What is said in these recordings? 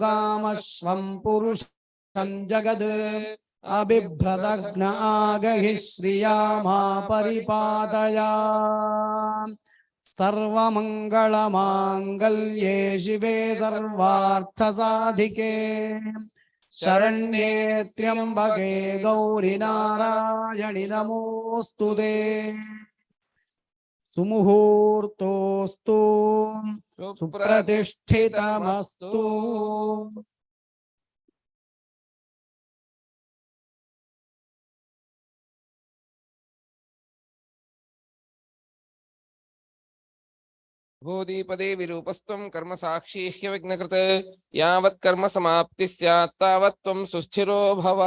गामश्वं पुरुषं जगद अबिभ्रदग्न आगहि श्रियामा परिपादया सर्वमंगलमांगल्ये शिवे सर्वार्थसाधिके शरण्ये त्र्यंबके गौरी नारायणि नमोस्तुते सुमुहूर्तोस्तु सुप्रतिष्ठितमस्तु भूदीपदे विरूपस्त्वं कर्म साक्षी ह्यविघ्नकृत यावत् कर्म समाप्ति स्यात् तावत् त्वं सुस्थिरो भव।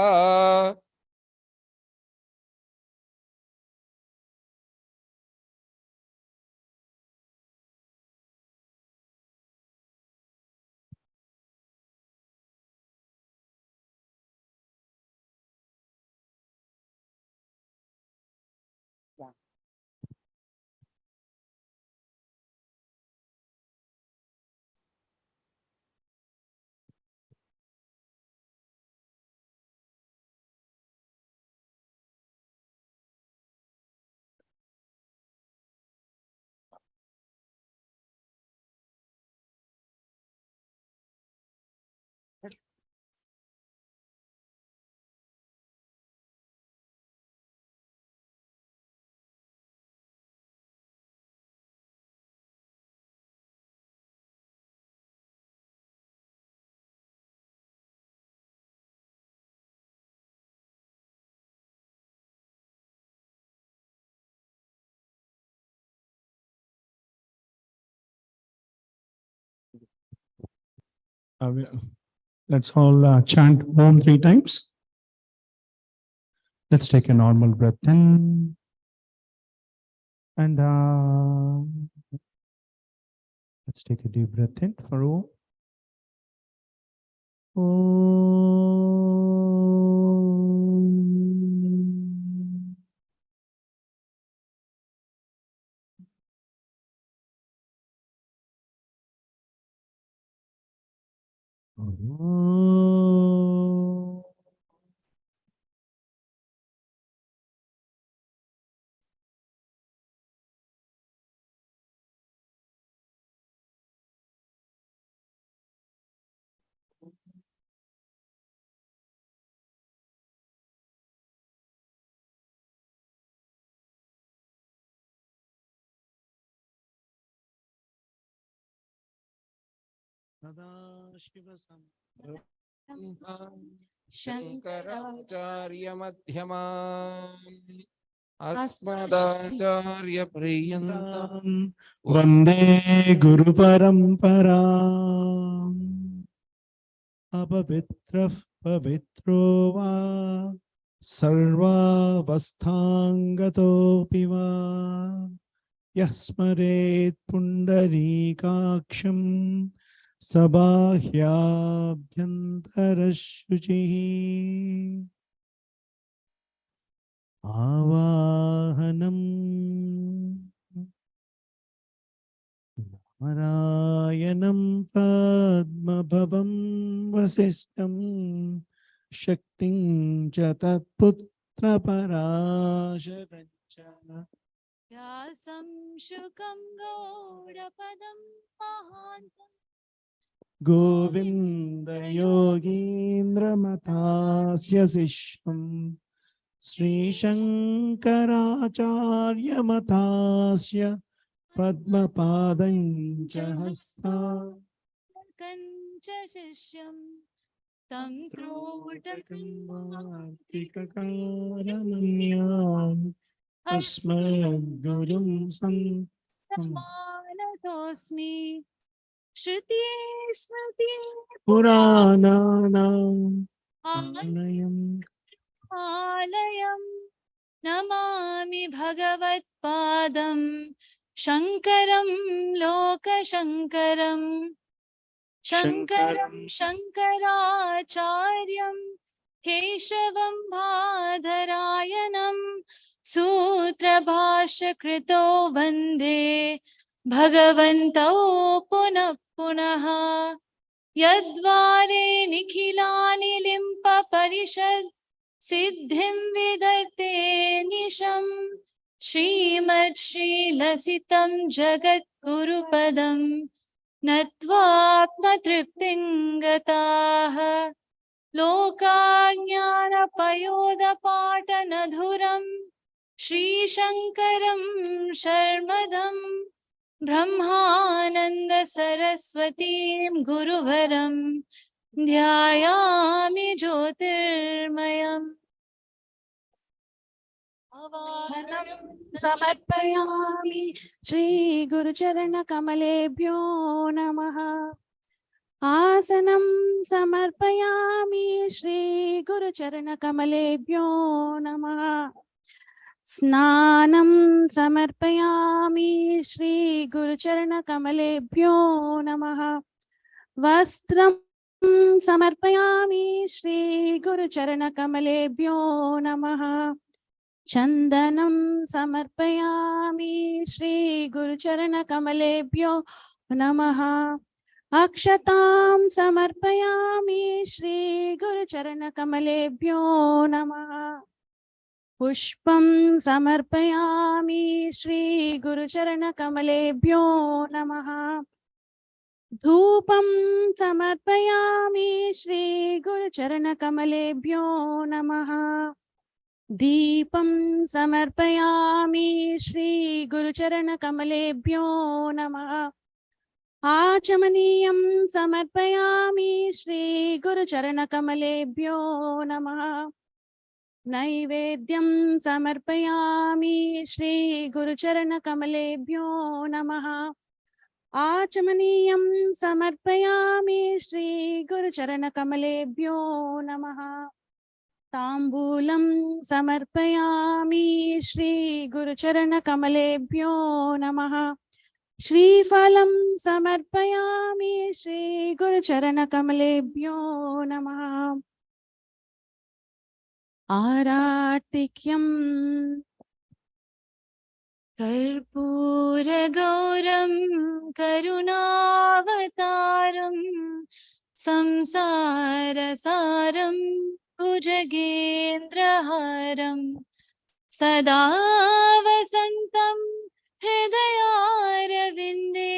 Let's all chant Om 3 times. Let's take a normal breath in and let's take a deep breath in for Om. Shankaracharya मध्यमाम् अस्मदाचार्य पर्यन्तं वंदे गुरु परंपराम् अपवित्रः पवित्रो वा सर्वावस्थांगतोऽपि वा यः स्मरेत् पुण्डरीकाक्षं सबाह्याभ्यन्तरशुचिः आवाहनम् नारायणं पद्मभवं वसिष्ठं शक्तिं च तत्पुत्रपराशरं च व्यासं शुकं गौडपदं महान्तम् गोविन्दयोगीन्द्रमथास्य शिष्यं श्रीशङ्कराचार्यमथास्य पद्मपादं च हस्ताकं च शिष्यं तं त्रोटकं अस्मद्गुरुं समानतोऽस्मि श्रुति स्मृति पुराणानाम् आलयं नमामि भगवत्पादं शङ्करं लोकशङ्करं शङ्करं शङ्कराचार्यं केशवं बादरायणं सूत्रभाष्यकृतो वन्दे भगवन्तौ पुनः पुनः यद्वारे निखिलानि लिम्प परिषद् सिद्धिं विदर्ते निशम् श्रीमच्छ्रीलसितं जगद्गुरुपदं नत्वात्मतृप्तिं गताः लोकाज्ञानपयोदपाटनधुरं श्रीशङ्करं शर्मदं ब्रह्मानन्दसरस्वतीं गुरुवरं ध्यायामि ज्योतिर्मयम् आवाहनं समर्पयामि श्री गुरुचरणकमलेभ्यो नमः। आसनं समर्पयामि श्री गुरुचरणकमलेभ्यो नमः। स्नानं समर्पयामि श्री गुरुचरणकमलेभ्यो नमः। वस्त्रं समर्पयामि श्री गुरुचरणकमलेभ्यो नमः। चन्दनं समर्पयामि श्री गुरुचरणकमलेभ्यो नमः। अक्षतां समर्पयामि श्री गुरुचरणकमलेभ्यो नमः। पुष्पं समर्पयामि श्री गुरुचरणकमलेभ्यो नमः। धूपं समर्पयामि श्री गुरुचरणकमलेभ्यो नमः। दीपं समर्पयामि श्री गुरुचरणकमलेभ्यो नमः। आचमनीयं समर्पयामि श्री गुरुचरणकमलेभ्यो नमः। नैवेद्यं समर्पयामि श्री गुरुचरणकमलेभ्यो नमः। आचमनीयं समर्पयामि श्री गुरुचरणकमलेभ्यो नमः। ताम्बूलं समर्पयामि श्री गुरुचरणकमलेभ्यो नमः। श्रीफलं समर्पयामि श्री गुरुचरणकमलेभ्यो नमः। आरार्तिक्यं कर्पूरगौरं करुणावतारं संसारसारं भुजगेन्द्रहारं सदा वसन्तं हृदयारविन्दे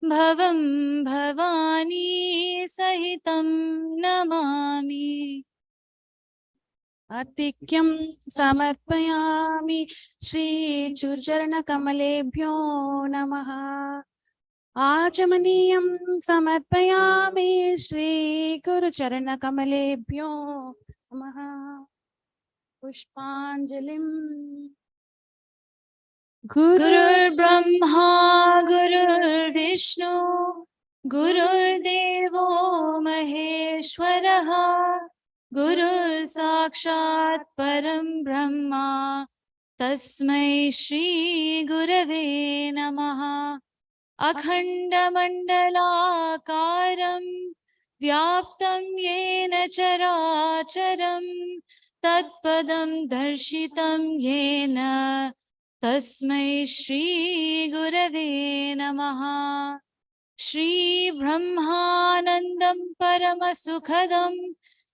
भवं भवानी सहितं नमामि। आर्तिक्यं समर्पयामि श्री गुरुचरणकमलेभ्यो नमः। आचमनीयं समर्पयामि श्री गुरुचरणकमलेभ्यो नमः। पुष्पाञ्जलिं गुरुर्ब्रह्मा गुरुर्विष्णु गुरुर्देवो महेश्वरः गुरुर्साक्षात् परं ब्रह्मा तस्मै श्री गुरवे नमः। अखण्डमण्डलाकारं व्याप्तं येन चराचरं तत्पदं दर्शितं येन तस्मै श्री गुरवे नमः। श्री ब्रह्मानन्दं परमसुखदं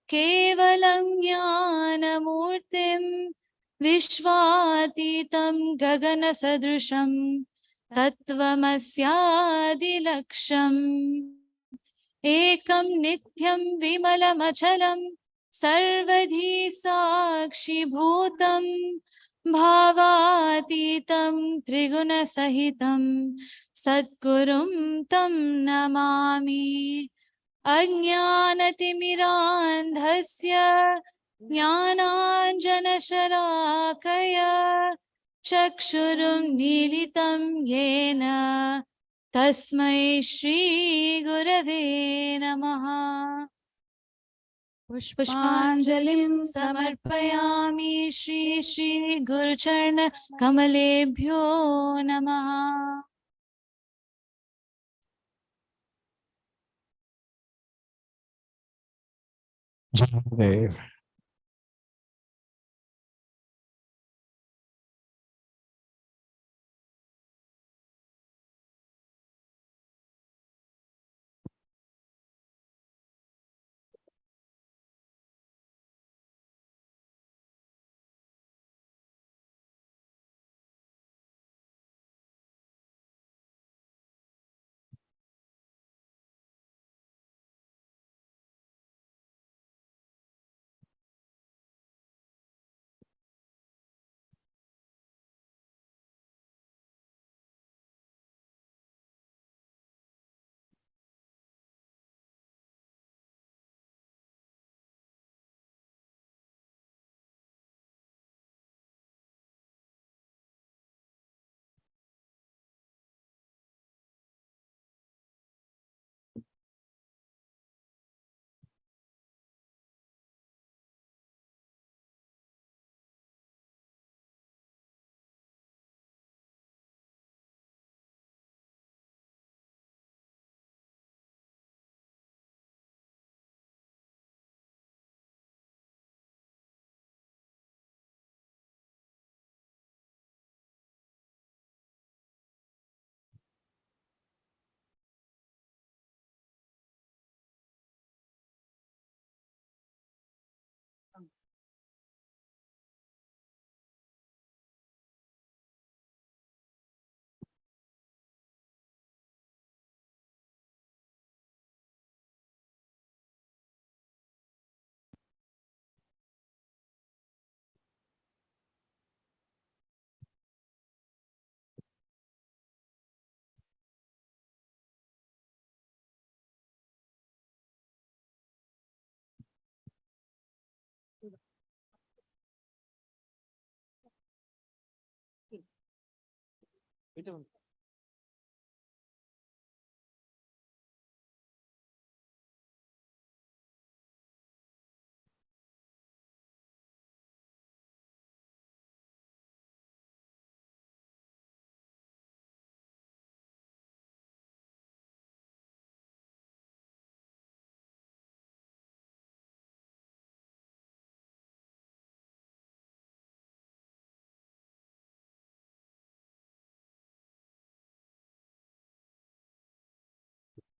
केवलं ज्ञानमूर्तिं विश्वातीतं गगनसदृशं तत्त्वमस्यादिलक्ष्यम् एकं नित्यं विमलमचलं सर्वधी साक्षिभूतं भावातीतं त्रिगुणसहितं सद्गुरुं तं नमामि। अज्ञानतिमिरान्धस्य ज्ञानाञ्जनशलाकया चक्षुरुन्मीलितं येन तस्मै श्रीगुरवे नमः। पुष्पाञ्जलिं समर्पयामि श्री गुरुचरणकमलेभ्यो नमः। Jaidev.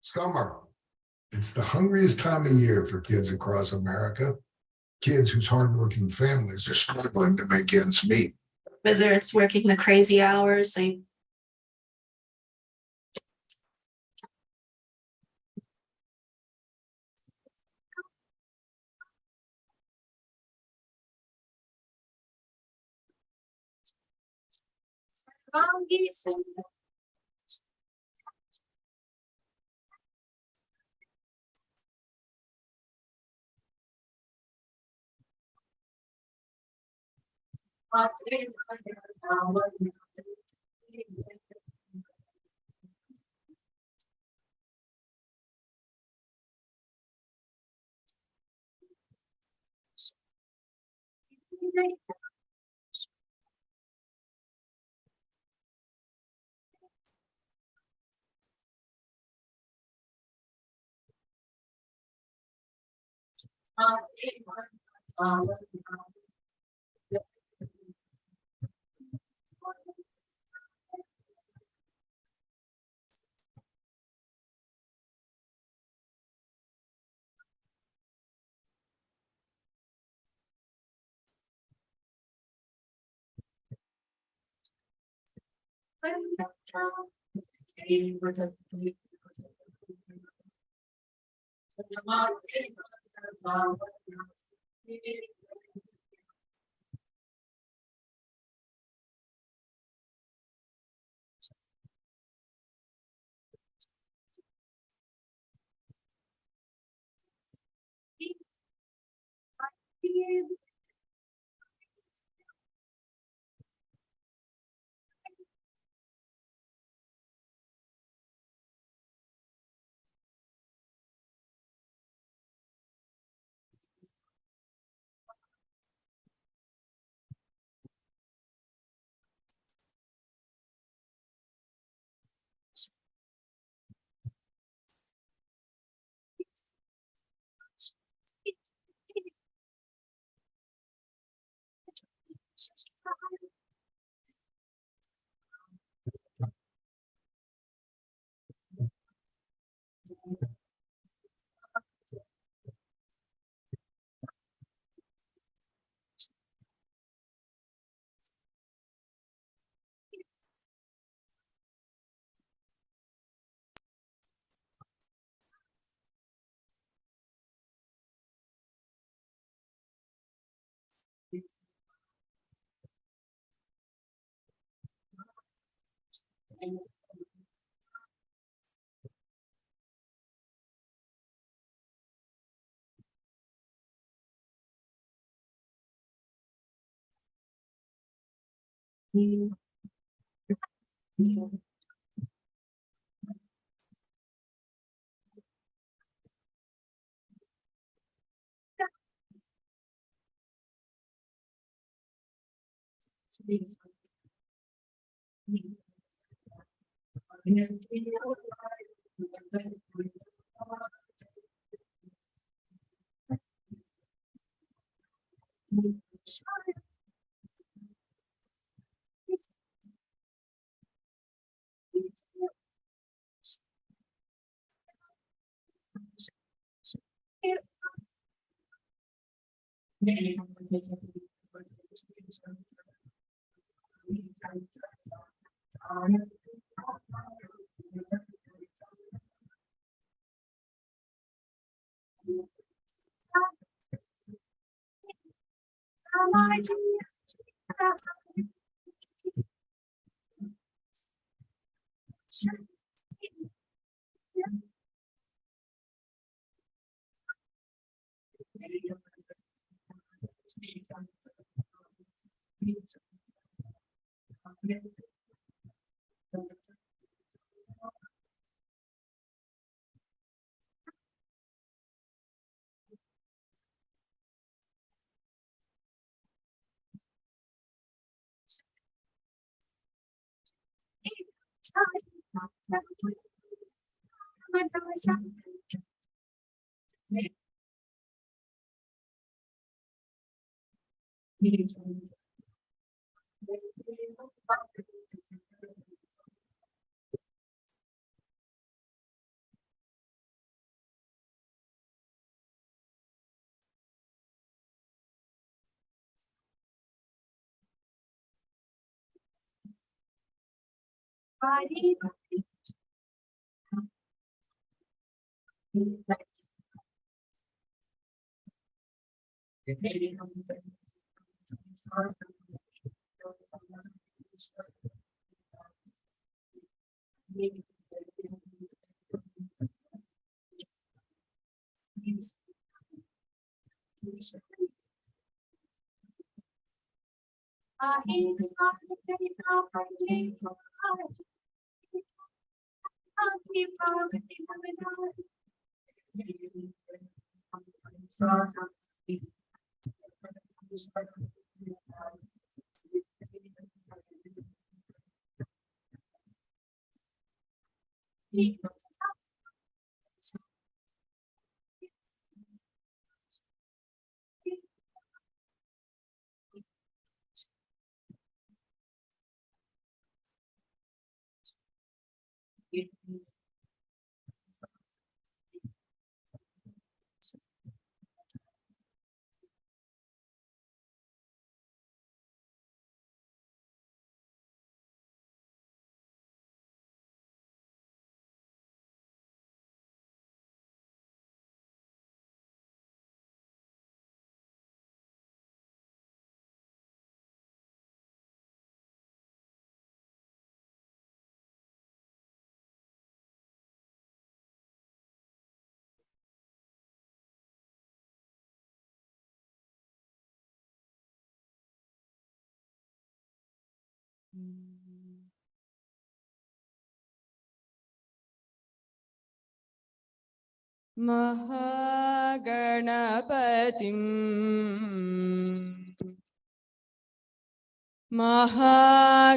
Summer. It's the hungriest time of year for kids across America. Kids whose hardworking families are struggling to make ends meet. Whether it's working the crazy hours, so you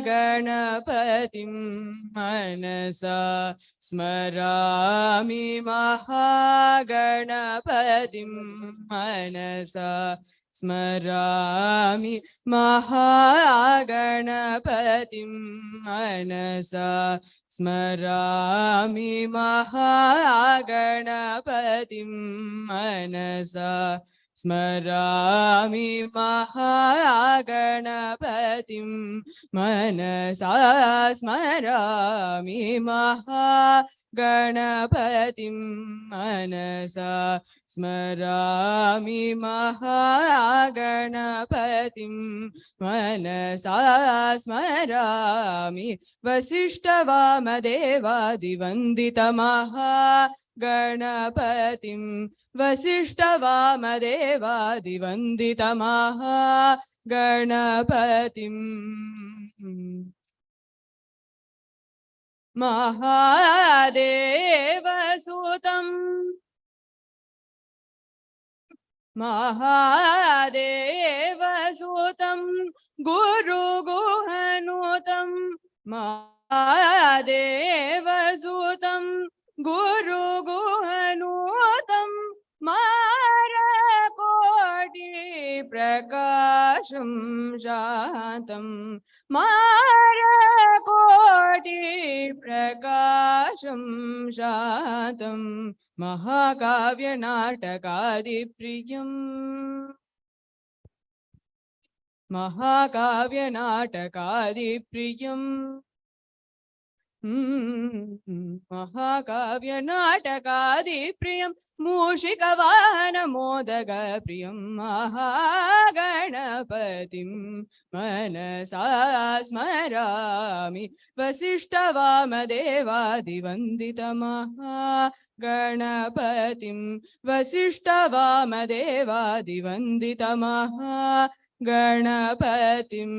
महागणपतिं मनसा स्मरामि महागणपतिं मनसा स्मरामि महागणपतिं मनसा स्मरामि महागणपतिं मनसा स्मरामि महागणपतिं मनसा स्मरामि महागणपतिं मनसा स्मरामि महागणपतिं मनसा स्मरामि वसिष्ठवामदेवादिवन्दितमहागणपतिं वसिष्ठवामदेवादिवन्दितमहागणपतिं महादेवसुतं महादेवसुतं गुरुगुहनुतं महादेवसुतं गुरुगुहनुतं मारकोटि प्रकाशं शान्तं मारकोटि प्रकाशं शान्तं महाकाव्यनाटकादिप्रियम् महाकाव्यनाटकादिप्रियम् महाकाव्यनाटकादिप्रियं मूषिकवाहनमोदकप्रियं महागणपतिं मनसा स्मरामि वसिष्ठवामदेवादिवन्दितमहागणपतिं वसिष्ठवामदेवादिवन्दितमहागणपतिं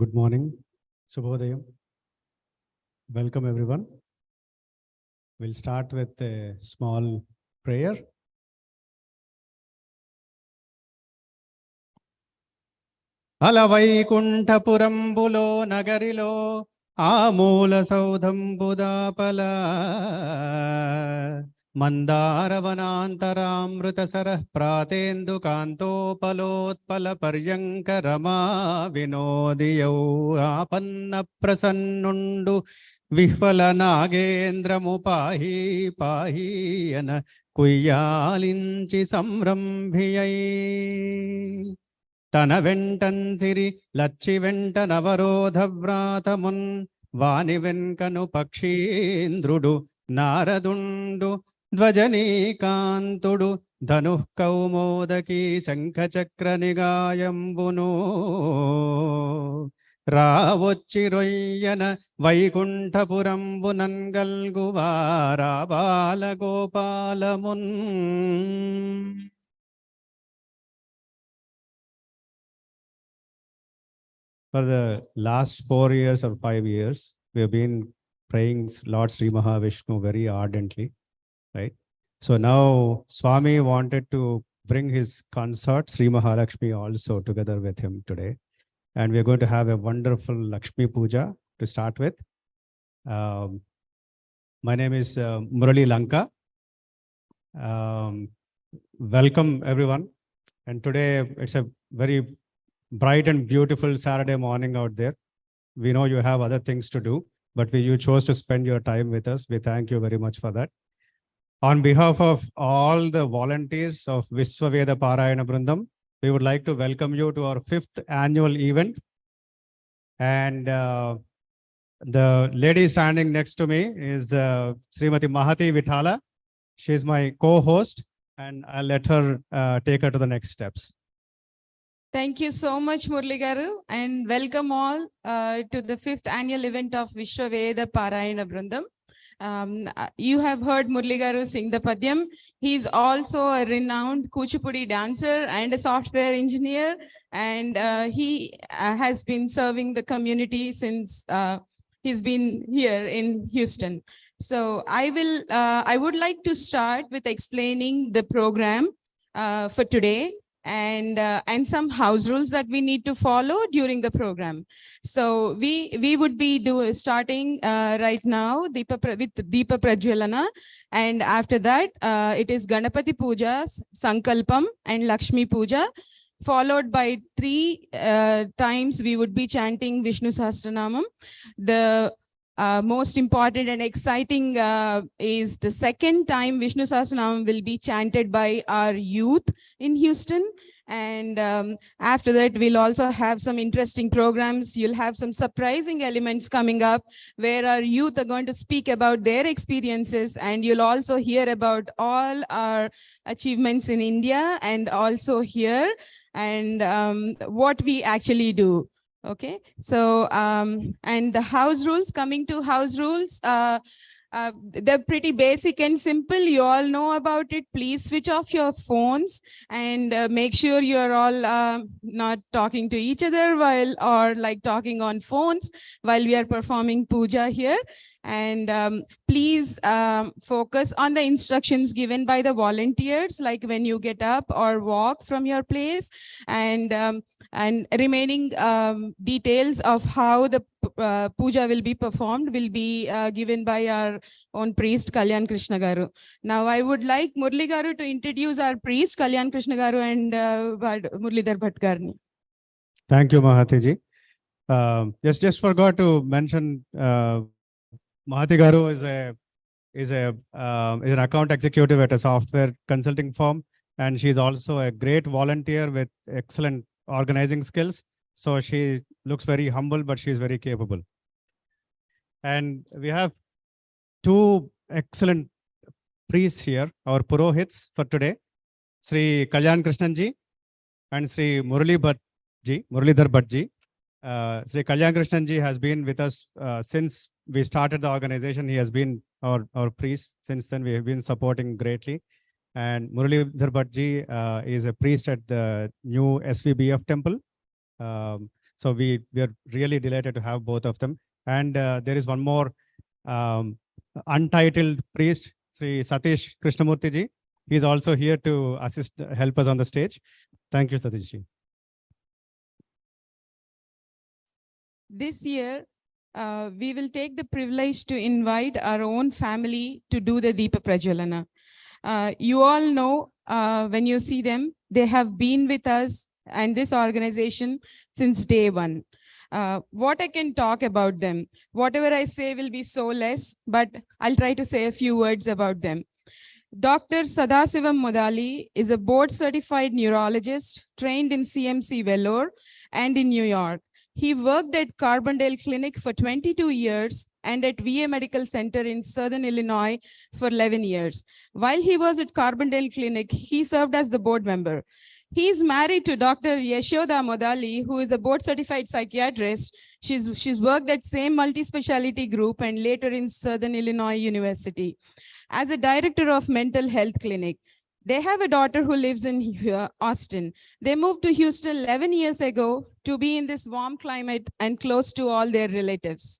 Good morning. Subhodayam. Welcome everyone. We'll start with a small prayer. అలవైకుంఠపురంబులో నగరిలో ఆమూల సౌధంబుదాపల మందారవనాంతరామృత సరః ప్రాతేందు కాంతోపలోత్పల పర్యంక రమా వినోదియౌ ఆపన్న ప్రసన్నుండు విహ్వల నాగేంద్రము పాహి పాహి అన కుయ్యాలించి సంరంభియై తన వెంటన్సిరి లచ్చి వెంట నవరోధ వ్రాతమున్ వాని వెంకను పక్షీంద్రుడు నారదుండు ధ్వజనీకాంతుడు ధనుః కౌమోదకీ శంఖచక్ర నిగాయంబును రావొచ్చి రొయ్యన వైకుంఠపురంబునన్ గల్గువారా బాలగోపాలమున్. For the last 4 years or 5 years, we have been praying Lord Sri Mahavishnu very ardently, right? So now Swami wanted to bring his consort Sri Mahalakshmi also together with him today. And we are going to have a wonderful Lakshmi Puja to start with. My name is Murali Lanka. Welcome everyone. And today it's a very bright and beautiful Saturday morning out there. We know you have other things to do, but you chose to spend your time with us. We thank you very much for that. On behalf of all the volunteers of Viswaveda Parayana Brindam, we would like to welcome you to our 5th annual event. And the lady standing next to me is Srimati Mahati Vithala. She is my co-host, and I'll let her take her to the next steps. Thank you so much, Murli Garu, and welcome all to the 5th annual event of Viswaveda Parayana Brindam. You have heard Murli Garu sing the Padyam. He's also a renowned Kuchipudi dancer and a software engineer, and he has been serving the community since he's been here in Houston. So I would like to start with explaining the program for today, and some house rules that we need to follow during the program. So we would be starting right now with Deepa Prajwalana, and after that it is Ganapati Puja, Sankalpam and Lakshmi Puja, followed by 3 times we would be chanting Vishnu Sahasranamam. The most important and exciting is the second time Vishnu Sahasranamam will be chanted by our youth in Houston. And after that, we'll also have some interesting programs. You'll have some surprising elements coming up where our youth are going to speak about their experiences, and you'll also hear about all our achievements in India and also here, and what we actually do. Okay, so and the house rules, coming to house rules, they're pretty basic and simple. You all know about it. Please switch off your phones and make sure you're all not talking to each other while, or like talking on phones while we are performing puja here. And please focus on the instructions given by the volunteers, like when you get up or walk from your place, and remaining details of how the puja will be performed will be given by our own priest Kalyan Krishna Garu. Now I would like Murli Garu to introduce our priest Kalyan Krishna Garu and Murlidhar Bhatt Garni. Thank you, Mahati ji. Just forgot to mention, Mahati Garu is an account executive at a software consulting firm, and she's also a great volunteer with excellent organizing skills. So she looks very humble, but she's very capable. And we have 2 excellent priests here, our Purohits for today, Sri Kalyan Krishnan ji and Sri Muralidhar Bhatt ji. Sri Kalyan Krishnan ji has been with us since we started the organization. He has been our priest. Since then, we have been supporting greatly. And Muralidhar Bhatt ji is a priest at the new SVBF temple. So we are really delighted to have both of them. And there is one more untitled priest, Sri Satish Krishnamurti ji. He is also here to help us on the stage. Thank you, Satish ji. This year, we will take the privilege to invite our own family to do the Deepa Prajalana. You all know, when you see them, they have been with us and this organization since day one. What I can talk about them, whatever I say will be so less, but I'll try to say a few words about them. Dr. Sadasivam Mudali is a board certified neurologist trained in CMC Vellore and in New York. He worked at Carbondale Clinic for 22 years and at VA Medical Center in Southern Illinois for 11 years. While he was at Carbondale Clinic, he served as the board member. He is married to Dr. Yashoda Modali, who is a board certified psychiatrist. She's worked at same multi-specialty group and later in Southern Illinois University as a director of mental health clinic. They have a daughter who lives in Austin. They moved to Houston 11 years ago to be in this warm climate and close to all their relatives.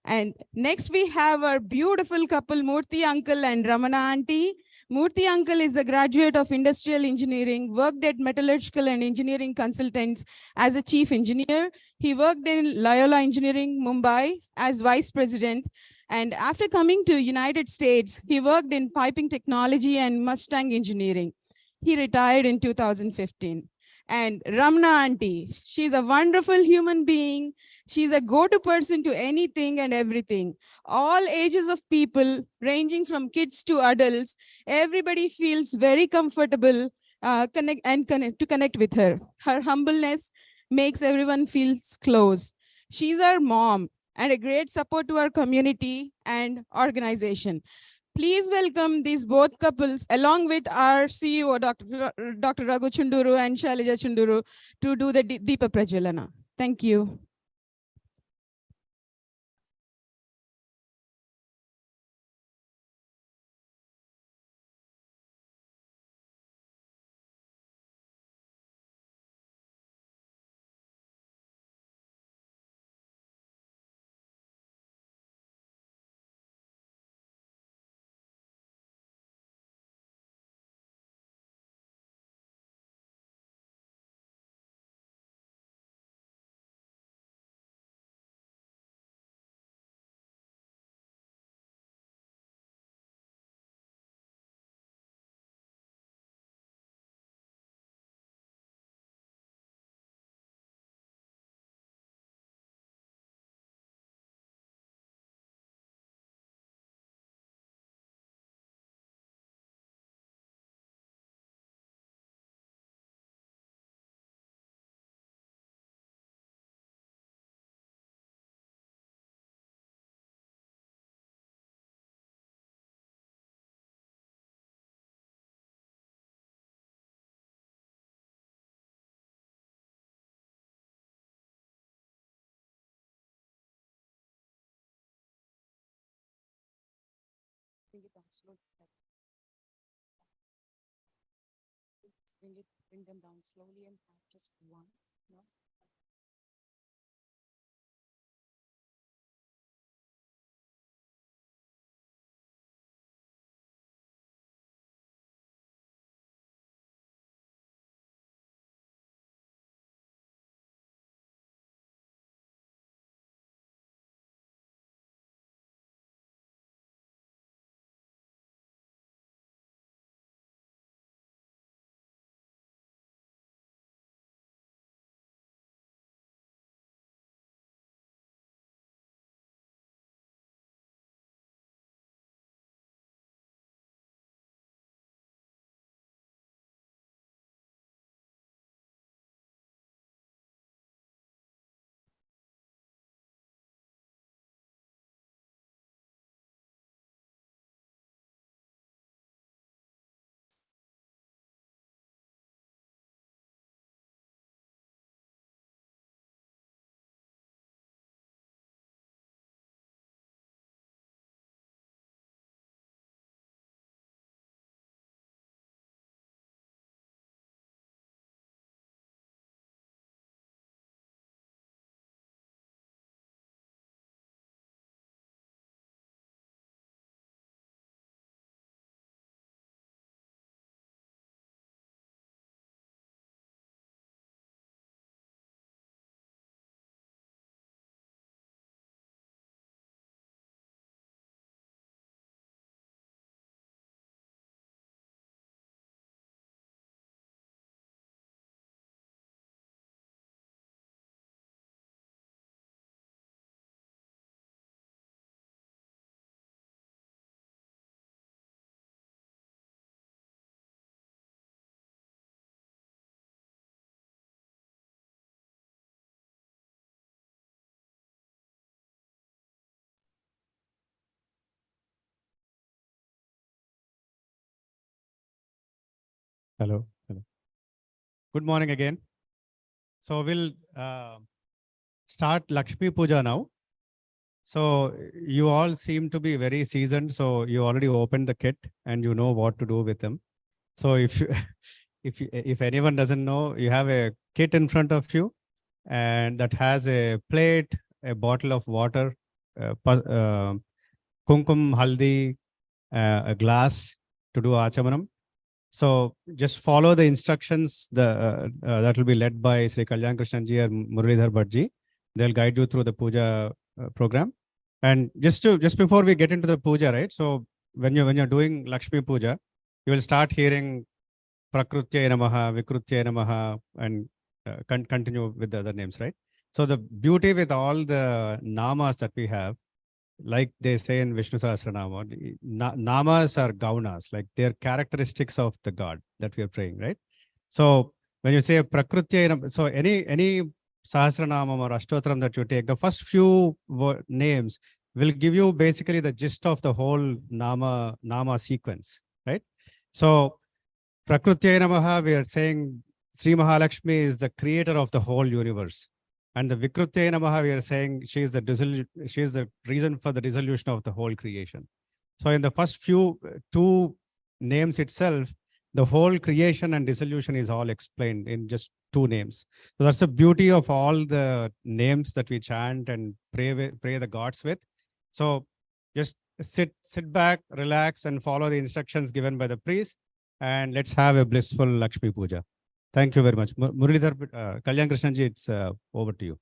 And next we have our beautiful couple, Murthy uncle and Ramana auntie. Murthy uncle is a graduate of industrial engineering, worked at metallurgical and engineering consultants as a chief engineer. He worked in Loyola Engineering, Mumbai as vice president. And after coming to United States, he worked in piping technology and Mustang engineering. He retired in 2015. And Ramna auntie, she's a wonderful human being. She's a go-to person to anything and everything. All ages of people, ranging from kids to adults, everybody feels very comfortable to connect with her. Her humbleness makes everyone feel close. She's our mom and a great support to our community and organization. Please welcome these both couples along with our CEO, Dr. Raghu Chunduru and Shailaja Chunduru, to do the Deepa Prajalana. Thank you. Bring them down slowly and just one. No? Hello. Hello. Good morning again. So we'll start Lakshmi Puja now. So you all seem to be very seasoned. So you already opened the kit and you know what to do with them. So if you, if anyone doesn't know, you have a kit in front of you, and that has a plate, a bottle of water, kumkum, haldi, a glass to do achamanam. So just follow the instructions that will be led by Sri Kalyan Krishnanji or Muralidhar Bhattji. They'll guide you through the puja program. And just before we get into the puja, right? So when you're doing Lakshmi Puja, you will start hearing Prakrutyay Namaha, Vikrutyay Namaha, and continue with the other names, right? So the beauty with all the namas that we have, like they say in Vishnu Sahasranama, namas are gaunas, like they're characteristics of the God that we are praying, right? So when you say Prakrutya, so any Sahasranamam or Ashtotram that you take, the first few names will give you basically the gist of the whole nama sequence, right? So Prakrutya Namaha, we are saying Sri Mahalakshmi is the creator of the whole universe. And the Vikrutya Namaha, we are saying she is the reason for the dissolution of the whole creation. So in the first few two names itself, the whole creation and dissolution is all explained in just two names. So that's the beauty of all the names that we chant and pray the gods with. So just sit back, relax, and follow the instructions given by the priest. And let's have a blissful Lakshmi Puja. Thank you very much. Muralidhar, Kalyan Krishnanji, it's over to you.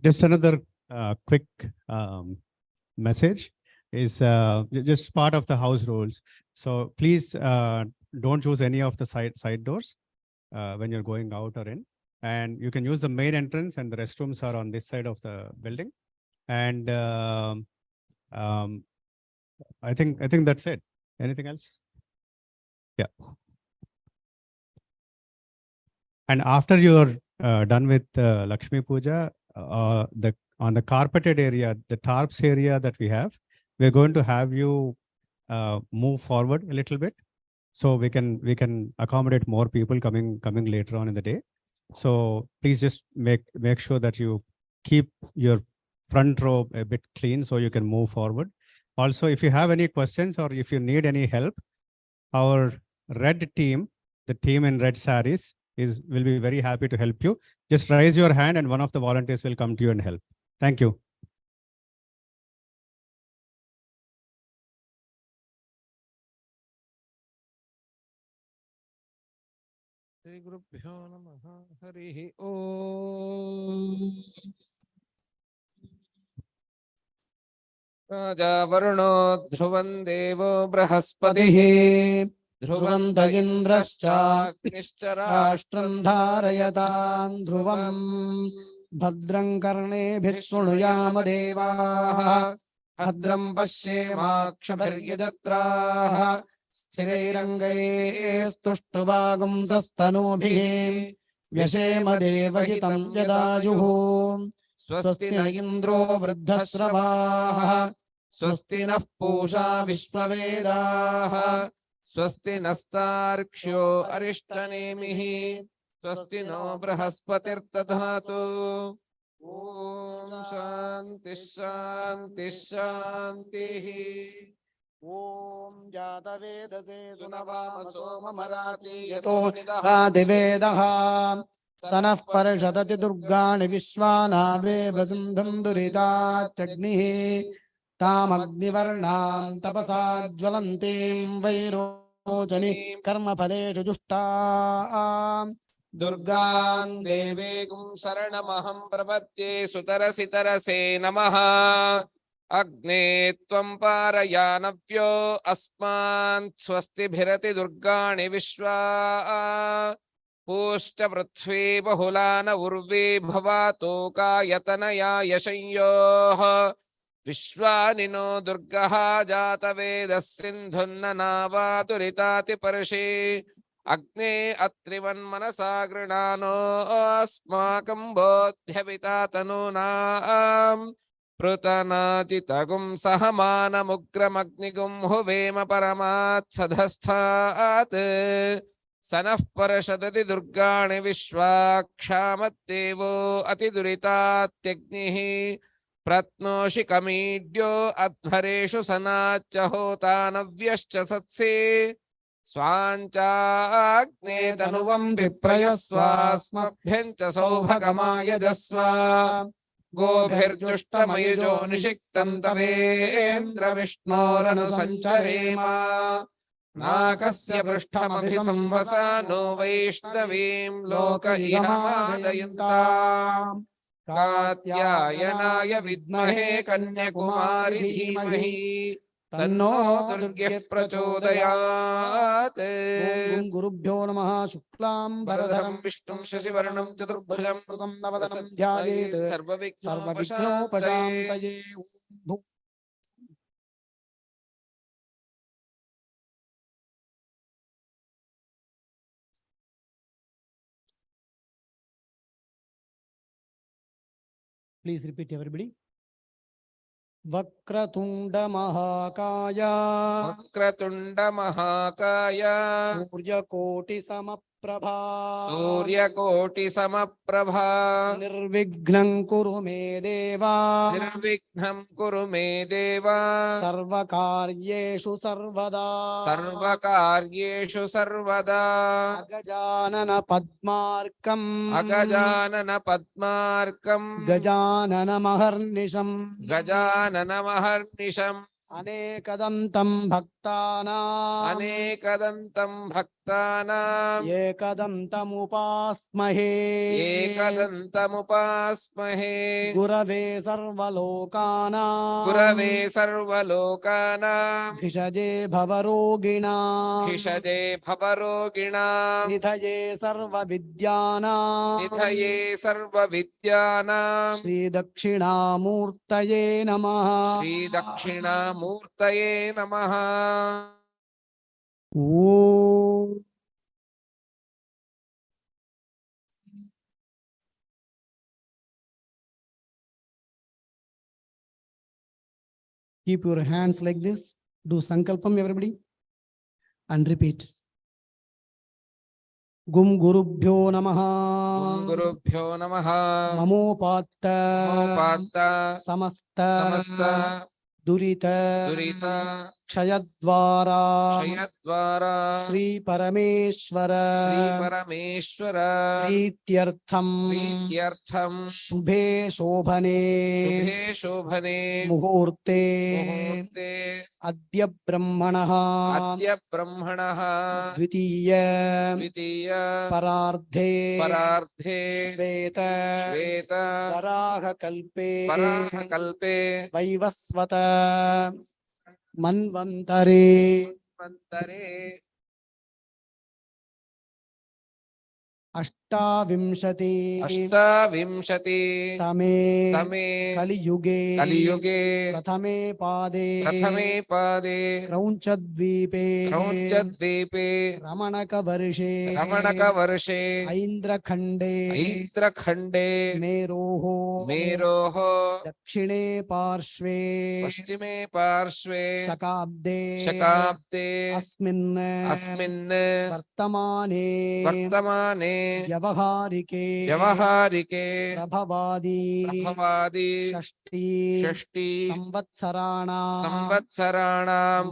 Just another quick message is just part of the house rules. So please don't choose any of the side doors when you're going out or in. And you can use the main entrance, and the restrooms are on this side of the building. And I think that's it. Anything else? Yeah. And after you're done with Lakshmi Puja, on the carpeted area, the tarps area that we have, we're going to have you move forward a little bit, so we can accommodate more people coming later on in the day. So please just make sure that you keep your front row a bit clean so you can move forward. Also, if you have any questions or if you need any help, our red team, the team in red sarees, will be very happy to help you. Just raise your hand and one of the volunteers will come to you and help. Thank you. Shri Gurubhyo Namaha Harihi Om. Raja Varuno Dhruvan Devo Brahaspatihi ध्रुवन्त इन्द्रश्चाग्निश्चराष्ट्रं धारयतां ध्रुवम् भद्रं कर्णेभिः शृणुयाम देवाः भद्रं पश्येमाक्षभिर्यजत्राः स्थिरैरङ्गैस्तुष्टुवागुंसस्तनूभिः व्यशेम देवहितं यदायुः स्वस्ति न इन्द्रो वृद्धश्रवाः स्वस्ति नः पूषा विश्ववेदाः स्वस्ति नस्तार्क्ष्यो अरिष्टनेमिः स्वस्ति नो बृहस्पतिर्दधातु ఓం శాంతి శాంతి శాంతి. ఓం జాతవేదసే సునవామ సోమమరాతి యతో యతో నిదః ఆదివేదః సనః పరిషదతి దుర్గాణి విశ్వానావేవ సింధుం దురితాత్యగ్నిః తామగ్నివర్ణాం తపసా జ్వలంతీం వైరోచని కర్మఫలేషు జుష్టాం దుర్గాం దేవేగుం శరణమహం ప్రపద్యే సుతరసి తరసే నమః. అగ్నే త్వం పారయానవ్యో అస్మాన్ స్వస్తిభిరతి దుర్గాణి విశ్వా. పూష్ట పృథ్వీ బహుళాన ఉర్వీ భవాతోకాయతనయా యశంయోః. విశ్వానినో దుర్గః జాతవేదः సింధున్న నావాతురితాతి పర్షి. అగ్నే అత్రివన్మనసా గృణానో అస్మాకం బోధ్యపితా తనూనాం. పృతనాచితగుం సహమానముగ్రమగ్నిగుం హువేమ పరమాత్సధస్థాత్. సనః పరషదతి దుర్గాణి విశ్వాక్షామద్దేవో అతిదురితాత్యగ్నిః. ప్రత్నోషి కమీడ్యో అధ్వరేషు సనాచ్చ హోతానవ్యశ్చ సత్సే. స్వాంచాగ్నే తనువం విప్రయస్వాస్మభ్యం చ సౌభగమాయజస్వ. గోభిర్జుష్టమయుజో నిషిక్తం తవేంద్ర విష్ణోరను సంచరేమ. నాకస్య పృష్ఠమభి సంవసానో వైష్ణవీం లోక ఇహమాదయంతాం. కాత్యాయనాయ విద్మహే కన్యకుమారి ధీమహి తన్నో దుర్గః ప్రచోదయాత్. ఓం గురుభ్యో నమః. శుక్లాం వరదరం విష్ణుం శశివర్ణం చతుర్భుజం వరదరం నవదనం ధ్యాయేత్ సర్వవిఘ్నోపశాంతయే. సర్వవిఘ్నోపశాంతయే. ఓం భూ- Please repeat everybody. వక్రతుండ మహాకాయ వక్రతుండ మహాకాయ సూర్యకోటి సమప్రభా సూర్యకోటి సమప్రభా. నిర్విఘ్నం కురు మే దేవా నిర్విఘ్నం కురు మే దేవా. సర్వకార్యేషు సర్వదా సర్వకార్యేషు సర్వదా. అగజానన పద్మార్కం అగజానన పద్మార్కం గజానన మహర్నిశం గజాననమహర్నిశం. అనేకదంతం భక్తానాం అనేకదంతం భక్తానాం ఏకదంతముపాస్మహే ఏకదంతముపాస్మహే. గురవే సర్వలోకానాం గురవే సర్వలోకానాం భిషజే భవరోగిణాం భిషజే భవరోగిణాం. నిధయే సర్వవిద్యానాం నిధయే సర్వవిద్యానాం. శ్రీదక్షిణామూర్తయే నమః. శ్రీదక్షిణామూర్తయే నమః. ఓం keep your hands like this. Do sankalpam everybody and repeat. Gum gurubhyo namah. గురుభ్యో నమః. Namopatta మోపాత్త samasta సమస్త durita దురిత క్షయద్వారా క్షయద్వారా శ్రీ పరమేశ్వర శ్రీ పరమేశ్వర ప్రీత్యర్థం ప్రీత్యర్థం శుభే శోభనే శుభే శోభనే ముహూర్తే ముహూర్తే అద్య బ్రహ్మణః అద్య బ్రహ్మణః ద్వితీయ ద్వితీయ పరార్ధే పరార్ధే శ్వేత శ్వేత వరాహ కల్పే వరాహకల్పే వైవస్వత మన్వంతరే మంతరే అష్టావింశతి అష్టావింశతి తమే తమే కలియుగే కలియుగే ప్రథమే పాదే ప్రథమే పాదే క్రౌంచద్వీపే క్రౌంచద్వీపే రమణక వర్షే రమణక వర్షే ఐంద్రఖండే ఐంద్రఖండే మేరోః మేరోః దక్షిణే పార్శ్వే పశ్చిమే పార్శ్వే శకాబ్దే శకాబ్దే అస్మిన్ అస్మిన్ వర్తమానే వర్తమానే व्यवहारिके व्यवहारिके प्रभवादि प्रभवादि षष्ठी षष्टि संवत्सराणां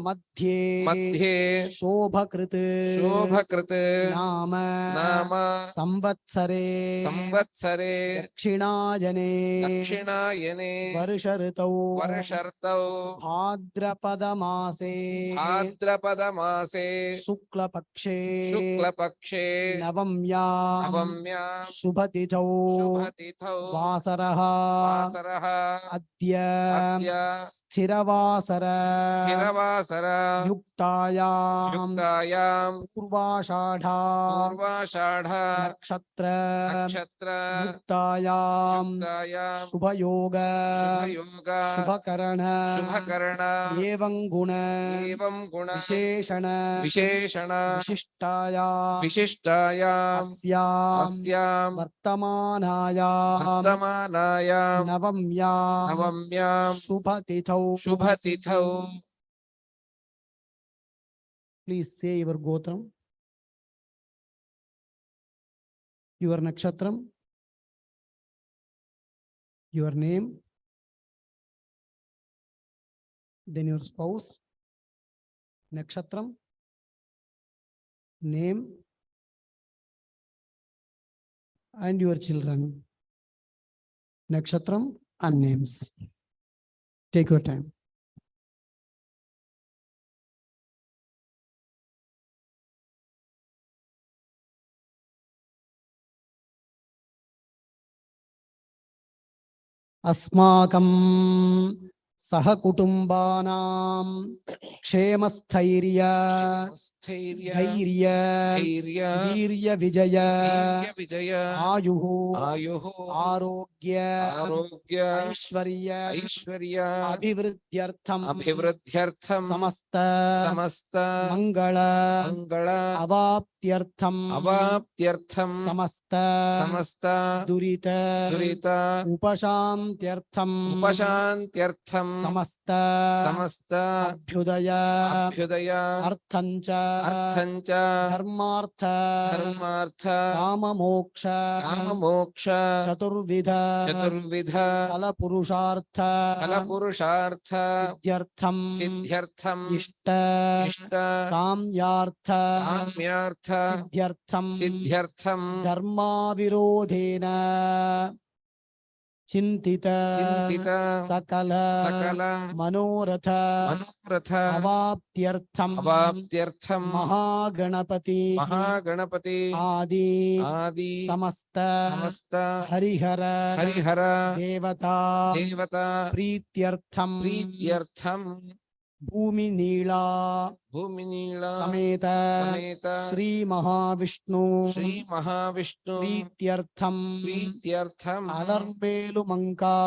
मध्ये मध्ये शोभकृत् शोभकृत् नाम नाम संवत्सरे संवत्सरे दक्षिणायने दक्षिणायने वर्षऋतौ वर्षर्तौ भाद्रपदमासे भाद्रपदमासे शुक्लपक्षे शुक्लपक्षे नवम्यां नवम्यां शुभतिथौ शुभतिथौ वासरः वासरः अद्य अद्य स्थिरवासर स्थिरवासर युक्तायां युक्तायां पूर्वाषाढा पूर्वाषाढ नक्षत्र नक्षत्र युक्तायां युक्तायां शुभयोग शुभयोग शुभकरण शुभकर्ण एवं गुण एवं गुण विशेषण विशेषण विशिष्टायां विशिष्टायाम् अस्यां अस्यां वर्तमानायां वर्तमानायां नवम्यां नवम्यां शुभतिथौ शुभतिथौ Please say your gotram, your nakshatram, your name, then your spouse, nakshatram, name, and your children, nakshatram and names. Take your time. अस्माकं सहकुटुम्बानां क्षेमस्थैर्य स्थैर्य धैर्य धैर्य वीर्य विजय विजय आयुः आयुः आरोग्य आरोग्य ऐश्वर्य ऐश्वर्य अभिवृद्ध्यर्थम अभिवृद्ध्यर्थं समस्त समस्त मंगल मंगल अवाप्त्यर्थम अवाप्त्यर्थं समस्त समस्त दुरित दुरित उपशान्त्यर्थम उपशान्त्यर्थं समस्त समस्त अभ्युदय अभ्युदय अर्थञ्च अर्थञ्च धर्मार्थ धर्मार्थ काममोक्ष काममोक्ष चतुर्विध चतुर्विध फलपुरुषार्थ फलपुरुषार्थ सिद्ध्यर्थम सिद्ध्यर्थं इष्ट इष्ट काम्यार्थ काम्यार्थ सिद्ध्यर्थम सिद्ध्यर्थं धर्माविरोधेन चिन्तित चिन्तित सकल सकल मनोरथ मनोरथ अवाप्त्यर्थम अवाप्त्यर्थं महागणपति महागणपति आदि आदि समस्त समस्त हरिहर हरिहर देवता देवता प्रीत्यर्थम प्रीत्यर्थं भूमि नीला भूमिनील समेत समेत श्री महाविष्णु श्री महाविष्णु प्रीत्यर्थम प्रीत्यर्थं अलर्मेलुमंका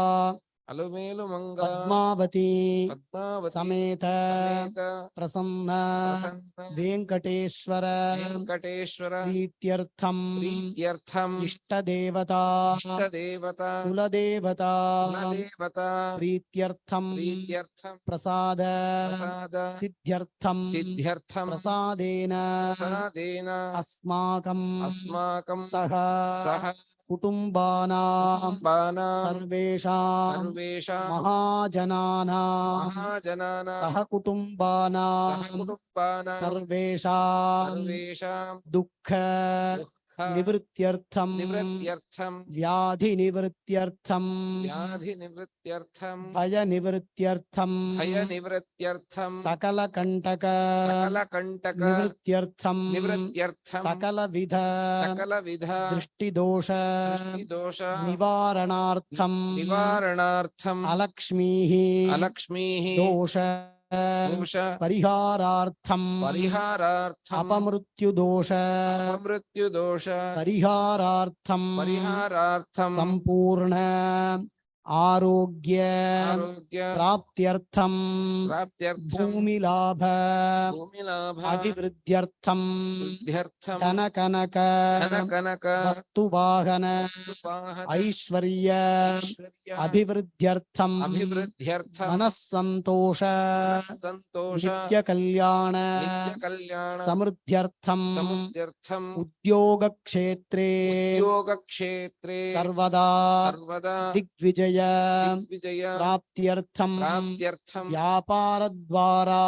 अलुमेलुमंग पद्मावती पद्मावती समेत समेत प्रसन्न प्रसन्न वेंकटेश्वर वेंकटेश्वर प्रीत्यर्थम प्रीत्यर्थं इष्टदेवता इष्टदेवता कुलदेवता कुलदेवता प्रीत्यर्थम प्रीत्यर्थं प्रसाद प्रसाद सिद्ध्यर्थम सिद्ध्यर्थं प्रसादेन प्रसादेन अस्माकं अस्माकं सह सह कुटुम्बानां कुटुम्बानां सर्वेषां सर्वेषां महाजनानां महाजनानां सह कुटुम्बानां सहकुटुम्बानां सर्वेषां सर्वेषां दुःख निवृत्त्यर्थम निवृत्त्यर्थं व्याधिनिवृत्त्यर्थम व्याधिनिवृत्त्यर्थं भयनिवृत्त्यर्थम भयनिवृत्त्यर्थं सकलकण्टक सकलकण्टक निवृत्त्यर्थम निवृत्त्यर्थं सकलविध सकलविध दृष्टिदोष दृष्टिदोष निवारणार्थम निवारणार्थं अलक्ष्मीः अलक्ष्मीः दोष दोष परिहारार्थम परिहारार्थं अपमृत्युदोष अपमृत्युदोष परिहारार्थम परिहारार्थं संपूर्ण आरोग्य आरोग्य प्राप्त्यर्थम प्राप्त्यर्थम भूमिलाभ भूमिलाभ अभिवृद्ध्यर्थम वृद्ध्यर्थम धनकनक धनकनक वस्तुवाहन वस्तुवाहन ऐश्वर्य ऐश्वर्य अभिवृद्ध्यर्थम अभिवृद्ध्यर्थम मनस्सन्तोष संतोष नित्यकल्याण नित्यकल्याण समृद्ध्यर्थम समुद्यर्थम उद्योगक्षेत्रे उद्योगक्षेत्रे सर्वदा सर्वदा दिग्विजय दिग्विजय प्राप्त्यर्थम प्राप्त्यर्थम व्यापारद्वारा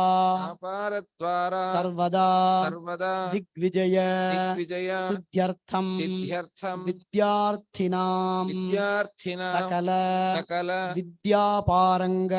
व्यापारद्वारा सर्वदा सर्वदा दिग्विजय दिग्विजय सिद्ध्यर्थम सिद्ध्यर्थम विद्यार्थिनां विद्यार्थिनां सकल सकल विद्यापारंग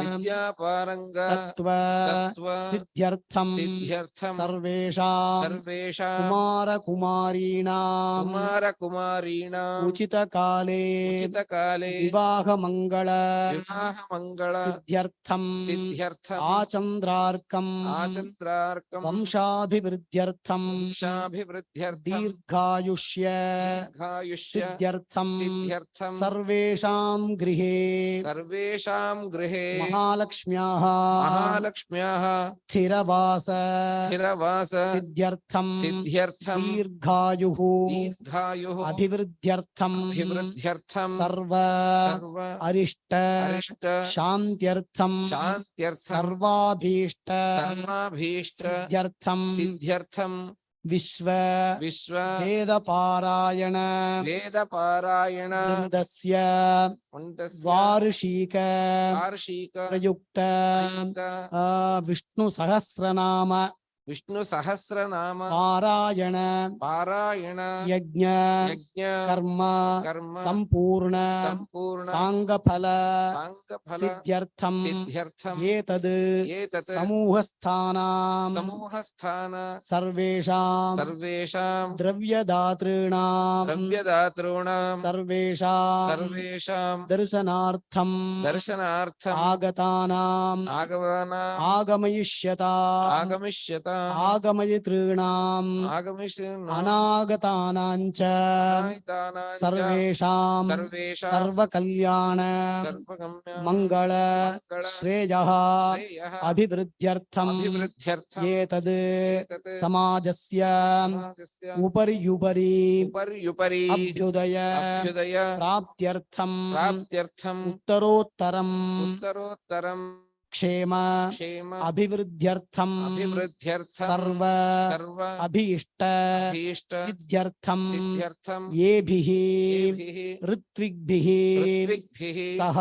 विद्यापारंग तत्व तत्व सिद्ध्यर्थम सिद्ध्यर्थम सर्वेषां सर्वेषां कुमार कुमारीणां कुमार कुमारीणाम् उचित काले उचितकाले विवाह मंगल विवाह मंगल सिद्ध्यर्थम सिद्ध्यर्थम आचंद्रार्कम आचन्द्रार्कं वंशाभिवृद्ध्यर्थम वंशाभिवृद्ध्यर्थम दीर्घायुष्य दीर्घायुष्य सिद्ध्यर्थम सिद्ध्यर्थम सर्वेषां गृहे सर्वेषां गृहे महालक्ष्म्याः महालक्ष्म्याः स्थिरवास स्थिरवास सिद्ध्यर्थम सिद्ध्यर्थम दीर्घायुः दीर्घायुः अभिवृद्ध्यर्थम अभिवृद्ध्यर्थम सर्व सर्व अरिष्ट अरिष्ट शान्त्यर्थम शान्त्यर्थम सर्वाभीष्ट सर्वाभीष्ट सिद्ध्यर्थम सिद्ध्यर्थम विश्व विश्व वेदपारायण वेदपारायण वृन्दस्य उण्डस्य वार्षिक वार्षिक प्रयुक्त प्रयुक्त विष्णु सहस्रनाम विष्णु सहस्रनाम पारायण पारायण यज्ञ यज्ञ कर्म कर्म संपूर्ण संपूर्ण सांगफल सांगफल सिद्ध्यर्थम सिद्ध्यर्थम एतद् एतत् समूहस्थानां समूहस्थान सर्वेषां सर्वेषां द्रव्यदातॄणां द्रव्यदातॄणां सर्वेषां सर्वेषां दर्शनार्थं दर्शनार्थम् आगतानाम् आगमनाम् आगमयिष्यता आगमिष्यता आगमयितॄणाम् आगमिष्यन् अनागतानां च सर्वेषां सर्वेषां सर्वकल्याण सर्वगम्य मंगल मंगल श्रेयः श्रेयः अभिवृद्ध्यर्थम् अभिवृद्ध्यर्थम् एतद् एतत् समाजस्य समाजस्य उपर्युपरि उपर्युपरि अभ्युदय अभ्युदय प्राप्त्यर्थम् प्राप्त्यर्थम् उत्तरोत्तरम् उत्तरोत्तरम् क्षेम क्षेम अभिवृद्ध्यर्थम् अभिवृद्ध्यर्थम् सर्व सर्व अभीष्ट अभीष्ट सिद्ध्यर्थम् सिद्ध्यर्थम् येभिः येभिः ऋत्विग्भिः ऋत्विग्भिः सह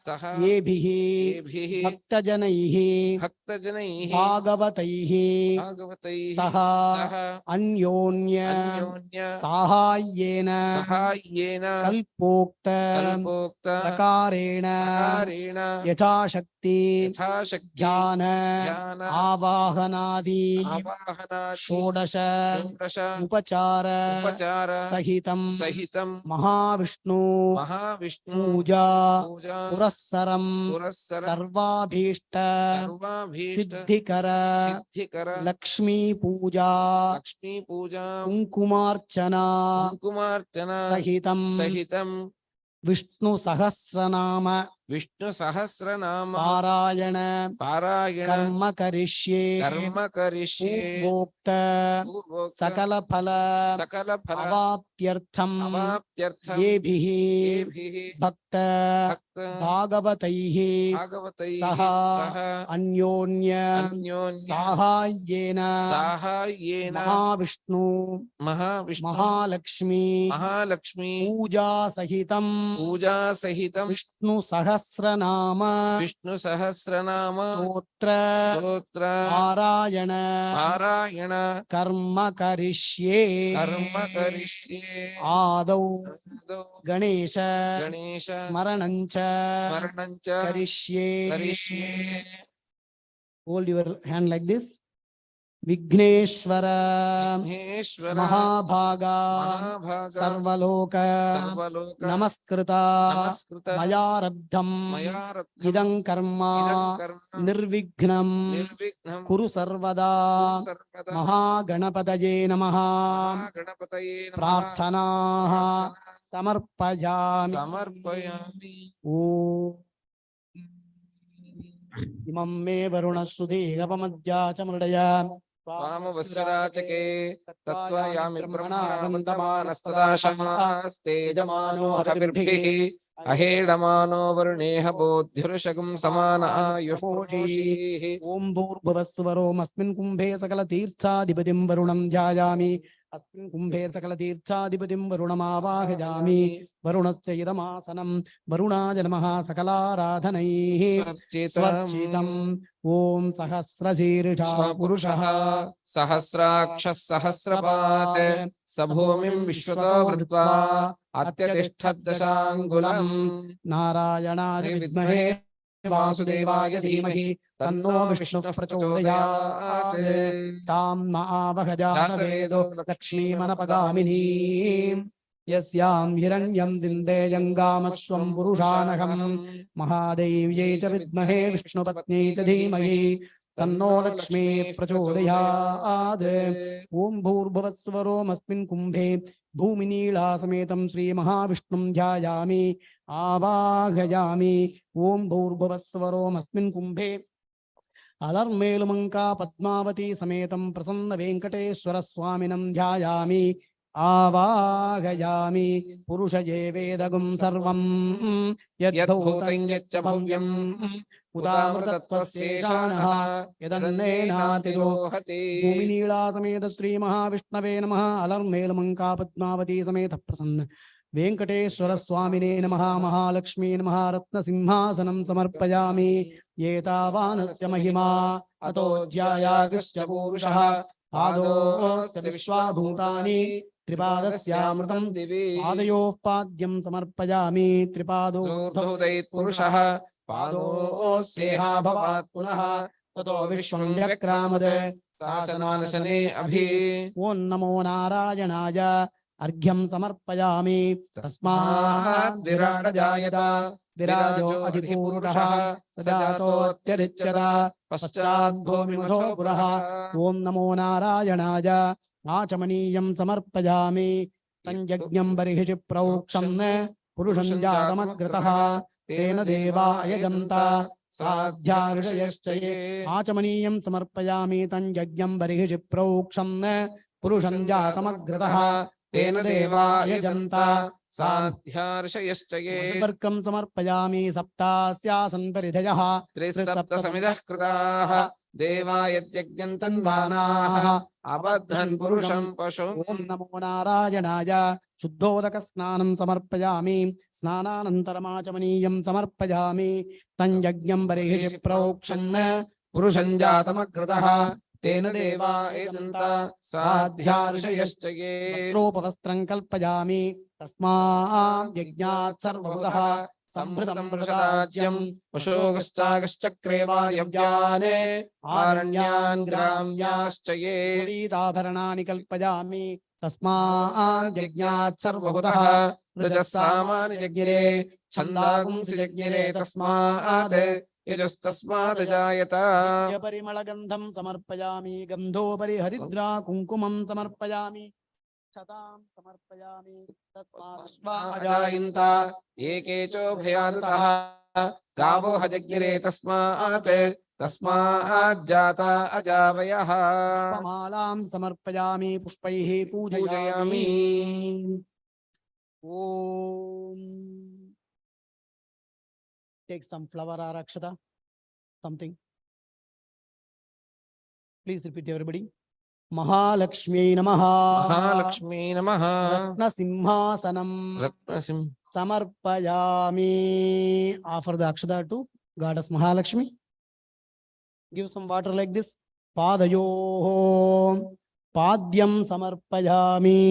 सह येभिः येभिः भक्तजनैः भक्तजनैः भागवतैः भागवतैः सह सह अन्योन्य अन्योन्य साहाय्येन सहाय्येन कल्पोक्त कल्पोक्त प्रकारेण प्रकारेण यथाशक्ति यथाशक्ति ध्यान ध्यान आवाहनादि आवाहनादि षोडश षोडश उपचार उपचार सहितं सहितं महाविष्णु महाविष्णु पूजा पूजा पुरस्सरं पुरस्सरं सर्वाभीष्ट सर्वाभीष्ट सिद्धिकर सिद्धिकर लक्ष्मी पूजा लक्ष्मी पूजा कुङ्कुमार्चना कुङ्कुमार्चना सहितं सहितं विष्णु सहस्रनाम विष्णु सहस्रनाम पारायण पारायण कर्म करिष्ये कर्म करिष्ये पूर्वोक्त पूर्वोक्त सकल फल सकल फल अवाप्त्यर्थम् अवाप्त्यर्थम् येभिः येभिः भक्त भक्त भागवतैः भागवतैः सह सह अन्योन्य अन्योन्य साहाय्येन साहाय्येन महाविष्णु महाविष्णु महालक्ष्मी महालक्ष्मी पूजा सहितं पूजा सहितं विष्णु सहस्रनाम विष्णु सहस्रनाम स्तोत्र स्तोत्र पारायण पारायण कर्म करिष्ये कर्म करिष्ये आदौ आदौ गणेश गणेश स्मरणं च स्मरणं च करिष्ये करिष्ये hold your hand like this Vighneshwar Vighneshwar महाभागा महाभागा सर्वलोक सर्वलोक नमस्कृता नमस्कृत मयारब्धं मया रब्धम् इदं कर्म इदं कर्म निर्विघ्नं निर्विघ्नं कुरु सर्वदा कुरु सर्वदा महागणपतये नमः महागणपतये नमः प्रार्थनाः समर्पयामि समर्पयामि। ॐ इमं मे वरुणश्रुतिगपमद्या च मृडया वामवस्त्राचके तत्त्वयामि ब्रह्मणा वन्दमानस्तदा शमास्ते यजमानो हविर्भिः अहेडमानो वरुणेह बोध्युर्षगुं समान आयुषोषीः। ॐ भूर्भुवस्सुवरोमस्मिन् कुम्भे सकलतीर्थाधिपतिं वरुणं ध्यायामि अस्मिन् कुम्भे सकलतीर्थाधिपतिं वरुणमावाहयामि वरुणस्य इदमासनं वरुणाय नमः सकलाराधनैः स्वर्चितम् ॐ सहस्रशीर्षा पुरुषः सहस्राक्षः सहस्रपात् स भूमिं विश्वतो वृत्वा अत्यतिष्ठद्दशाङ्गुलम्। नारायणाय विद्महे वासुदेवाय धीमहि तन्नो विष्णुः प्रचोदयात् तां महावहजातवेदो लक्ष्मीमनपगामिनीं यस्यां हिरण्यं दिन्देयङ्गामस्वं पुरुषानहम् महादेव्यै च विद्महे विष्णुपत्न्यै च धीमहि तन्नो लक्ष्मी प्रचोदयात् ॐ भूर्भुवस्वरोमस्मिन् कुम्भे भूमिनीळासमेतं श्रीमहाविष्णुं ध्यायामि आवाहयामि ॐ भूर्भुवस्वरोमस्मिन् कुम्भे अलर्मेलुमङ्का पद्मावती समेतं प्रसन्न वेङ्कटेश्वर स्वामिनं ध्यायामि आवाहयामि पुरुषये वेदगुं सर्वं यद्भूतं यच्च भव्यम् उदामृतत्वस्येषाणः यदन्नेनातिरोहति। भूमिनीळासमेत श्रीमहाविष्णवे नमः अलर्मेलुमङ्का पद्मावती समेत प्रसन्न वेङ्कटेश्वर स्वामिने नमः महालक्ष्मी नमः रत्नसिंहासनं समर्पयामि एतावानस्य महिमा अतोऽध्यायागश्च पूरुषः पादोऽस्य विश्वाभूतानि त्रिपादस्यामृतं दिवि पादयोः पाद्यं समर्पयामि त्रिपादोर्धोदयेत्पुरुषः पादोऽस्येहा भवात् पुनः ततो विश्वं व्यक्रामद शासनानशने अभि। ॐ नमो नारायणाय अर्घ्यं समर्पयामि तस्मात् विराट जायत विराजो अधिपूरुषः स जातोऽत्यरिच्यत पश्चाद्भूमिमथो पुरः। ॐ नमो नारायणाय आचमनीयं समर्पयामि तञ्जज्ञं बर्हिषि प्रोक्षं पुरुषं जातमग्रतः तेन देवा यजन्त साध्या ऋषयश्च ये। आचमनीयं समर्पयामि तञ्जज्ञं बर्हिषि प्रोक्षं पुरुषं जातमग्रतः तेन देवा यजन्त साध्या ऋषयश्च ये। मधुपर्कं समर्पयामि सप्तास्यासन् परिधयः त्रिसप्तसमिधः कृताः देवा यद्यज्ञं तन्वानाः अबध्नन् पुरुषं पशुं। ॐ नमो नारायणाय शुद्धोदकस्नानं समर्पयामि स्नानानन्तरमाचमनीयं समर्पयामि तञ्जज्ञं बर्हिषि प्रोक्षं पुरुषं जातमग्रतः तेन देवा यजन्त साध्या ऋषयश्च ये। वस्त्रोपवस्त्रं कल्पयामि तस्मात् यज्ञात् सर्वभूतः संभृतं प्रसाद्यं पशोगश्चागश्चक्रे वायव्यान् आरण्यान् ग्राम्याश्च ये। पीताभरणानि कल्पयामि तस्मात् यज्ञात् सर्वभूतः रजः सामानि यज्ञिरे छन्दागुंसि यज्ञिरे तस्मात् यजस्तस्मात् जायत। परिमलगन्धं समर्पयामि गन्धोपरि हरिद्रा कुङ्कुमं समर्पयामि क्षतां समर्पयामि अजायन्त एके चोभयादतः गावो हजज्ञिरे तस्मात् जाता अजावयः। पुष्पमालां समर्पयामि पुष्पैः पूजयामि। ॐ take some flower or akshata, something. Please repeat everybody. Mahalakshmi Namaha. Mahalakshmi नमः Ratnasimhasanam Ratnasingh Samarpayami. Offer the akshata to Goddess Mahalakshmi. Give some water like this. Padayoho Padyam Samarpayami.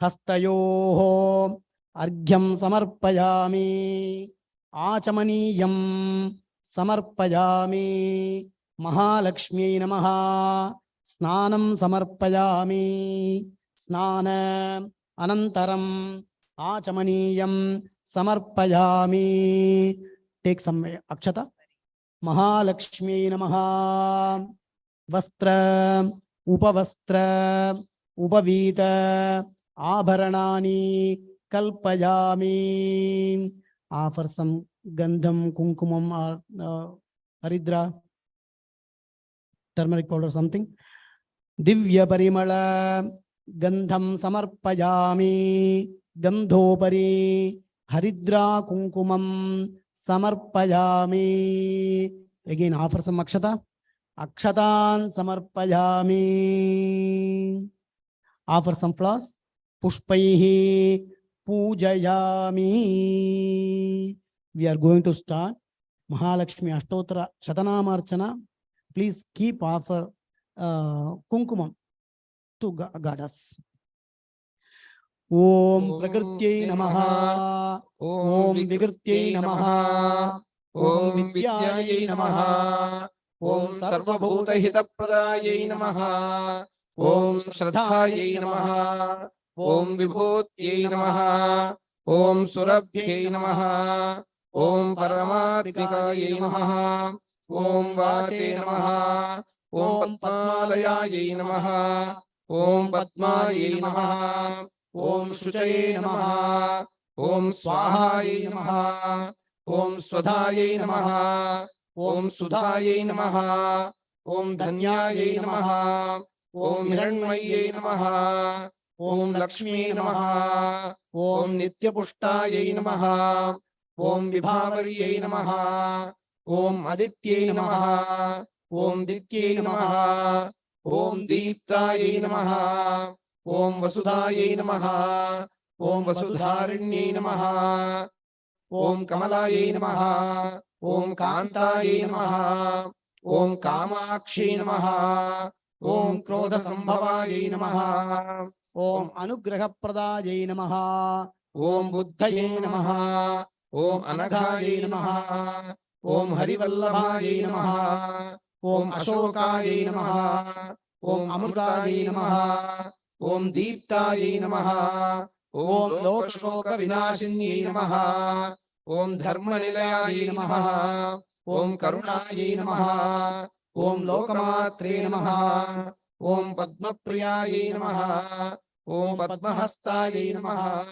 Hastayoho Argyam Samarpayami. आचमनीयं समर्पयामि महालक्ष्म्यै नमः स्नानं समर्पयामि स्नान अनन्तरं आचमनीयं समर्पयामि। टेक सम अक्षता। महालक्ष्म्यै नमः वस्त्र उपवस्त्र उपवीत आभरणानि kalpayami. Offer some gandham, kunkumam, or haridra, turmeric powder, something. Divya parimala gandham samarpayami. Gandhopari haridra kunkumam samarpayami. Again, offer some akshata. Akshatan samarpayami. Offer some flowers. Pushpaihi pujayami. We are going to start Mahalakshmi Ashtottara Shatanamarchana. Please keep offer kunkumam to goddess. Om Prakrityai Namaha. Om Vikrityai Namaha. Om Vidyayai Namaha. Om Sarvabhuta Hitapradaye Namaha. Om Shraddhaye Namaha. Om Vibhutyai Namaha. Om Surabhyai Namaha. Om Paramatmikaye Namaha. Om Vache Namaha. Om Padmalayaye Namaha. Om Padmaye Namaha. Om Shuchaye Namaha. Om Swahaye Namaha. Om Swadhaye Namaha. Om Sudhaye Namaha. Om Dhanyaye Namaha. Om Hiranmaye Namaha. Om Lakshmi Namaha. Om Nityapushtaye Namaha. Om Vibhavarye Namaha. Om Aditye Namaha. Om Ditye Namaha. Om Deeptaye Namaha. Om Vasudhaye Namaha. Om Vasudharanye Namaha. Om Kamalaye Namaha. Om Kantaye Namaha. Om Kamakshi Namaha. Om Krodha Sambhavaye Namaha. Om Anugrahapradaye Namaha. Om Buddhaye Namaha. Om Anaghaye Namaha. Om Harivallabhaye Namaha. Om Ashokaye Namaha. Om Amrutaye Namaha. Om Deeptaye Namaha. Om Lokashoka Vinashinye Namaha. Om Dharma Nilayaye Namaha. Om Karunaye Namaha. Om Lokamatre Namaha. Om Padmapriyaye Namaha. Om Padmahastaye Namaha.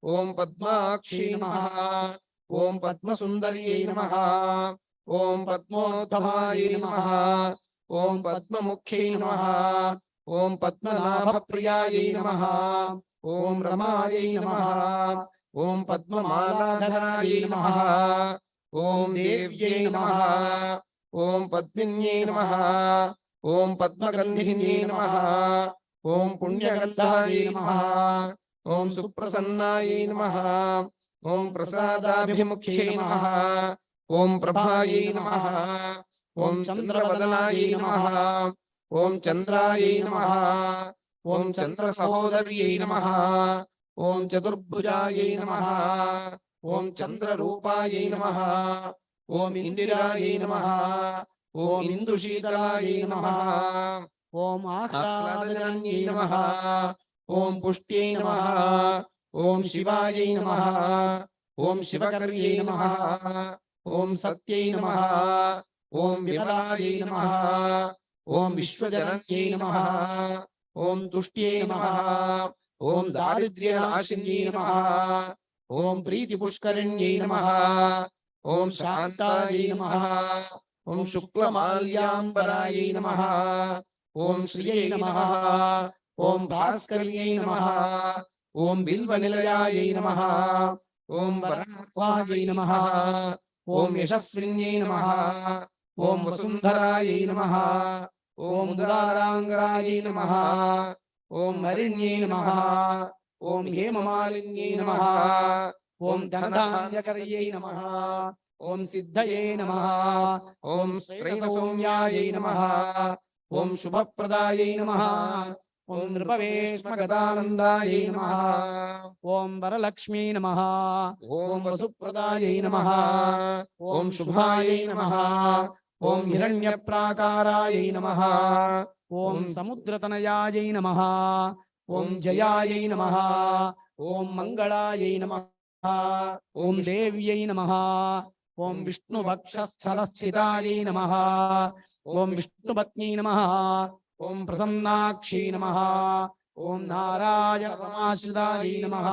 Om Padmakshi Namaha. Om Padmasundarye Namaha. Om Padmodhavaye Namaha. Om Padmamukhe Namaha. Om Padmanabhapriyaye Namaha. Om Ramaye Namaha. Om Padmamaladharaye Namaha. Om Devye Namaha. Om Padminye Namaha. Om Padmagandhinye Namaha. Om Punyagandhaye Namaha. Om Suprasannaye Namaha. Om Prasadabhimukhe Namaha. Om Prabhaye Namaha. Om Chandravadanaye Namaha. Om Chandraye Namaha. Om Chandra Sahodarye Namaha. Om Chaturbhujaye Namaha. Om Chandra Rupaye Namaha. Om Indiraye Namaha. Om Indushitalaye Namaha. Om Ahladananye Namaha. Om Pushtye Namaha. Om Shivaye Namaha. Om Shivakarye Namaha. Om Satye Namaha. Om Vimalaye Namaha. Om Vishwajananye Namaha. Om Tushtye Namaha. Om Daridryanashinye Namaha. Om Preeti Pushkaranye Namaha. Om Shantaye Namaha. Om Shukla Malyambaraye Namaha. Om Shriye Namaha. Om Bhaskarye Namaha. Om Bilvanilayaye Namaha. Om Varakvaye Namaha. Om Yashasvinye Namaha. Om Vasundharaye Namaha. Om Udarangaye Namaha. Om Marinye Namaha. Om Hemamalinye Namaha. Om Dhanadhanyakarye Namaha. Om Siddhaye Namaha. Om Strainasomyaye Namaha. Om Shubhapradaye Namaha. Om Nrupaveshmagadanandaye Namaha. Om Varalakshmi Namaha. Om Vasupradaye Namaha. Om Shubhaye Namaha. Om Hiranyaprakaraye Namaha. Om Samudratanayaye Namaha. Om Jayaye Namaha. Om Mangalaye Namaha. Om Devyai Namaha. Om Vishnu Vakshasthalasthitaye Namaha. Om Vishnu Patni Namaha. Om Prasannakshi Namaha. ఓం నారాయణ తమాశ్రితాయై నమః.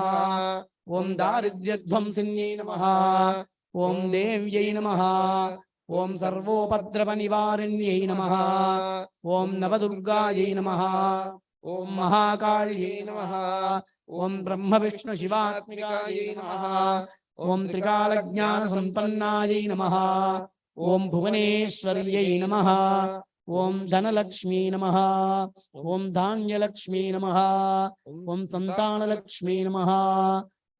ఓం దారిద్ర్యధ్వంసిన్యై నమః. ఓం దేవ్యై నమః. ఓం సర్వోపద్రవ నివారిణ్యై నమః. ఓం నవదుర్గాయై నమః. ఓం మహాకాళ్యై నమః. ఓం బ్రహ్మ విష్ణు శివాత్మికాయై నమః. ఓం త్రికాల జ్ఞాన సంపన్నాయై నమః. ఓం భువనేశ్వర్యై నమః. ఓం ధనలక్ష్మీ నమః. ఓం ధాన్యలక్ష్మీ నమః. ఓం సంతానలక్ష్మీ నమః.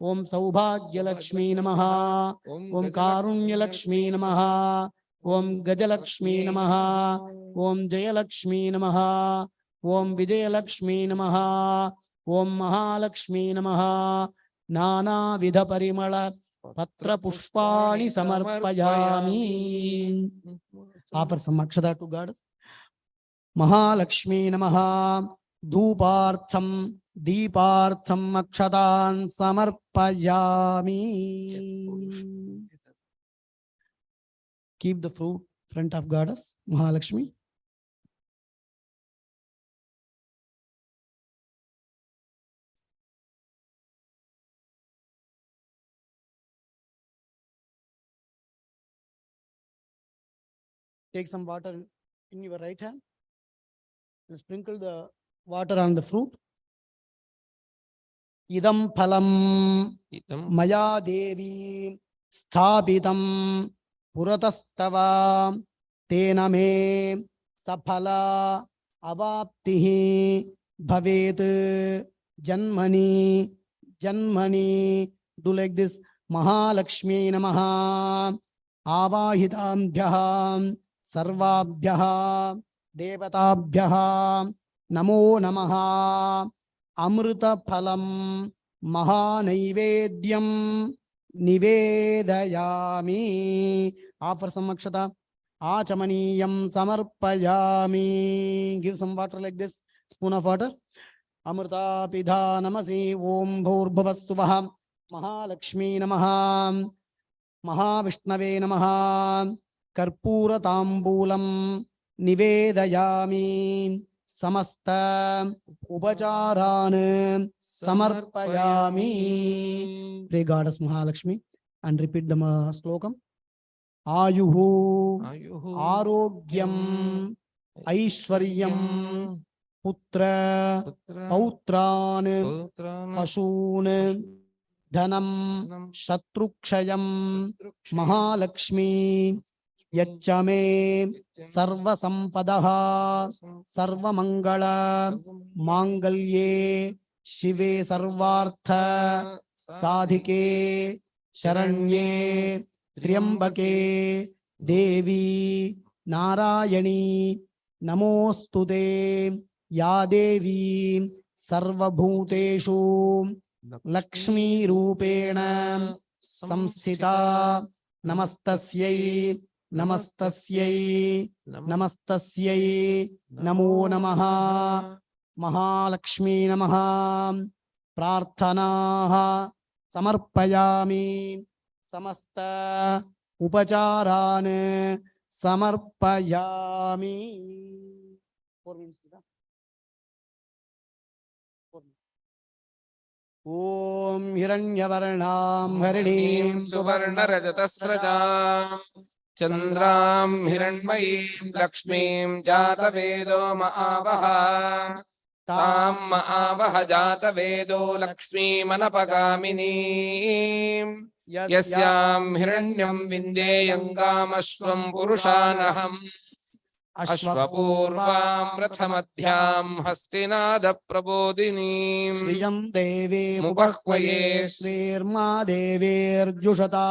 ఓం సౌభాగ్యలక్ష్మీ నమః. ఓం కారుణ్యలక్ష్మీ నమః. ఓం గజలక్ష్మీ నమః. ఓం జయలక్ష్మీ నమః. ఓం విజయలక్ష్మీ నమః. ఓం మహాలక్ష్మీ నమః. నానావిధ పరిమళ పత్ర పుష్పాణి సమర్పయామి. Offer some akshata to God. Mahalakshmi namaha. Dhupartham deepartham akshatan samarpayami. Keep the fruit front of goddess Mahalakshmi. Take some water in your right hand and sprinkle the water on the fruit. Idam phalam इदं maya devi sthapitam puratastava tena me saphala avaptihi bhavet janmani janmani. Do like this. Mahalakshmi namaha. Avahitabhyah सर्वाभ्यः देवताभ्यः नमो नमः. अमृतफलं महानैवेद्यं निवेदयामि. Offer some akshata. Achamaniyam samarpayami. Give some water like this. Spoon of water. Amrita pidha namasi. Om bhurbhuvasuvah. Mahalakshmi namaha. Mahavishnave namaha. Karpura tambulam nivedayami. Samasta upacharan samarpayami. Pray Goddess Mahalakshmi and repeat the slokam. Ayuhu arogyam aishwaryam putra pautran pashun dhanam shatrukshayam Mahalakshmi yachame sarva sampadaha sarva mangala mangalye shive sarvartha sadhike sharanye त्र्यंबके देवी नारायणी नमोस्तुते या देवी सर्वभूतेषु लक्ष्मी रूपेण संस्थिता नमस्तस्यै नमस्तस्यै नमस्तस्यै नमो नमः महालक्ष्मी नमः प्रार्थनाः समर्पयामि समस्त उपचारान् समर्पयामि. 4 minutes. Om हिरण्यवर्णां हरिणीं सुवर्णरजतस्रजां चन्द्रां हिरण्मयीं लक्ष्मीं जातवेदो महावः तां महावः जातवेदो लक्ष्मीमनपगामिनीं यस्यां हिरण्यं विन्देयङ्गामश्वं पुरुषानहम् अश्वपूर्वां रथमध्यां हस्तिनादप्रबोधिनीं श्रियं देवी मुपह्वये श्रीर्मा देवीर्जुषता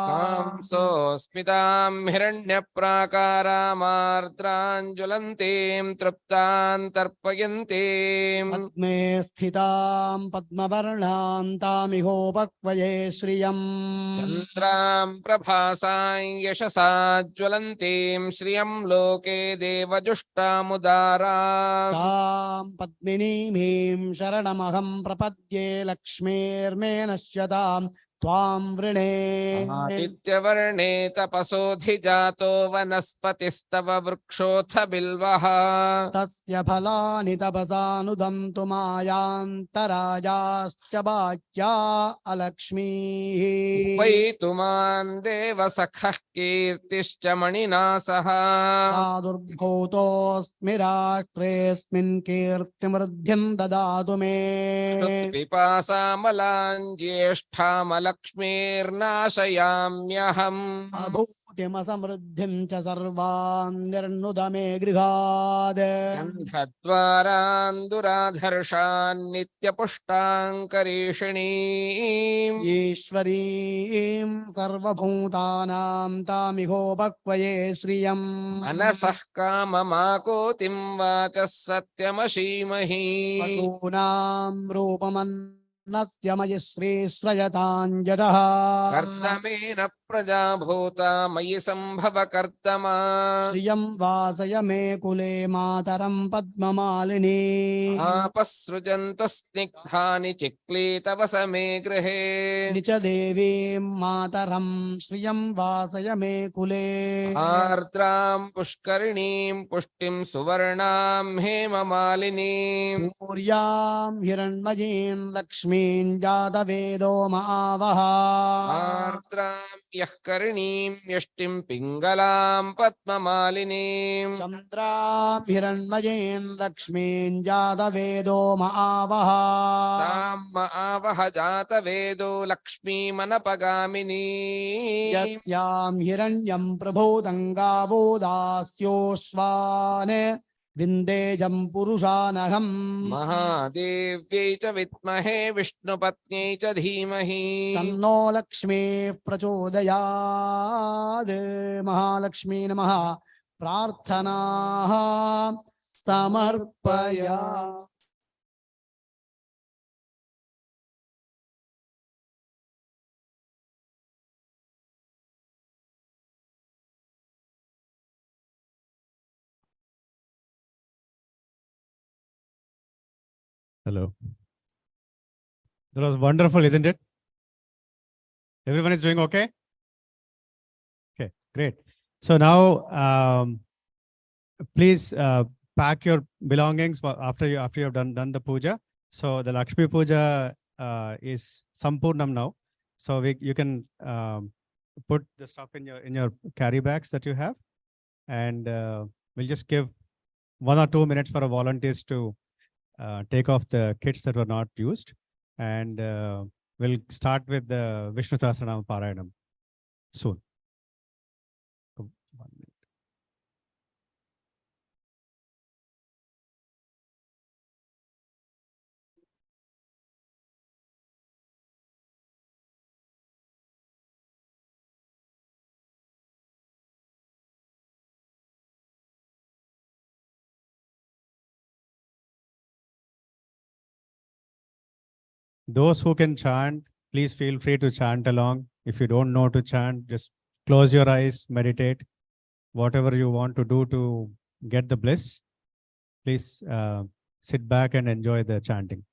कांसोऽस्मितां हिरण्यप्राकारामार्द्राञ्ज्वलन्तीं तृप्तां तर्पयन्तीं पद्मे स्थितां पद्मवर्णां तामिहोपक्वये श्रियम् चन्द्रां प्रभासां यशसा ज्वलन्तीं श्रियं लोके देवजुष्टामुदारां तां पद्मिनीं शरणमहं प्रपद्ये लक्ष्मीर्मे नश्यतां त्वां वृणे आदित्यवर्णे तपसोऽधिजातो वनस्पतिस्तव वृक्षोऽथ बिल्वः तस्य फलानि तपसानुदन्तु मायान्तराजाश्च बाह्या अलक्ष्मीः उपैतुमान् देवसखः कीर्तिश्च मणिना सह प्रादुर्भूतोऽस्मि राष्ट्रेऽस्मिन् कीर्तिमृद्धिं ददातु मे पिपासामलान् ज्येष्ठामलक्ष्मीर्नाशयाम्यहम् अभूतिमसमृद्धिं च सर्वान् निर्नुद मे गृहात् गन्धद्वारान् दुराधर्षान् नित्यपुष्टाङ्करीषिणीम् ईश्वरीं सर्वभूतानां तामिहोपक्वये श्रियम् मनसः काममाकोतिं वाचः सत्यमशीमहि पशूनां रूपमन्नस्य मयि श्रीश्रयताञ्जटः कर्दमेन प्रजा भूता मयि सम्भव कर्दमा श्रियं वासय मे कुले मातरं पद्ममालिनी आपसृजन्तु स्निग्धानि चिक्लीतवस मे गृहे निच देवीं मातरं श्रियं वासय मे कुले आर्द्रां पुष्करिणीं पुष्टिं सुवर्णां हेममालिनीं सूर्यां हिरण्मयीं लक्ष्मीं जातवेदो महावः आर्द्रां यः करिणीं यष्टिं पिङ्गलां पद्ममालिनीं चन्द्रां हिरण्मयीं लक्ष्मीं जातवेदो महावः तां आवह जातवेदो लक्ष्मीमनपगामिनी यस्यां हिरण्यं प्रभूतं गावो दास्योश्वान् विन्देजं पुरुषानहम् महादेव्यै च विद्महे विष्णुपत्न्यै च धीमहि तन्नो लक्ष्मीः प्रचोदयात् महालक्ष्मी नमः प्रार्थनाः समर्पया Hello. That was wonderful, isn't it? Everyone is doing okay? Okay, great. So now, please pack your belongings after you have done the puja. So the Lakshmi puja is Sampurnam now. So you can put the stuff in your carry bags that you have, and we'll just give 1 or 2 minutes for our volunteers to take off the kits that were not used, and we'll start with the Vishnu Sahasranam Parayanam soon. 1 minute. Those who can chant, please feel free to chant along. If you don't know to chant, just close your eyes, meditate. Whatever you want to do to get the bliss, please sit back and enjoy the chanting.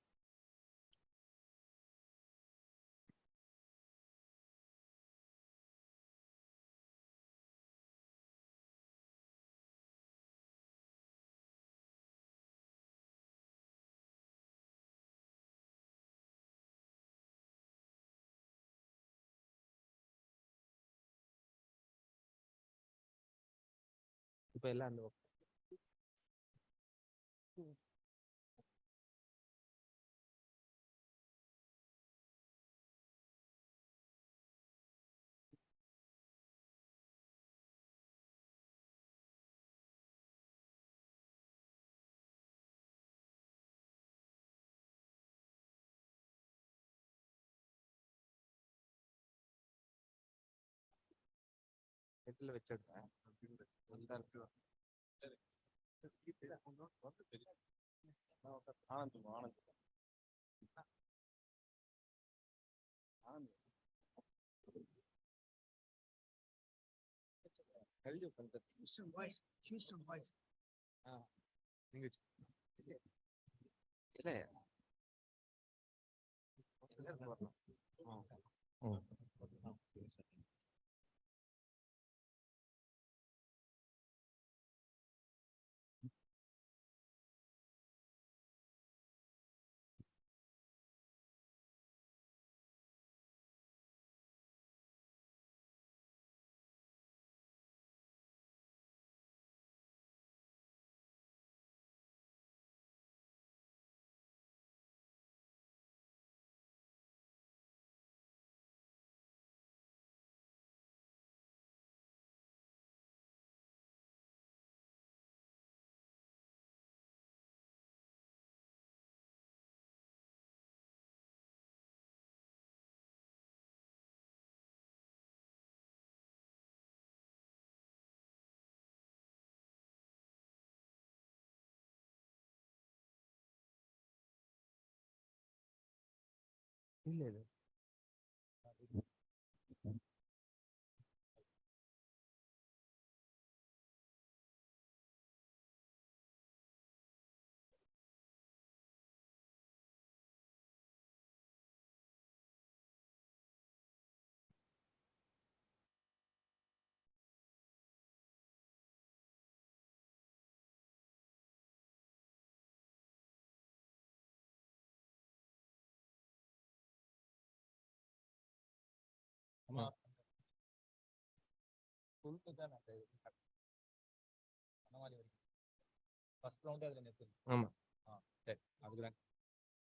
ஆமா.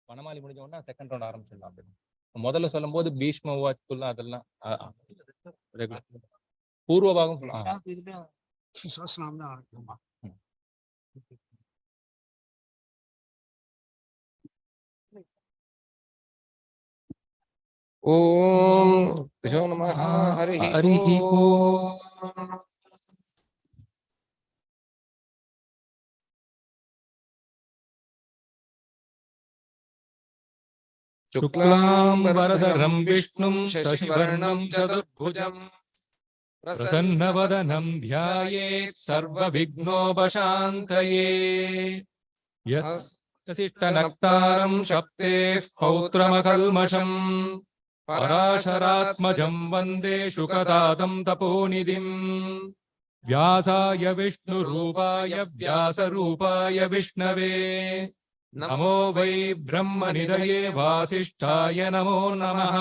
வனமாலி முடிஞ்ச உடனே second round ஆரம்பிச்சிடலாம் அப்படின்னு. முதல்ல சொல்லும் போது பீஷ்ம உவாச்சுக்குள்ள அதெல்லாம் பூர்வ பாகம் சொல்லலாம். ஓம் யோ நமः ஹரிஹி ஓம். शुक्लाम्बरधरं विष्णुं शशिवर्णं चतुर्भुजं प्रसन्नवदनं ध्यायेत् सर्वविघ्नोपशान्तये यत्सिष्टनक्तारं शक्तेः पौत्रमकल्मषम् पराशरात्मजं वन्दे शुकतातं तपोनिधिम् व्यासाय विष्णुरूपाय व्यासरूपाय विष्णवे नमो वै ब्रह्मनिधये वासिष्ठाय नमो नमः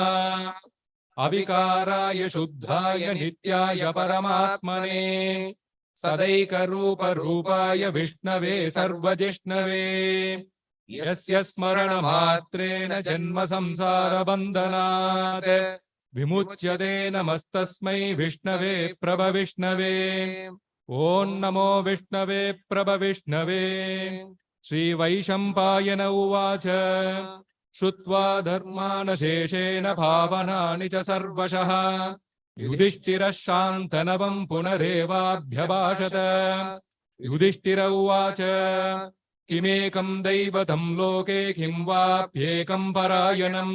अविकाराय शुद्धाय नित्याय परमात्मने सदैकरूपरूपाय विष्णवे सर्वजिष्णवे यस्य स्मरणमात्रेण जन्म संसारबन्धनात् विमुच्यते नमस्तस्मै विष्णवे प्रभविष्णवे ॐ नमो विष्णवे प्रभविष्णवे श्रीवैशम्पायन उवाच श्रुत्वा धर्मानशेषेण भावनानि च सर्वशः युधिष्ठिरः शान्तनवं पुनरेवाभ्यभाषत युधिष्ठिर उवाच किमेकं दैवतं लोके किं वाप्येकं परायणं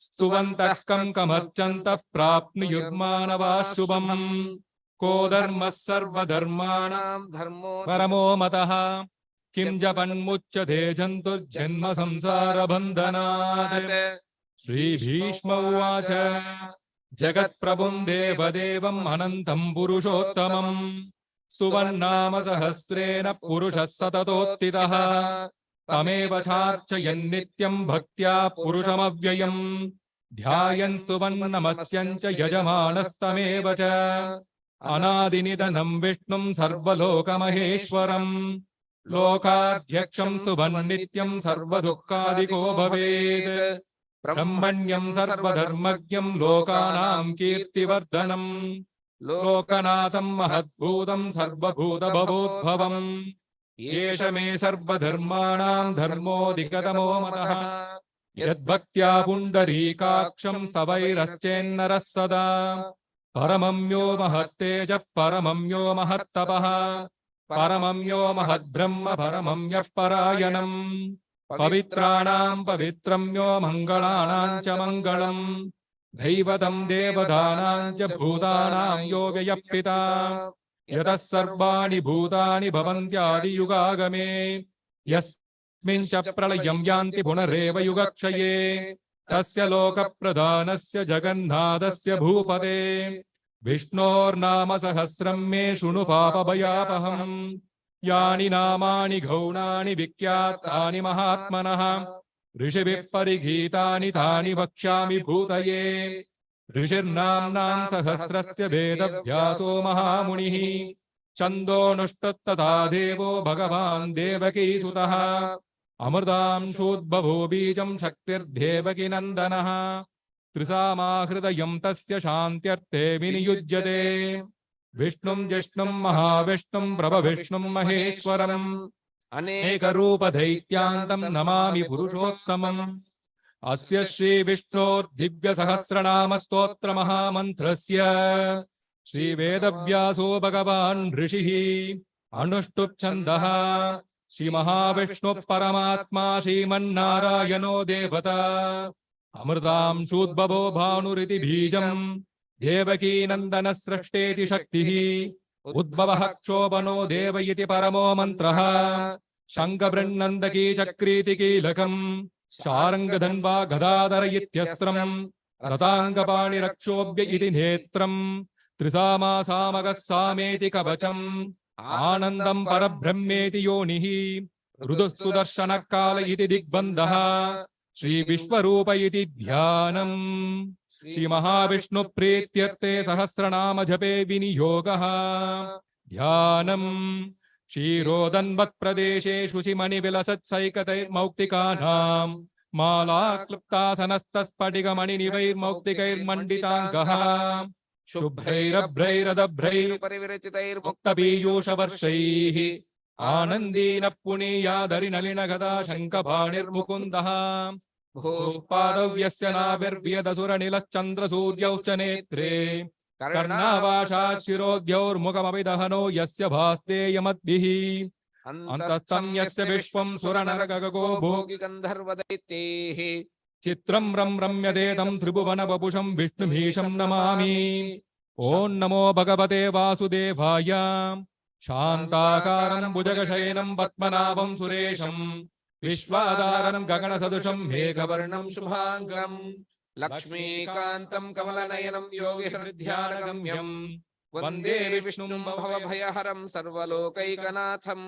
स्तुवन्तः कमर्चन्तः प्राप्नुयुर्मानवाः शुभम् को धर्मः सर्वधर्माणां धर्मो परमो मतः किं जपन्मुच्यते जन्तुर्जन्म संसारबन्धनात् श्रीभीष्म उवाच जगत्प्रभुं देवदेवम् अनन्तं पुरुषोत्तमम् स्तुवन्नाम सहस्रेण पुरुषः सततोत्थितः तमेव चार्चयन्नित्यं भक्त्या पुरुषमव्ययम् ध्यायन् स्तुवन्नमस्यं च यजमानस्तमेव च अनादिनिधनं विष्णुं सर्वलोकमहेश्वरम् लोकाध्यक्षं स्तुवन्नित्यं सर्वदुःखादिको भवेत् ब्रह्मण्यं सर्वधर्मज्ञं लोकानां कीर्तिवर्धनम् लोकनाथं महद्भूतं सर्वभूतभवोद्भवम् एष मे सर्वधर्माणां धर्मोऽधिकतमो मतः यद्भक्त्या पुण्डरीकाक्षं स्तवैरश्चेन्नरः सदा परमं यो महत्तेजः परमं यो महत्तपः परमं यो महद्ब्रह्म परमं यः परायणम् पवित्राणां पवित्रं यो मङ्गलानां च मङ्गलम् दैवतं देवदानां च भूतानां यो व्ययः पिता यतः सर्वाणि भूतानि भवन्त्यादियुगागमे यस्मिन् च प्रलयं यान्ति पुनरेव युगक्षये तस्य लोकप्रधानस्य जगन्नाथस्य भूपते विष्णोर्नाम सहस्रं मे शृणु पापभयापहम् यानि नामानि गौणानि विख्यातानि महात्मनः ऋषिभिः परिगीतानि तानि वक्ष्यामि भूतये ऋषिर्नाम्नां सहस्रस्य वेदव्यासो महामुनिः छन्दोऽनुष्टुप्तथा देवो भगवान् देवकीसुतः अमृतांशोद्भवो बीजं शक्तिर्देवकी नन्दनः त्रिसामाहृदयं तस्य शान्त्यर्थे विनियुज्यते विष्णुं जिष्णुं महाविष्णुं प्रभविष्णुं महेश्वरम् अनेकरूपदैत्यान्तं नमामि पुरुषोत्तमम् अस्य श्रीविष्णोर्दिव्यसहस्रनामस्तोत्रमहामन्त्रस्य श्रीवेदव्यासो भगवान् ऋषिः अनुष्टुप्छन्दः श्रीमहाविष्णुः परमात्मा श्रीमन्नारायणो देवता अमृतांशोद्भवो भानुरिति बीजम् देवकी नन्दनः सृष्टेति शक्तिः उद्भवः क्षोभनो देव इति परमो मन्त्रः शङ्खबृन्नन्दकी चक्रीति कीलकम् शार्ङ्गधन्वा गदाधर इत्यस्त्रम् रताङ्गपाणिरक्षोभ्य इति नेत्रम् त्रिसामा सामगः सामेति कवचम् आनन्दम् परब्रह्मेति योनिः ऋदुः सुदर्शनः काल इति दिग्बन्धः श्रीविश्वरूप इति ध्यानम् श्रीमहाविष्णु प्रीत्यर्थे सहस्रनाम जपे विनियोगः ध्यानम् क्षीरोदन्वत्प्रदेशे शुचिमणिविलसत्सैकतैर्मौक्तिकानाम् माला क्लुप्तासनस्तस्फटिकमणिनिवैर्मौक्तिकैर्मण्डिताङ्गः शुभ्रैरभ्रैरदभ्रैरुपरिविरचितैर्मुक्तपीयूषवर्षैः आनन्दीनः पुनीयादरिनलिनगदा शङ्खपाणिर्मुकुन्दः भूः पादव्यस्य नाभिर्व्यदसुरनिलश्चन्द्रसूर्यौ च नेत्रे कर्णावाशात् शिरोद्यौर्मुखमपि दहनो यस्य भास्तेयमद्भिः अन्तस्थं यस्य विश्वं सुरनरगगो भोगि गन्धर्वदैत्यैः चित्रं रम्यतेदं त्रिभुवनवपुषं विष्णुमीशं नमामि ॐ नमो भगवते वासुदेवाय शान्ताकारं भुजगशयनं पद्मनाभं सुरेशं विश्वाधारं गगनसदृशं मेघवर्णं शुभाङ्गं लक्ष्मीकान्तं कमलनयनं योगिहृद्ध्यानगम्यं वन्दे विष्णुं भवभयहरं सर्वलोकैकनाथं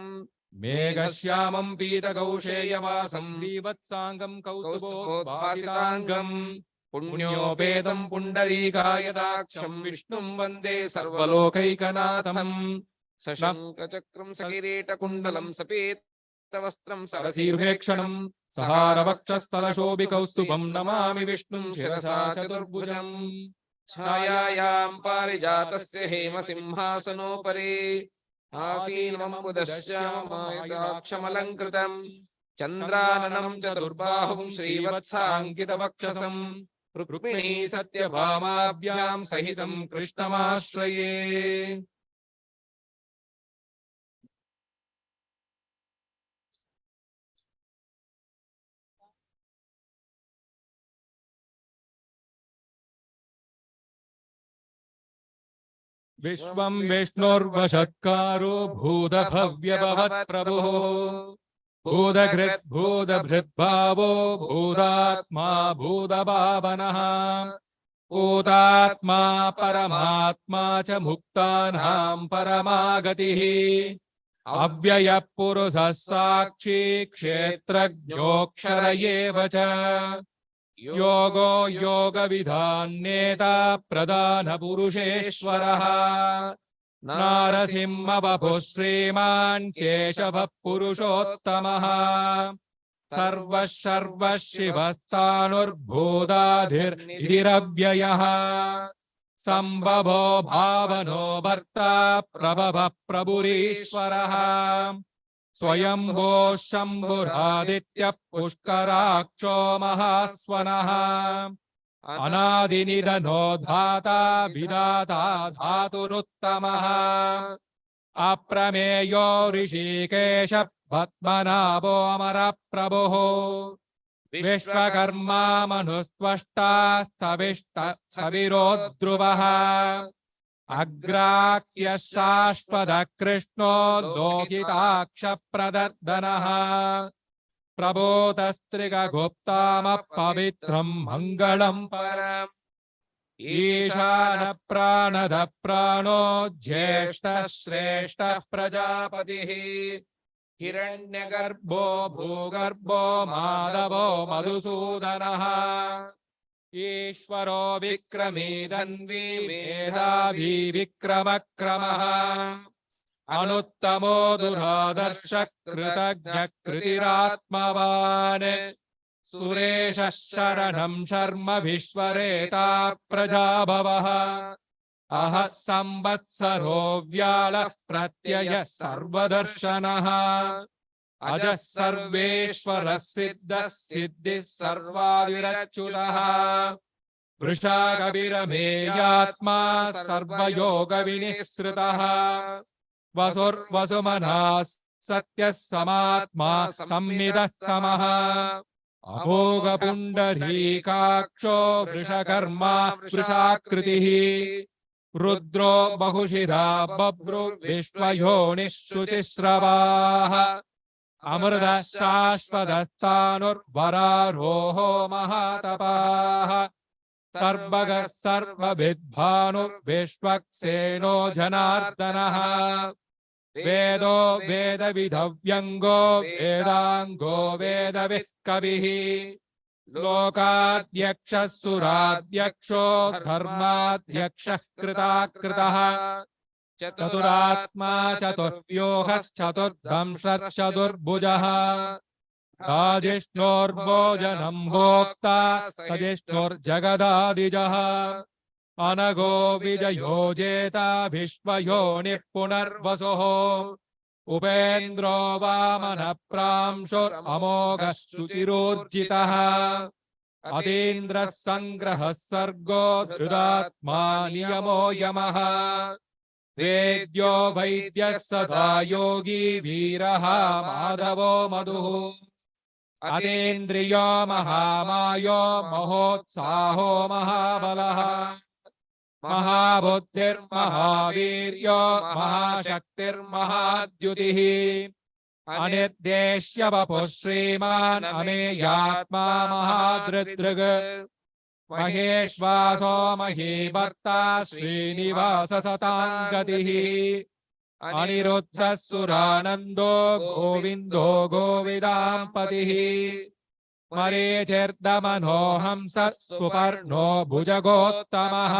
मेघश्यामं पीतकौशेयवासं श्रीवत्साङ्गं कौस्तुभोद्भासिताङ्गं पुण्योपेतं पुण्डरीकायदाक्षं विष्णुं वन्दे सर्वलोकैकनाथं सशङ्खचक्रं सकिरीटकुण्डलं सपीतवस्त्रं सरसीर्भेक्षणं सहारवक्षस्थलशोभिकौस्तुभं नमामि विष्णुं शिरसा चतुर्भुजम् छायायां पारिजातस्य हेमसिंहासनोपरि आसीनमम्बुदश्याममायदाक्षमलङ्कृतम् चन्द्राननं चतुर्बाहुं श्रीवत्साङ्कितवक्षसं रुक्मिणी सत्यभामाभ्यां सहितं कृष्णमाश्रये। विश्वं विष्णुर्वशत्कारो भूतभव्यभवत्प्रभुः भूतघृत् भूतभृद्भावो भूतात्मा भूतभावनः भूतात्मा परमात्मा च मुक्तानां परमागतिः अव्ययः पुरुषः साक्षी क्षेत्रज्ञोऽक्षर एव च योगो योगविधान्नेता प्रधानपुरुषेश्वरः नारसिंहवपुः श्रीमान् केशवः पुरुषोत्तमः सर्वः सर्वः शिवस्तानुर्भूताधिर्निधिरव्ययः सम्भवो भावनो भर्ता प्रभवः प्रभुरीश्वरः स्वयंभो शम्भुरादित्यः पुष्कराक्षो महास्वनः अनादिनिधनो धाता विधाता धातुरुत्तमः अप्रमेयो ऋषिकेश पद्मनाभो अमरप्रभुः विश्वकर्मा मनुस्त्वष्टा स्थविरो ध्रुवः अग्राह्यः शाश्वतः कृष्णो लोकिताक्ष प्रदर्दनः प्रबोधस्त्रिगुप्तामपवित्रं मङ्गलं परम् ईशान प्राणद प्राणो ज्येष्ठः श्रेष्ठः प्रजापतिः हिरण्यगर्भो भूगर्भो माधवो मधुसूदनः ईश्वरो विक्रमी धन्वी मेधावी विक्रमक्रमः अनुत्तमो दुरादर्शः कृतज्ञः कृतिरात्मवान् सुरेशः शरणं शर्म विश्वरेता प्रजाभवः अहः संवत्सरो व्यालः प्रत्ययः सर्वदर्शनः अजः सर्वेश्वरः सिद्धः सिद्धिः सर्वादिरच्युतः वृषाकविरमेयात्मा सर्वयोगविनिःसृतः वसुर्वसुमनः सत्यः समात्मा संविदः समः अमोघपुण्डरीकाक्षो वृषकर्मा वृषाकृतिः रुद्रो बहुशिरा बभ्रुर्विश्वयोनिः शुचिस्रवाः अमृतः शाश्वतस्तानुर्वरारोहो महातपाः सर्वगः सर्वविद्भानुर्विश्वक्सेनो जनार्दनः वेदो वेदविधव्यङ्गो वेदाङ्गो वेदविः कविः लोकाध्यक्षः सुराध्यक्षो धर्माध्यक्षः कृताकृतः चतुरात्मा चतुर्व्यूहश्चतुर्दंशश्चतुर्भुजः राजिष्णोर्भोजनं भोक्ता सजिष्णुर्जगदादिजः अनगो विजयो जेता विश्वयोनिः पुनर्वसुः उपेन्द्रो वामनः प्रांशुरमोघः शुचिरोर्जितः अतीन्द्रः सङ्ग्रहः सर्गो धृदात्मा नियमो यमः वेद्यो वैद्यः सदा योगी वीरः माधवो मधुः अतीन्द्रियो महामायो महोत्साहो महाबलः महाबुद्धिर्महावीर्यो महाशक्तिर्महाद्युतिः अनिर्देश्य वपुः श्रीमान् अमेयात्मा महादृदृग् महेश्वासो महीभर्ता श्रीनिवास सताङ्गतिः अनिरुद्धः सुरानन्दो गोविन्दो गोविदाम्पतिः मरीचिर्दमनोहंसः सुपर्णो भुजगोत्तमः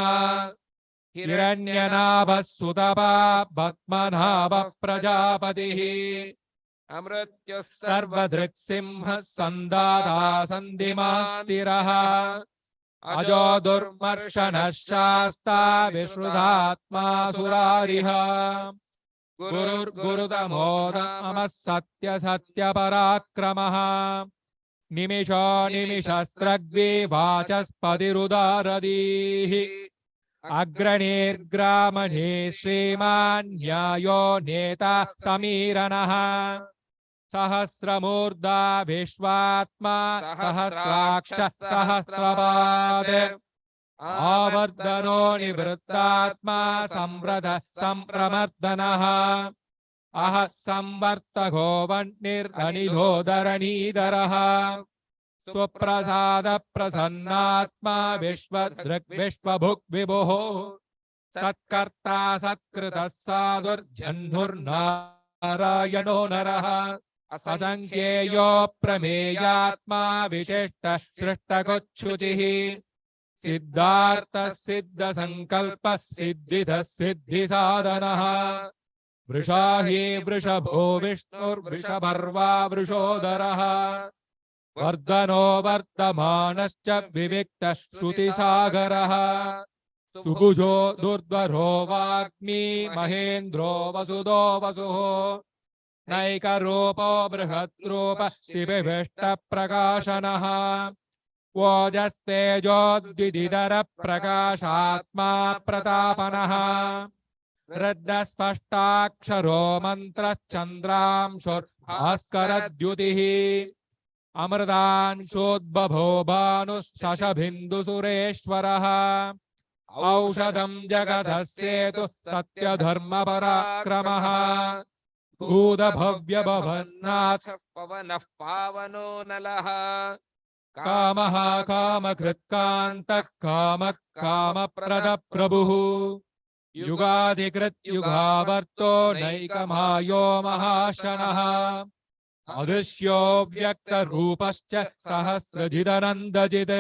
हिरण्यनाभः सुतपा पद्मनाभः प्रजापतिः अमृत्युः सर्वदृक्सिंहः सन्दाता सन्धिमास्तिरः अजो दुर्मर्शनः शास्ता विश्रुतात्मा सुरारिः गुरुर्गुरुतमो रामः सत्यसत्यपराक्रमः निमिषो निमिषस्त्रग्वी वाचस्पतिरुदारदीः अग्रणीर्ग्रामणे श्रीमान् न्यायो नेता समीरणः सहस्रमूर्धा विश्वात्मा सहस्राक्ष सहस्रपाद आवर्धनो निवृत्तात्मा संव्रत संप्रमर्दनः अहः संवर्तको वह्निरनिलोधरणीधरः सुप्रसाद प्रसन्नात्मा विश्वदृक् विश्वभुक् विभुः सत्कर्ता सत्कृतः साधुर्जह्नुर्नारायणो नरः असंख्येयो प्रमेयात्मा विशिष्टः सृष्टकुच्छुचिः सिद्धार्थः सिद्धसङ्कल्पः सिद्धिदः सिद्धिसाधनः वृषाही वृषभो विष्णुर्वृषभर्वा वृषोदरः वर्धनो वर्धमानश्च विविक्तः श्रुतिसागरः सुभुजो दुर्धरो वाग्मी महेन्द्रो वसुदो वसुः नैकरूपो बृहद्रूपः शिविष्टप्रकाशनः ओजस्तेजोद्विदिधरप्रकाशात्मा प्रतापनः वृद्धस्पष्टाक्षरो मन्त्रश्चन्द्रांशुर्भास्करद्युतिः अमृतांशोद्बभो भानुशशबिन्दुसुरेश्वरः औषधं जगतः सेतुः सत्यधर्मपराक्रमः भूतभव्यभवन्नाथ पवनः पावनो नलः कामः कामकृत्कान्तः कामः कामप्रदप्रभुः युगाधिकृत्युगावर्तो नैकमायो महाशनः अदृश्यो व्यक्तरूपश्च सहस्रजिदनन्दजित्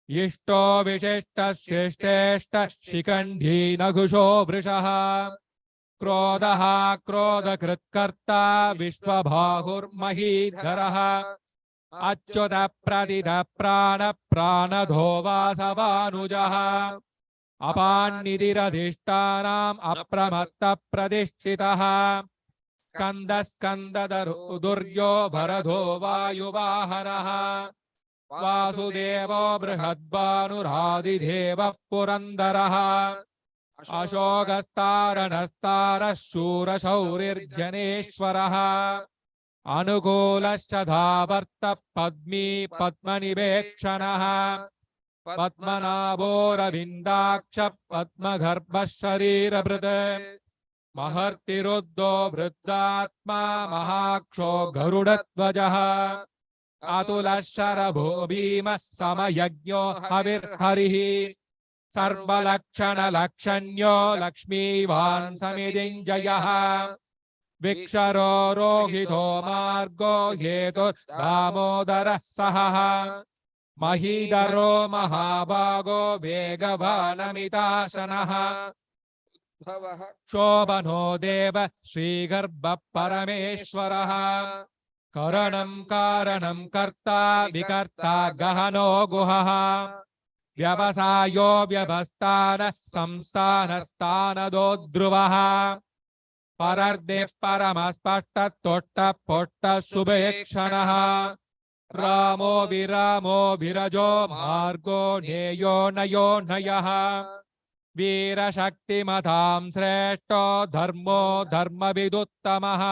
इष्टो विशिष्टश्रेष्ठेष्ट शिखण्डी नघुषो वृषः क्रोधः क्रोधकृत्कर्ता विश्वबाहुर्महीधरः अच्युत प्रदिद प्राण प्राणधो वासवानुजः अपान्निधिरधिष्ठानाम् अप्रमत्त प्रतिष्ठितः स्कन्द स्कन्ददुर्यो भरधो वायुवाहनः वासुदेवो बृहद्भानुरादिदेवः पुरन्दरः अशोकस्तारणस्तारः शूरशौरिर्जनेश्वरः अनुकूलश्च धावर्त पद्मी पद्मनिवेक्षणः पद्मनाभोरविन्दाक्ष पद्मगर्भः शरीरभृत् महर्तिरुद्धो वृद्धात्मा महाक्षो गरुडध्वजः अतुलः शरभो भीमः समयज्ञो हविर्हरिः सर्वलक्षणलक्षण्यो लक्ष्मीवान् समितिञ्जयः विक्षरो रोहितो मार्गो हेतुर्दामोदरः सहः महीधरो महाभागो वेगवानमिताशनः शोभनो देव श्रीगर्भः परमेश्वरः करणं कारणं कर्ता विकर्ता गहनो गुहः व्यवसायो व्यवस्थानः संस्थानस्थानदो ध्रुवः परर्दिः परमस्पष्टतुष्टः पुष्टः शुभेक्षणः रामो विरामो विरजो मार्गो नेयो नयो नयः वीरशक्तिमतां श्रेष्ठो धर्मो धर्मविदुत्तमः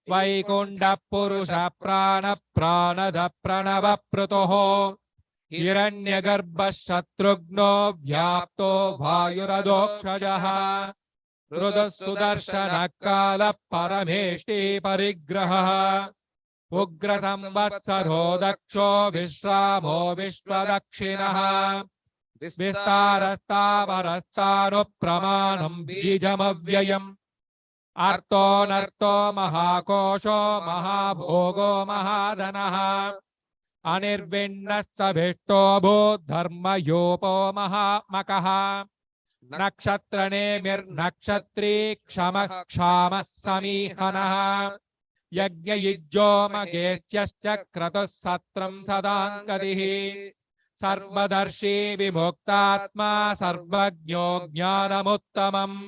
वैकुण्ठः पुरुषः प्राणः प्राणदः प्रणवप्रुतुः हिरण्यगर्भः शत्रुघ्नो व्याप्तो वायुरधोक्षजः रुदः सुदर्शनः कालः परमेष्टि परिग्रहः उग्रसंवत्सरो दक्षो विश्रामो विश्वदक्षिणः विस्तारस्तावरस्तानुप्रमाणं बीजमव्ययम् अर्थोऽनर्थो महाकोशो महाभोगो महाधनः अनिर्विण्णस्तभिष्टो भूद्धर्मयोपो महामकः नक्षत्रनेमिर्नक्षत्री क्षमः क्षामः समीहनः यज्ञयुज्यो मगेश्च क्रतुः सत्रं सदाङ्गतिः सर्वदर्शी विमुक्तात्मा सर्वज्ञो ज्ञानमुत्तमम्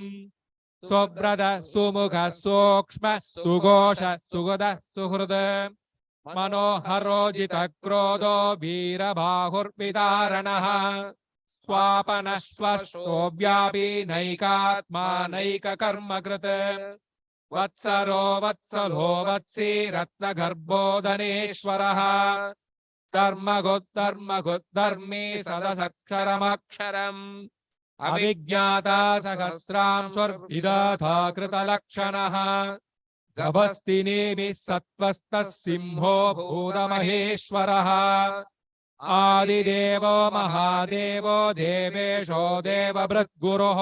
सुब्रद सुमुख सूक्ष्म सुघोष सुगद सुहृद मनोहरोजितक्रोधो वीरबाहुर्विदारणः स्वापनः स्वशो व्यापी नैकात्मा नैककर्मकृत् वत्सरो वत्सलो वत्सी रत्नगर्भोदनेश्वरः धर्मगुद्धर्मी सदसक्षरमक्षरम् अविज्ञाता सहस्रांशुर्विधाता कृतलक्षणः गभस्तिनेमिः सत्त्वस्तः सिंहो भूतमहेश्वरः आदिदेवो महादेवो देवेशो देवभृद्गुरुः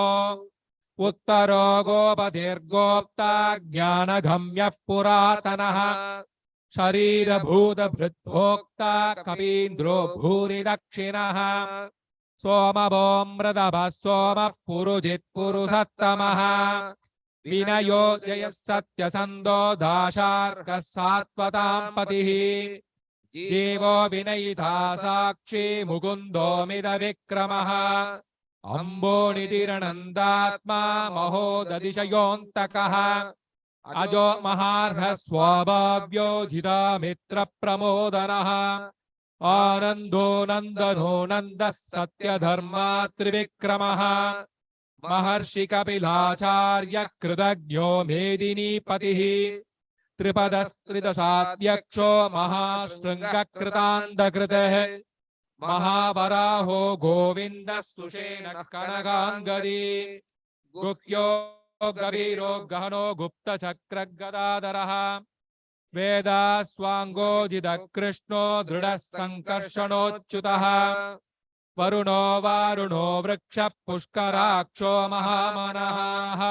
उत्तरो गोपतिर्गोप्ता ज्ञानगम्यः पुरातनः शरीरभूतभृद्भोक्ता कवीन्द्रो भूरि दक्षिणः सोमवो मृदभः सोमः पुरुजित् पुरुषत्तमः विनयो जयः सत्यसन्धो दाशार्कः सात्वतां पतिः जीवो विनयिता साक्षी मुकुन्दो मिदविक्रमः अम्बोनिधिरनन्दात्मा महोदधिशयोऽन्तकः अजो महार्घः स्वाभाव्यो जितामित्रप्रमोदनः आनन्दो नन्दनो नन्दः सत्यधर्मा त्रिविक्रमः महर्षि कपिलाचार्य कृतज्ञो मेदिनीपतिः त्रिपदस्त्रिदशाध्यक्षो महाशृङ्गकृतान्तकृतः महावराहो गोविन्दः सुषेणः कनकाङ्गदी गुह्यो गभीरो गहनो गुप्तचक्रगदाधरः वेदास्वाङ्गोजितकृष्णो दृढः सङ्कर्षणोच्युतः वरुणो वारुणो वृक्षः पुष्कराक्षो महामनः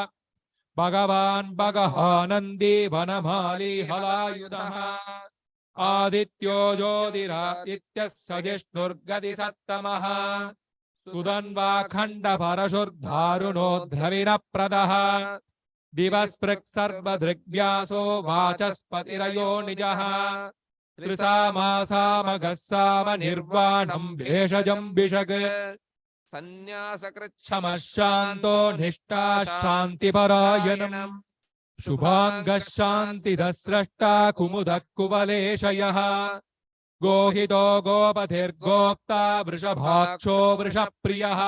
भगवान् भगवानन्दी वनमाली हलायुधः आदित्यो ज्योतिरादित्यः सजिष्णुर्गतिसत्तमः सुधन्वाखण्डपरशुर्धारुणो द्रविणप्रदः दिवस्पृक् सर्वदृग्व्यासो वाचस्पतिरयो निजः त्रिसामासामगः सामनिर्वाणं भेषजं भिषग् सन्न्यासकृच्छमः शान्तो निष्ठा शान्तिपरायणम् शुभाङ्गः शान्तिदः स्रष्टा कुमुदः कुवलेशयः गोहितो गोपतिर्गोप्ता वृषभाक्षो वृषप्रियः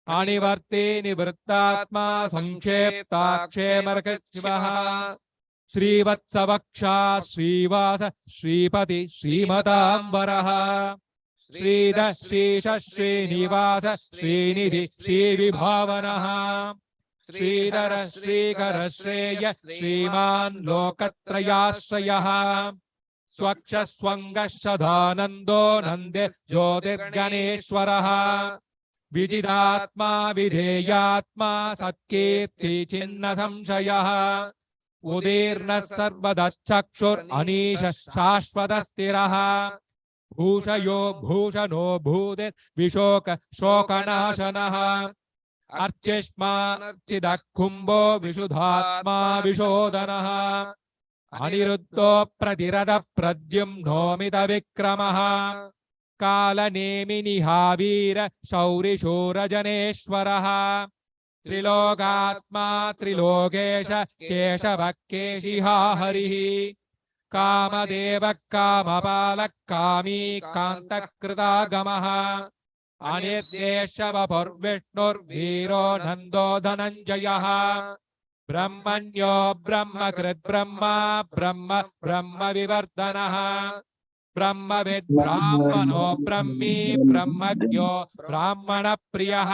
अनिवर्ती निवृत्तात्मा संक्षेप्ताक्षेमर्कशिवः श्रीवत्सवक्षा श्रीवास श्रीपति श्रीमताम्बरः श्रीध श्रीश श्रीनिवास श्रीनिधि श्रीविभावनः श्रीधर श्रीकर श्रेय श्रीमान् लोकत्रयाश्रयः स्वक्ष स्वङ्ग सदानन्दो नन्दे ज्योतिर्गणेश्वरः विजितात्मा विधेयात्मा सत्कीर्ति छिन्न संशयः उदीर्णः सर्वदश्चक्षुरनीश शाश्वतस्थिरः भूषयो भूषणो भूतिर्विशोक शोकनाशनः अर्चिष्मानर्चितः कुम्भो विशुद्धात्मा विशोदनः अनिरुद्धो प्रतिरथः प्रद्युम्नोमित विक्रमः कालनेमिनिहावीर शौरिशूरजनेश्वरः त्रिलोकात्मा त्रिलोकेश केशवः केशिहा हरिः कामदेवः कामपालः कामी कान्तकृतागमः अनिर्देशवपुर्विष्णुर्वीरो नन्दो धनञ्जयः ब्रह्मण्यो ब्रह्मकृत् ब्रह्मा ब्रह्म ब्रह्म विवर्धनः ब्रह्मविद् ब्राह्मणो ब्रह्मी ब्रह्मज्ञो ब्राह्मणप्रियः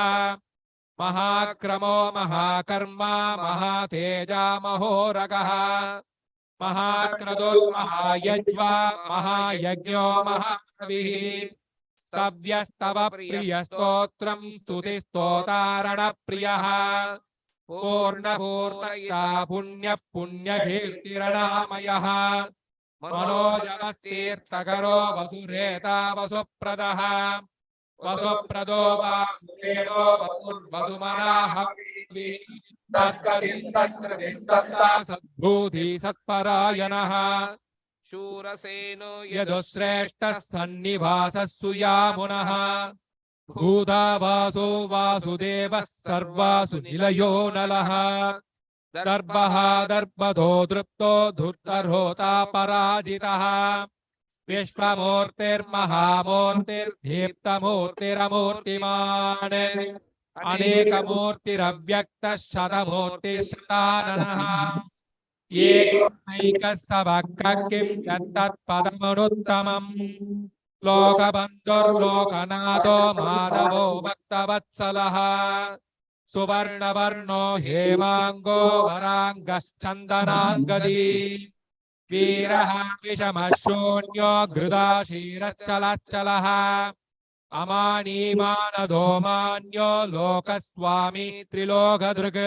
महाक्रमो महाकर्मा महातेजा महोरगः महाक्रतुर्महायज्वा महायज्ञो महाकविः स्तव्यस्तव प्रियस्तोत्रं स्तुतिस्तोतारणप्रियः पूर्णपूर्णया पुण्यः पुण्यकीर्तिरणामयः मनोजमस्तीर्थकरो वसुरेता वसुप्रदः वसुप्रदो वासुदेवो वसुमनाः सद्भूति सत्परायणः शूरसेनो यदुश्रेष्ठः सन्निवासः सुयामुनः भूतावासो वासुदेवः सर्वासु निलयो नलः दर्भः दर्भदो दृप्तो धूर्तरोता पराजितः विश्वमूर्तिर्महामूर्तिर्दीप्तमूर्तिरमूर्तिमान् अनेकमूर्तिरव्यक्तः शतमूर्तिशताननः एकैकः सबक्किं यत्तत्पदमनुत्तमम् लोकबन्धुर्लोकनाथो माधवो भक्तवत्सलः सुवर्णवर्णो हेमाङ्गो वराङ्गश्चन्दनाङ्गदी वीरः विषमशून्यो घृदाशीरश्चलच्चलः अमानीमानदो मान्यो लोकस्वामी त्रिलोकदृक्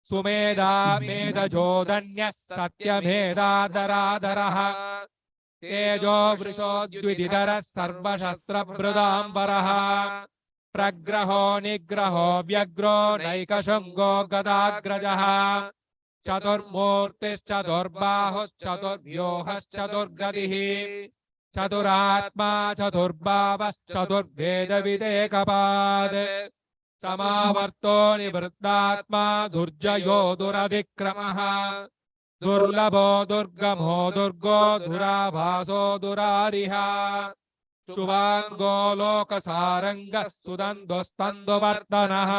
सुमेधा मेधजोदन्यः सत्यमेधाधराधरः तेजो वृषो द्विदिधरः सर्वशस्त्रभृदाम्बरः प्रग्रहो निग्रहो व्यग्रो नैकशृङ्गो गदाग्रजः चतुर्मूर्तिश्चतुर्बाहुश्चतुर्व्यूहश्चतुर्गतिः चतुरात्मा चतुर्बावश्चतुर्वेदविदेकपाद समावर्तो निवृत्तात्मा दुर्जयो दुरधिक्रमः दुर्लभो दुर्गमो दुर्गो दुराभासो दुरारिः शुभाङ्गो लोकसारङ्गः सुदन्दुस्तन्दुवर्धनः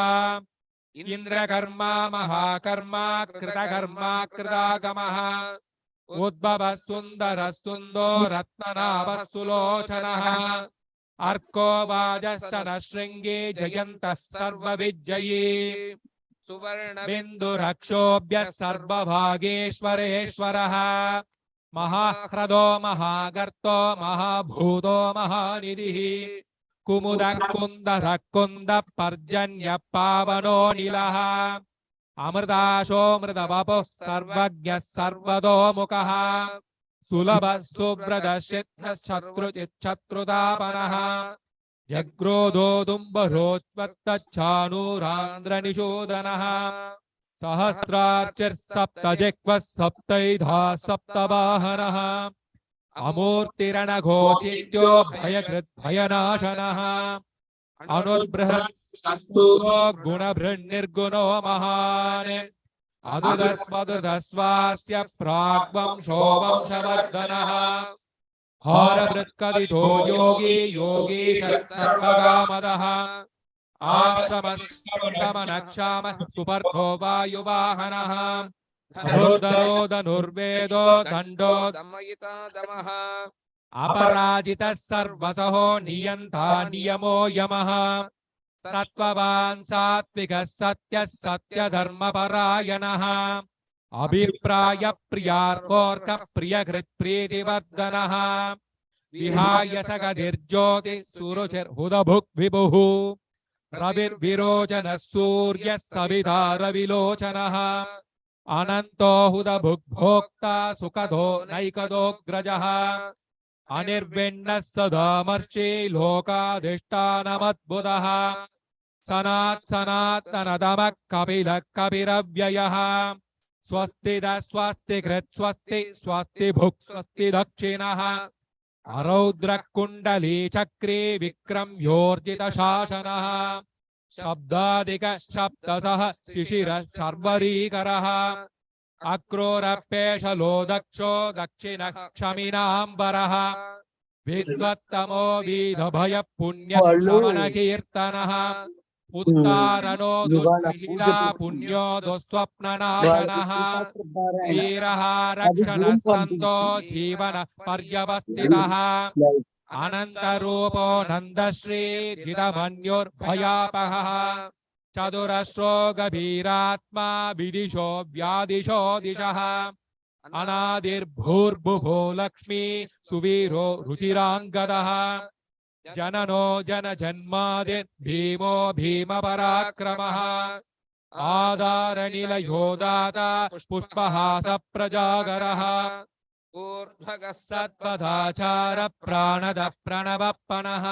इन्द्रकर्मा महाकर्मा कृतकर्मा कृतागमः उद्भवः सुन्दरः सुन्दो रत्ननाभः सुलोचनः अर्को वाजश्चनः शृङ्गी जयन्तः सर्वविजयी सुवर्ण बिन्दुरक्षोभ्यः सर्वभागेश्वरेश्वरः महाह्रदो महागर्तो महाभूतो महानिधिः कुमुदः कुन्दरः कुन्दः पर्जन्यः पावनो नीलः अमृताशोऽमृतवपुः सर्वज्ञः सर्वतोमुखः सुलभः सुव्रतः सिद्धः शत्रुचिच्छत्रुतापनः जग्रोधो दुम्बरोत्पत्तच्छाणूरान्द्रनिषूदनः सहस्रार्चिर्सप्तजिह्वः सप्तैधा सप्तवाहनः अमूर्तिरणघोचित्यो भयकृद्भयनाशनः अनुर्बृहत्सस्तूरो गुणभृन्निर्गुणो महान् अदृतस्वदृतस्वास्य प्राग्वंशो वंशवर्धनः हारभृत्कदितो योगी योगीशः सर्वकामदः आश्रमस्तमनक्षामः सुपर्धो वायुवाहनः धनुर्धरो धनुर्वेदो दण्डो दमयिता दमः अपराजितः सर्वसहो नियन्ता नियमो यमः सत्त्ववान् सात्विकः सत्यः सत्यधर्मपरायणः अभिप्राय प्रियार्कोऽर्कः प्रियकृत्प्रीतिवर्धनः विहाय सगधिर्ज्योतिः सुरुचिर्हुदभुक् विभुः रविर्विरोचनः सूर्यः सविता रविलोचनः अनन्तो हुदभुग्भोक्ता सुखदो नैकदोऽग्रजः अनिर्विण्णः सदामर्षि लोकाधिष्ठानमद्भुतः सनातनतमः कपिलः कपिरव्ययः स्वस्तिदः स्वस्तिकृत् स्वस्ति स्वस्तिभुक् स्वस्ति दक्षिणः अरौद्रः कुण्डली चक्रे विक्रम्योर्जितशासनः शब्दादिकः शब्दसः शिशिरः शर्वरीकरः अक्रोरपेशलो दक्षो दक्षिणः क्षमिनाम्बरः विद्वत्तमो वीधभयः पुण्यः शमनकीर्तनः उत्तारणो दुःखिता पुण्यो दुःस्वप्ननाशनः वीरः रक्षणः सन्तो जीवन पर्यवस्थितः अनन्तरूपो नन्दश्री जितमन्योर्भयापहः चतुरश्रो गभीरात्मा विदिशो व्यादिशो दिशः अनादिर्भूर्भुवो लक्ष्मी सुवीरो रुचिराङ्गदः जननो जनजन्मादिर्भीमो भीमपराक्रमः आधारनिलयो दाता पुष्पहासप्रजागरः ऊर्ध्वगः सत्पदाचार प्राणदः प्रणवप्पनः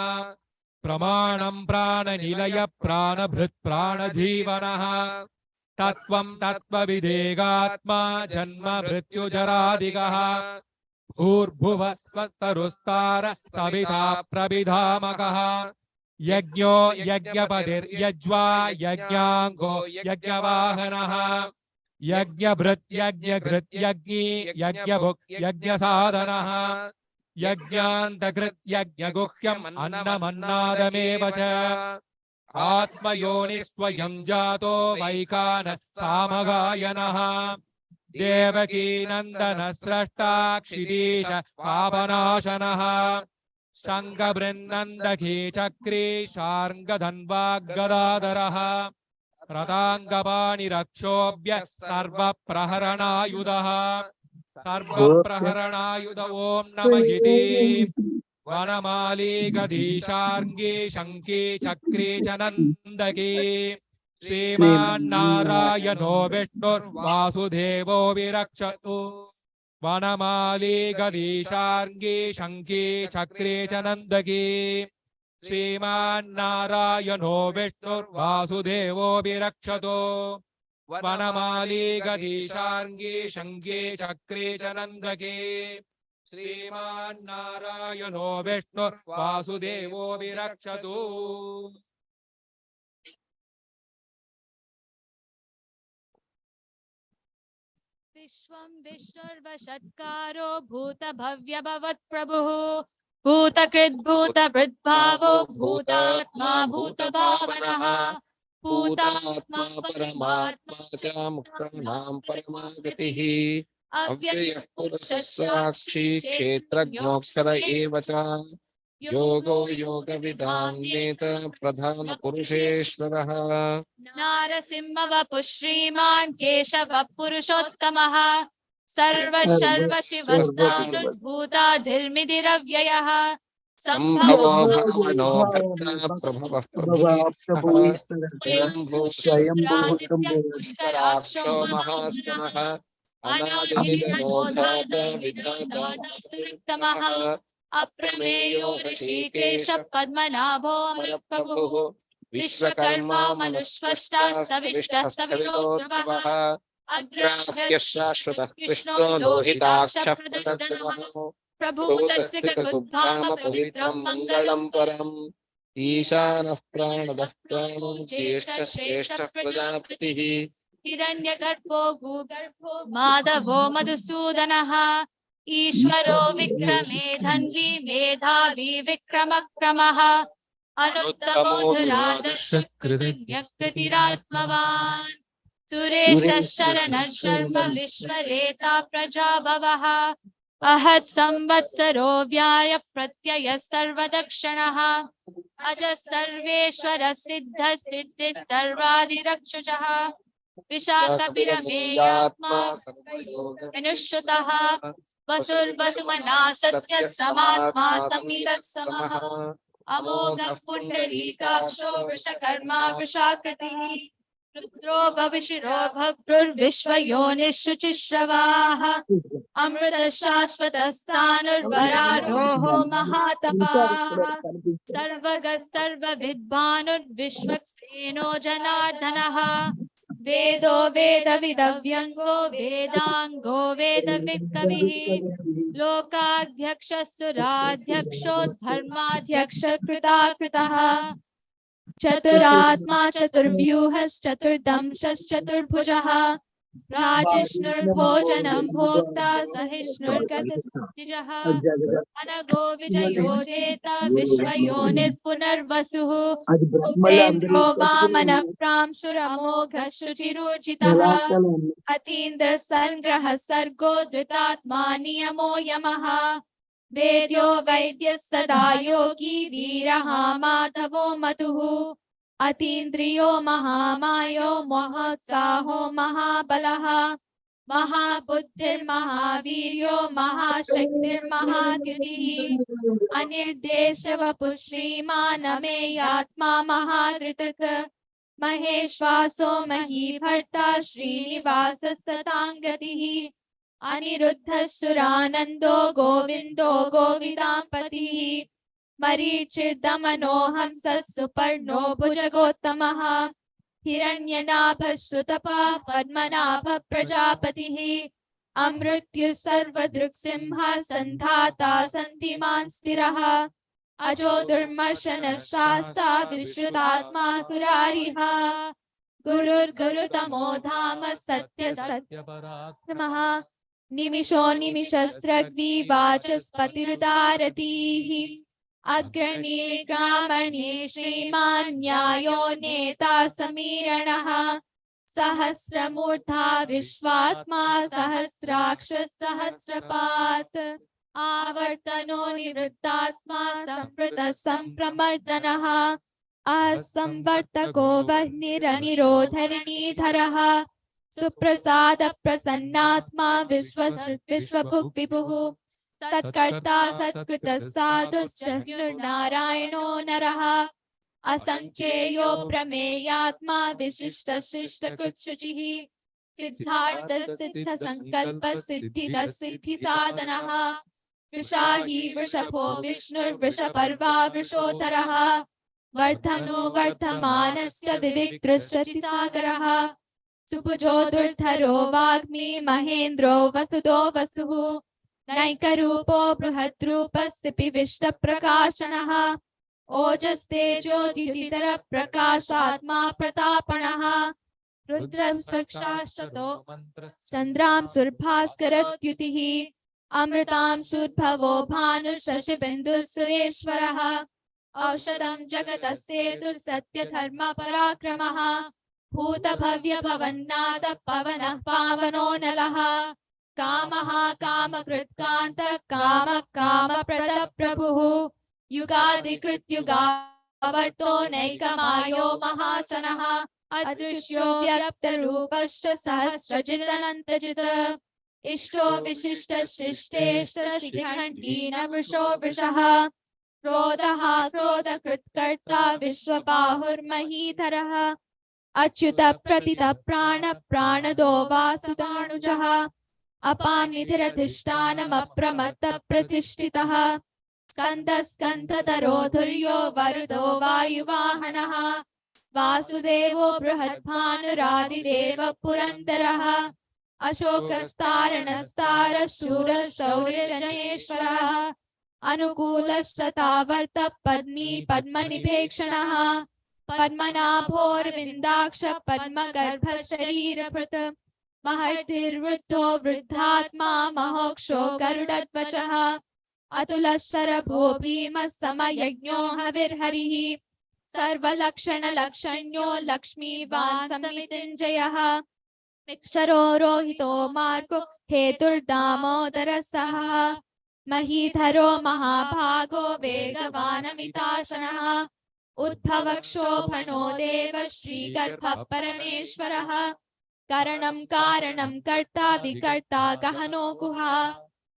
प्रमाणं प्राणनिलय प्राणभृत् प्राणजीवनः तत्त्वं तत्त्वविदेगात्मा जन्म मृत्युजरादिगः भूर्भुवः स्वस्तरुस्तारः सविता प्रविधामकः यज्ञो यज्ञपतिर्यज्वा यज्ञाङ्गो यज्ञवाहनः यज्ञभृत् यज्ञकृत् यज्ञी यज्ञभुक् यज्ञसाधनः यज्ञान्तकृत् यज्ञगुह्यम् अन्नमन्नादमेव च आत्मयोनिः स्वयं जातो वैकानः सामगायनः देवकीनन्दनः स्रष्टा क्षितीश पापनाशनः शङ्खबृन्नन्दकी चक्री शार्ङ्गधन्वाग्गदाधरः रताङ्गपाणिरक्षोभ्यः सर्वप्रहरणायुधः सर्वप्रहरणायुध ॐ नमः इति वनमाली गदीशार्ङ्गी शङ्की चक्री च नन्दकी श्रीमान्नारायणो विष्णुर्वासुदेवो विरक्षतु वनमाली गदीशार्ङ्गी शङ्की चक्री च नन्दकी श्रीमान्नारायणो विष्णुर्वासुदेवो विरक्षतु वनमाली गदीशार्ङ्गी शङ्की चक्री च नन्दकी श्रीमान्नारायणो विष्णुर्वासुदेवो विरक्षतु विश्वं विष्णुर्वषत्कारो भूतभव्यभवत् प्रभुः भूतकृद्भूतभृद्भावो भूतात्मा भूतभावनः भूतात्मा परमात्मा च मुक्तानां परमागतिः अव्ययः पुरुषः साक्षी क्षेत्रज्ञोऽक्षर एव च योगो योगविदां नेता प्रधानपुरुषेश्वरः नारसिंहवपुः श्रीमान् केशवः पुरुषोत्तमः सर्व सर्व शिवस्तानुर्भूताधिर्मितिरव्ययः सम्भवो सम्भवो भावनो भर्ता प्रभवः प्रभुः पुष्कराक्षो महास्वनः अनादिनिधनोधाता विधाता अप्रमेयो ऋषिकेश पद्मनाभो मरुत्प्रभुः विश्वकर्मा मनुष्वष्टा सविष्टः सवितोद्भवः अग्राह्यः शाश्वतः कृष्णो लोहिताक्षः प्रदर्शनः प्रभूतस्त्रिकगुग्धाम पवित्रं मङ्गलं परम् ईशानः प्राणदः प्राणो ज्येष्ठः श्रेष्ठः प्रजापतिः हिरण्यगर्भो भूगर्भो माधवो मधुसूदनः ईश्वरो विक्रमे धन्वी मेधावी विक्रमक्रमः अनुत्तमो धुरादर्शकृतिरात्मवान् सुरेशः शरणः शर्म विश्वरेता प्रजाभवः अहत् संवत्सरो व्याय प्रत्ययः सर्वदक्षिणः अजः सर्वेश्वर सिद्ध सिद्धिः सर्वादिरक्षुषः विशाखभिरमेयात्मा मनुष्यतः वसुर्वसुमना सत्यः समात्मा संविदः समः अमोघः पुण्डरीकाक्षो वृषकर्मा वृषाकृतिः रुद्रो भविष्यो भद्रुर्विश्वयोनिश्शुचिश्रवाः अमृत शाश्वतस्तानुर्वरारोः महातपाः सर्वगः सर्वविद्भानुर्विश्वक्सेनो जनार्दनः वेदो वेदविदव्यङ्गो वेदाङ्गो वेदवित्कविः लोकाध्यक्षः सुराध्यक्षो धर्माध्यक्ष कृताकृतः चतुरात्मा चतुर्व्यूहश्चतुर्दंश्चतुर्भुजः राजिष्णुर्भोजनं भोक्ता सहिष्णुर्गतिजः अनघो विजयो जेता विश्वयोनिर्पुनर्वसुः उपेन्द्रो वामनः प्रांशुरमोघः शुचिरोर्जितः अतीन्द्र संग्रह सर्गो धृतात्मा नियमो यमः वेद्यो वैद्यः सदा योगी वीरः माधवो मधुः अतीन्द्रियो महामायो महोत्साहो महाबलः महाबुद्धिर्महावीर्यो महाशक्तिर्महाद्युतिः अनिर्देशवपुः श्रीमान् अमेयात्मा महाधृतः महेश्वासो महीभर्ता श्रीनिवासः सताङ्गतिः अनिरुद्धः सुरानन्दो गोविन्दो गोविदाम्पतिः मरीचिर्दमनो हंसः सुपर्णो भुजगोत्तमः हिरण्यनाभः श्रुतपः पद्मनाभः प्रजापतिः अमृत्युः सर्वदृक्सिंहः सन्धाता सन्तिमान् स्थिरः अजो दुर्मर्शनः शास्ता विश्रुतात्मा सुरारिः गुरुर्गुरुतमो धाम सत्य सत्यपराक्रमः निमिषो निमिषस्रग्वी वाचस्पतिरुदारतीः अग्रणीर्ग्रामणे श्रीमान् न्यायो नेता समीरणः सहस्रमूर्धा विश्वात्मा सहस्राक्षः सहस्रपात् आवर्तनो निवृत्तात्मा संवृतः संप्रमर्दनः असंवर्तको वह्निरनिरोधरणीधरः सुप्रसाद प्रसन्नात्मा विश्वभुक् विभुः सत्कर्ता सत्कृतः साधुश्चर्युर्नारायणो नरः असंख्येयो प्रमेयात्मा विशिष्ट शिष्टकृत्शुचिः सिद्धार्थ सिद्ध संकल्प सिद्धिद सिद्धि साधनः वृषाही वृषभो विष्णुर्वृषपर्वा वृषोधरः वर्धनो वर्धमानश्च विविक्तृसतिसागरः सुभुजो दुर्धरो वाग्मी महेन्द्रो वसुदो वसुः नैकरूपो बृहद्रूपस्यपि विष्टप्रकाशनः ओजस्तेजोद्युतितर प्रकाशात्मा प्रतापणः रुद्रः साक्षात् चन्द्रां सुर्भास्करद्युतिः अमृतां सुर्भवो भानुशशिबिन्दुः सुरेश्वरः औषधं जगतः सेतुर्सत्यधर्म पराक्रमः भूतभव्य भवन्नाथ पवनः पावनो नलः कामः कामकृत्कान्तः कामः कामप्रदः प्रभुः युगादिकृत्युगावर्तो नैकमायो महासनः अदृश्यो व्यक्तरूपश्च सहस्रजिदनन्तजित् इष्टो विशिष्ट शिष्टेश्च शिखण्डीनवृषो वृषः क्रोधः क्रोधकृत्कर्ता विश्वबाहुर्महीधरः अच्युत प्रतित प्राण प्राणदो वासुदानुजः अपां निधिरधिष्ठानमप्रमत्त प्रतिष्ठितः स्कन्दः स्कन्धधरो धुर्यो वरुदो वायुवाहनः वासुदेवो बृहद्भानुरादिदेव पुरन्दरः अशोकस्तारणस्तारशूरशौर्यजनेश्वरः अनुकूलश्च पद्मी पद्मनिभेक्षणः पद्मनाभोर्विन्दाक्ष पद्मगर्भशरीरभृत् महर्तिर्वृद्धो वृद्धात्मा महोक्षो गरुडध्वजः अतुलस्तरभो भीमः समयज्ञो हविर्हरिः सर्वलक्षणलक्षण्यो लक्ष्मीवान् समितिञ्जयः मिक्षरो रोहितो मार्गो हेतुर्दामोदरः सः महीधरो महाभागो वेगवानमिताशनः उद्भवक्षोभनो देव श्रीगर्भः परमेश्वरः करणं कारणं कर्ता विकर्ता गहनो गुहा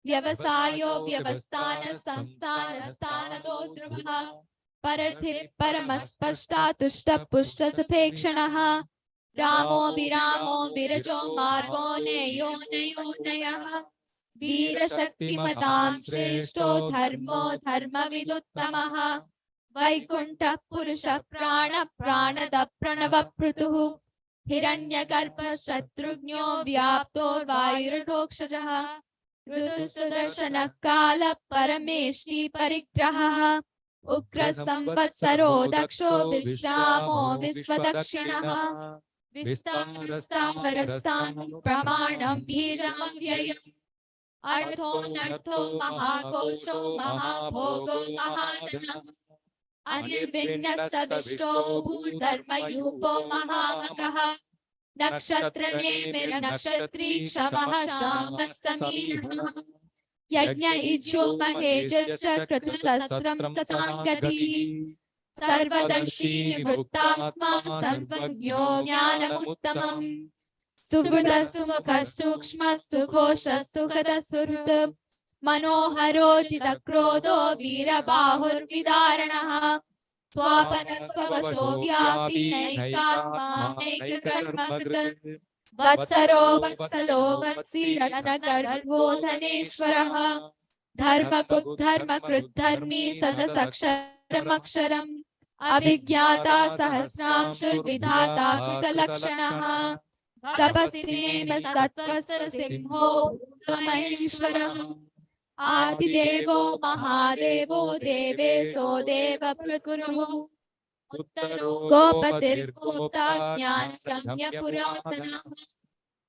व्यवसायो व्यवस्थान संस्थान स्थानदो ध्रुवः परधिः परमस्पष्टा तुष्ट पुष्ट सुपेक्षणः रामो विरामो विरजो मार्गो नेयो नयो नयः वीरशक्तिमतां श्रेष्ठो धर्मो धर्मविदुत्तमः वैकुण्ठः पुरुषः प्राण प्राणद प्रणवपृतुः हिरण्यगर्भ शत्रुघ्नो व्याप्तो वायुर्धोक्षजः ऋतुसुदर्शनः कालः परमेष्टि परिग्रहः उग्र संवत्सरो दक्षो विश्रामो विश्वदक्षिणः विस्तारस्तावरस्तानं प्रमाणं बीजमव्ययम् अर्थो नर्थो महाकोशो महाभोगो महाधनः अनिर्विण्णस्तविष्टो भूधर्मयूपो महामकः नक्षत्रनेमिर्नक्षत्री क्षमः श्यामः समीरणः यज्ञ इज्यो महेजश्च क्रतुसहस्रं तथाङ्गतिः सर्वदर्शी निवृत्तात्मा सर्वज्ञो ज्ञानमुत्तमम् सुहृदः सुमुखः सूक्ष्मः सुघोषः सुखदः सुहृत् मनोहरो जितक्रोधो वीरबाहुर्विदारणः स्वापनः स्ववशो व्यापी नैकात्मा नैककर्मकृत् वत्सरो वत्सलो वत्सी रत्नगर्भो धनेश्वरः धर्मकृद्धर्मी सदसक्षरमक्षरम् अभिज्ञाता सहस्रांशुर्विधाता कृतलक्षणः कपसिनेम सत्त्वस्य सिंहो महेश्वरः आदिदेवो महादेवो देवेशो देवप्रकुरुः उत्तरो गोपतिर्गोप्ता ज्ञानगम्य पुरातनः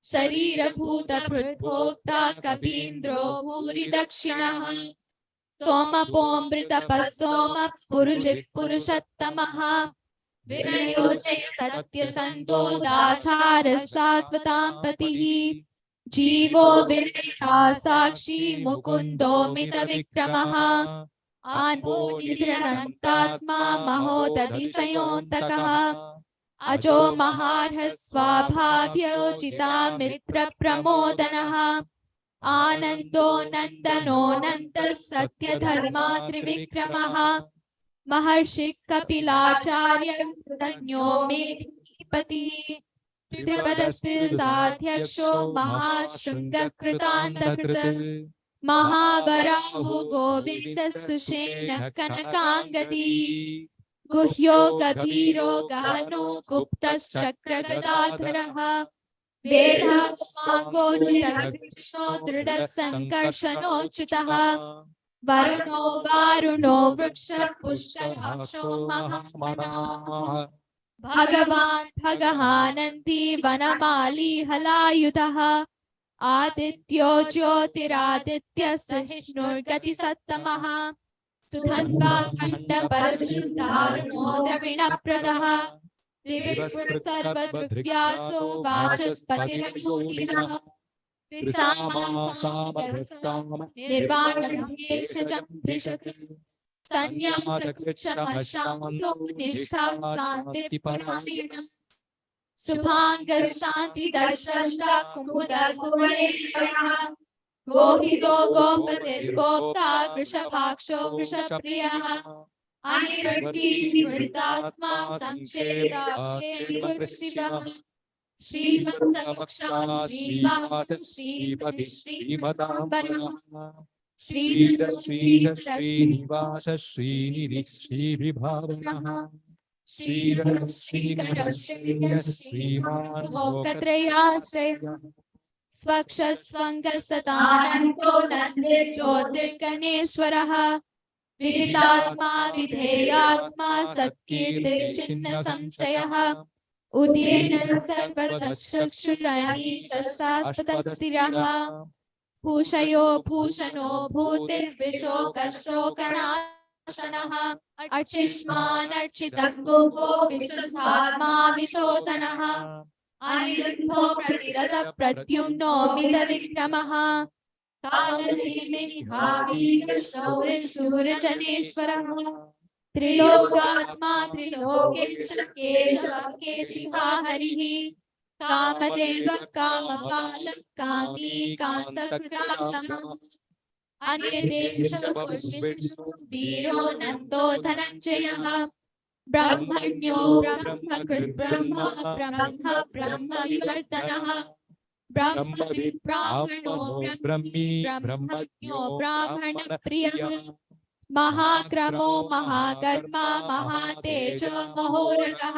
शरीरभूतभृद्भोक्ता कपीन्द्रो भूरि दक्षिणः सोमपोऽमृतपः सोमः पुरुषोत्तमः विनयो जय सत्यसन्तो दासारः सात्वतां पतिः जीवो विनयः साक्षी मुकुन्दो मितविक्रमः आनो निधनन्तात्मा महोदधिसयोऽन्तकः अजो महार्हः स्वाभाव्योचिता मित्रप्रमोदनः आनन्दो नन्दनो नन्दः सत्यधर्मा त्रिविक्रमः महर्षि कपिलाचार्य कृतज्ञो मेधिपतिः त्रिपदस्त्रिसाध्यक्षो महाशृङ्गकृतान्तकृत् महावराहो गोविन्दः सुषेणः कनकाङ्गदी गुह्यो गभीरो गहनो गुप्तश्चक्रगदाधरः वेदास्माङ्गोचितकृष्णो दृढः सङ्कर्षणोच्युतः वरुणो वारुणो वृक्षः पुष्कराक्षो महामनाः भगवान् भगहानन्दी वनमाली हलायुधः आदित्यो ज्योतिरादित्यः सहिष्णुर्गतिसत्तमः सुधन्वा खण्डपरशुधारुणो द्रविणप्रदः सर्वदृग्व्यासो वाचस्पतिरनूतिनः निर्वाणं भेषजं भिषक् संन्यासकृच्छमशान्तो निष्ठा शान्तिपरायणम् शुभाङ्गशान्तिदर्शष्टा कुमुदकुवलेश्वरः गोहितो गोपतिर्गोप्ता वृषभाक्षो वृषप्रियः अनिवृत्तिर्वृतात्मा संक्षेदाक्षेणिवृत्तिवः श्रीवत्सवक्षा श्रीवास श्रीपति श्रीमताम्बरः श्रीधर श्रीनिवास श्रीनिधि श्रीविभावनः श्रीधर श्रीकर श्रीमान् लोकत्रयाश्रयः स्वक्षस्वङ्गसदानन्दो नन्दिर्ज्योतिर्गणेश्वरः विजितात्मा विधेयात्मा सत्कीर्तिश्चिन्न संशयः उदीर्ण सर्वदक्षुरणीशस्थिरः भूषयो भूषणो भूतिर्विशोकशोकनाशनः अर्चिष्मानर्चितगुहो विशुद्धात्मा विशोधनः अनिरुद्धो प्रतिरथ प्रद्युम्नो मितविक्रमः शौर्यशूरजनेश्वरः त्रिलोकात्मा त्रिलोकेश केशवः केशिहा हरिः कामदेव कामपालः कामी कान्तकृतात्मः अनिर्देशो वीरो नन्दो धनञ्जयः ब्रह्मण्यो ब्रह्मकृत् ब्रह्म ब्रह्म ब्रह्म विवर्तनः ब्रह्मविद् ब्राह्मणो ब्रह्मी ब्रह्मज्ञो ब्राह्मण प्रियः महाक्रमो महाकर्मा महातेजो महोरगः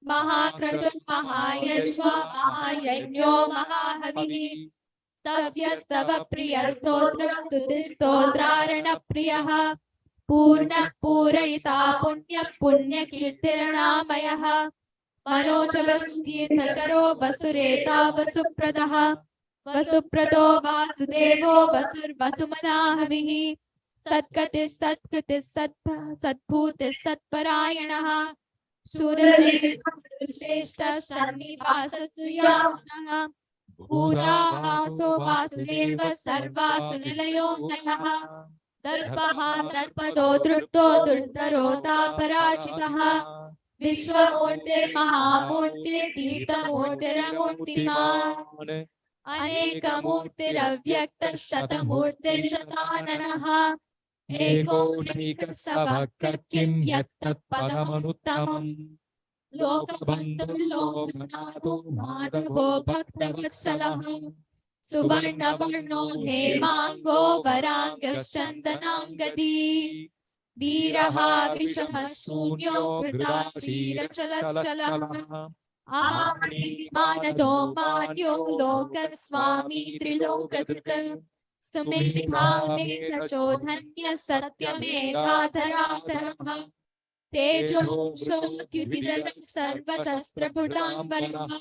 महाक्रतुर्महायज्वा महायज्ञो महाहविः स्तव्यस्तव प्रियस्तोत्रं स्तुतिस्तोत्रारण प्रियः पूर्ण पूरयिता पुण्य पुण्यकीर्तिर्नामयः मनोजवस्तीर्थकरो वसुरेता वसुप्रदः वसुप्रदो वासुदेवो वसुर्वसुमनाहविः सत्कृतिः सत्कृतिः सद्भूतिः सत्परायणः शूरसेनश्रेष्ठः सन्निवाससुयामनः भूताहासो वासुदेव सर्वासु निलयो नयः दर्पः दर्पदो दृष्टो दुर्धरोता पराजितः विश्वमूर्तिर्महामूर्तिर्तीर्थमूर्तिरमूर्तिमान् अनेकमूर्तिरव्यक्तः शतमूर्तिर्शताननः एको नैकः सभक्तः किं यत्तत्पदमनुत्तमम् लोकबन्धुर्लोकनाथो माधवो भक्तवत्सलः सुवर्णवर्णो हेमाङ्गो वराङ्गश्चन्दनाङ्गदी वीरः विषमशून्यो कृताशीरचलश्चलः मानदो मान्यो लोकस्वामी त्रिलोकधृत सुमेधामेधचोधन्य सत्यमेधाधराधरः तेजोशोऽत्युतिधरः सर्वशस्त्रभुजाम्बरः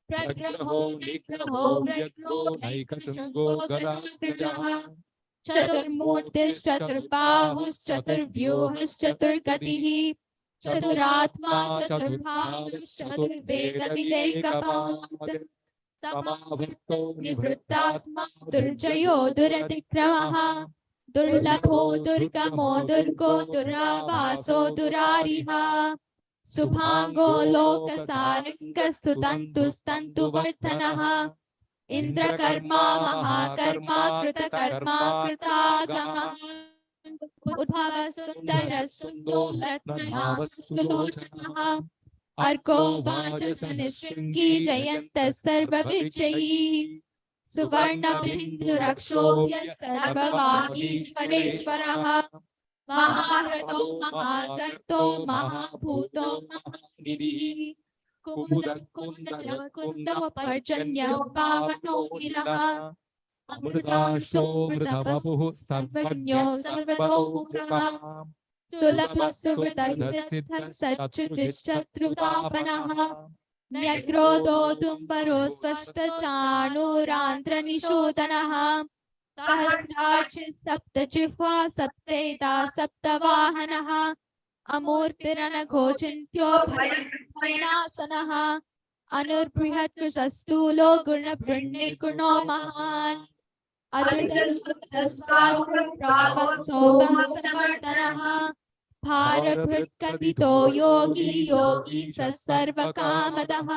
प्रग्रहो निग्रहो व्यग्रो नैकशृङ्गो गदाग्रजः चतुर्मूर्तिश्चतुर्बाहुश्चतुर्व्यूहश्चतुर्गतिः चतुरात्मा चतुर्भागश्चतुर्वेदविदेकपात् समावर्तो निवृत्तात्मा दुर्जयो दुरतिक्रमः दुर्लभो दुर्गमो दुर्गो दुरावासो दुरारिः सुभांगो लोकसारङ्गस्तुतन्तुस्तन्तुवर्धनः इन्द्रकर्मा महाकर्मा कृतकर्मा कृतागमः उद्भव सुन्दर सुन्दो रत्नयामसुलोचनः अर्को वाचसनिशृङ्गी जयन्तः सर्वविजयी सुवर्णबिन्दुरक्षोभ्य सर्ववागीश्वरेश्वरः महाह्रदो महागर्तो महाभूतो महानिधिः कुमुदकुन्दो पर्जन्यो पावनो नीलः अमृताशो मृतवपुः सर्वज्ञो सर्वतोमुखः सुलभः सुहृदः सच्चिच्छत्रुतापनः न्यग्रोदोदुम्बरो स्पष्टचाणूरान्ध्रनिशोधनः सहस्राक्षि सप्तजिह्वा सप्तेता सप्तवाहनः अमूर्तिरनघोचिन्त्यो भयनासनः अनुर्बृहत्कृशस्तूलो गुणभृन्निर्गुणो महान् अदृतस्वास्थ्यप्रापत्सोमं समर्दनः भारभृत्कथितो योगी योगी स सर्वकामदः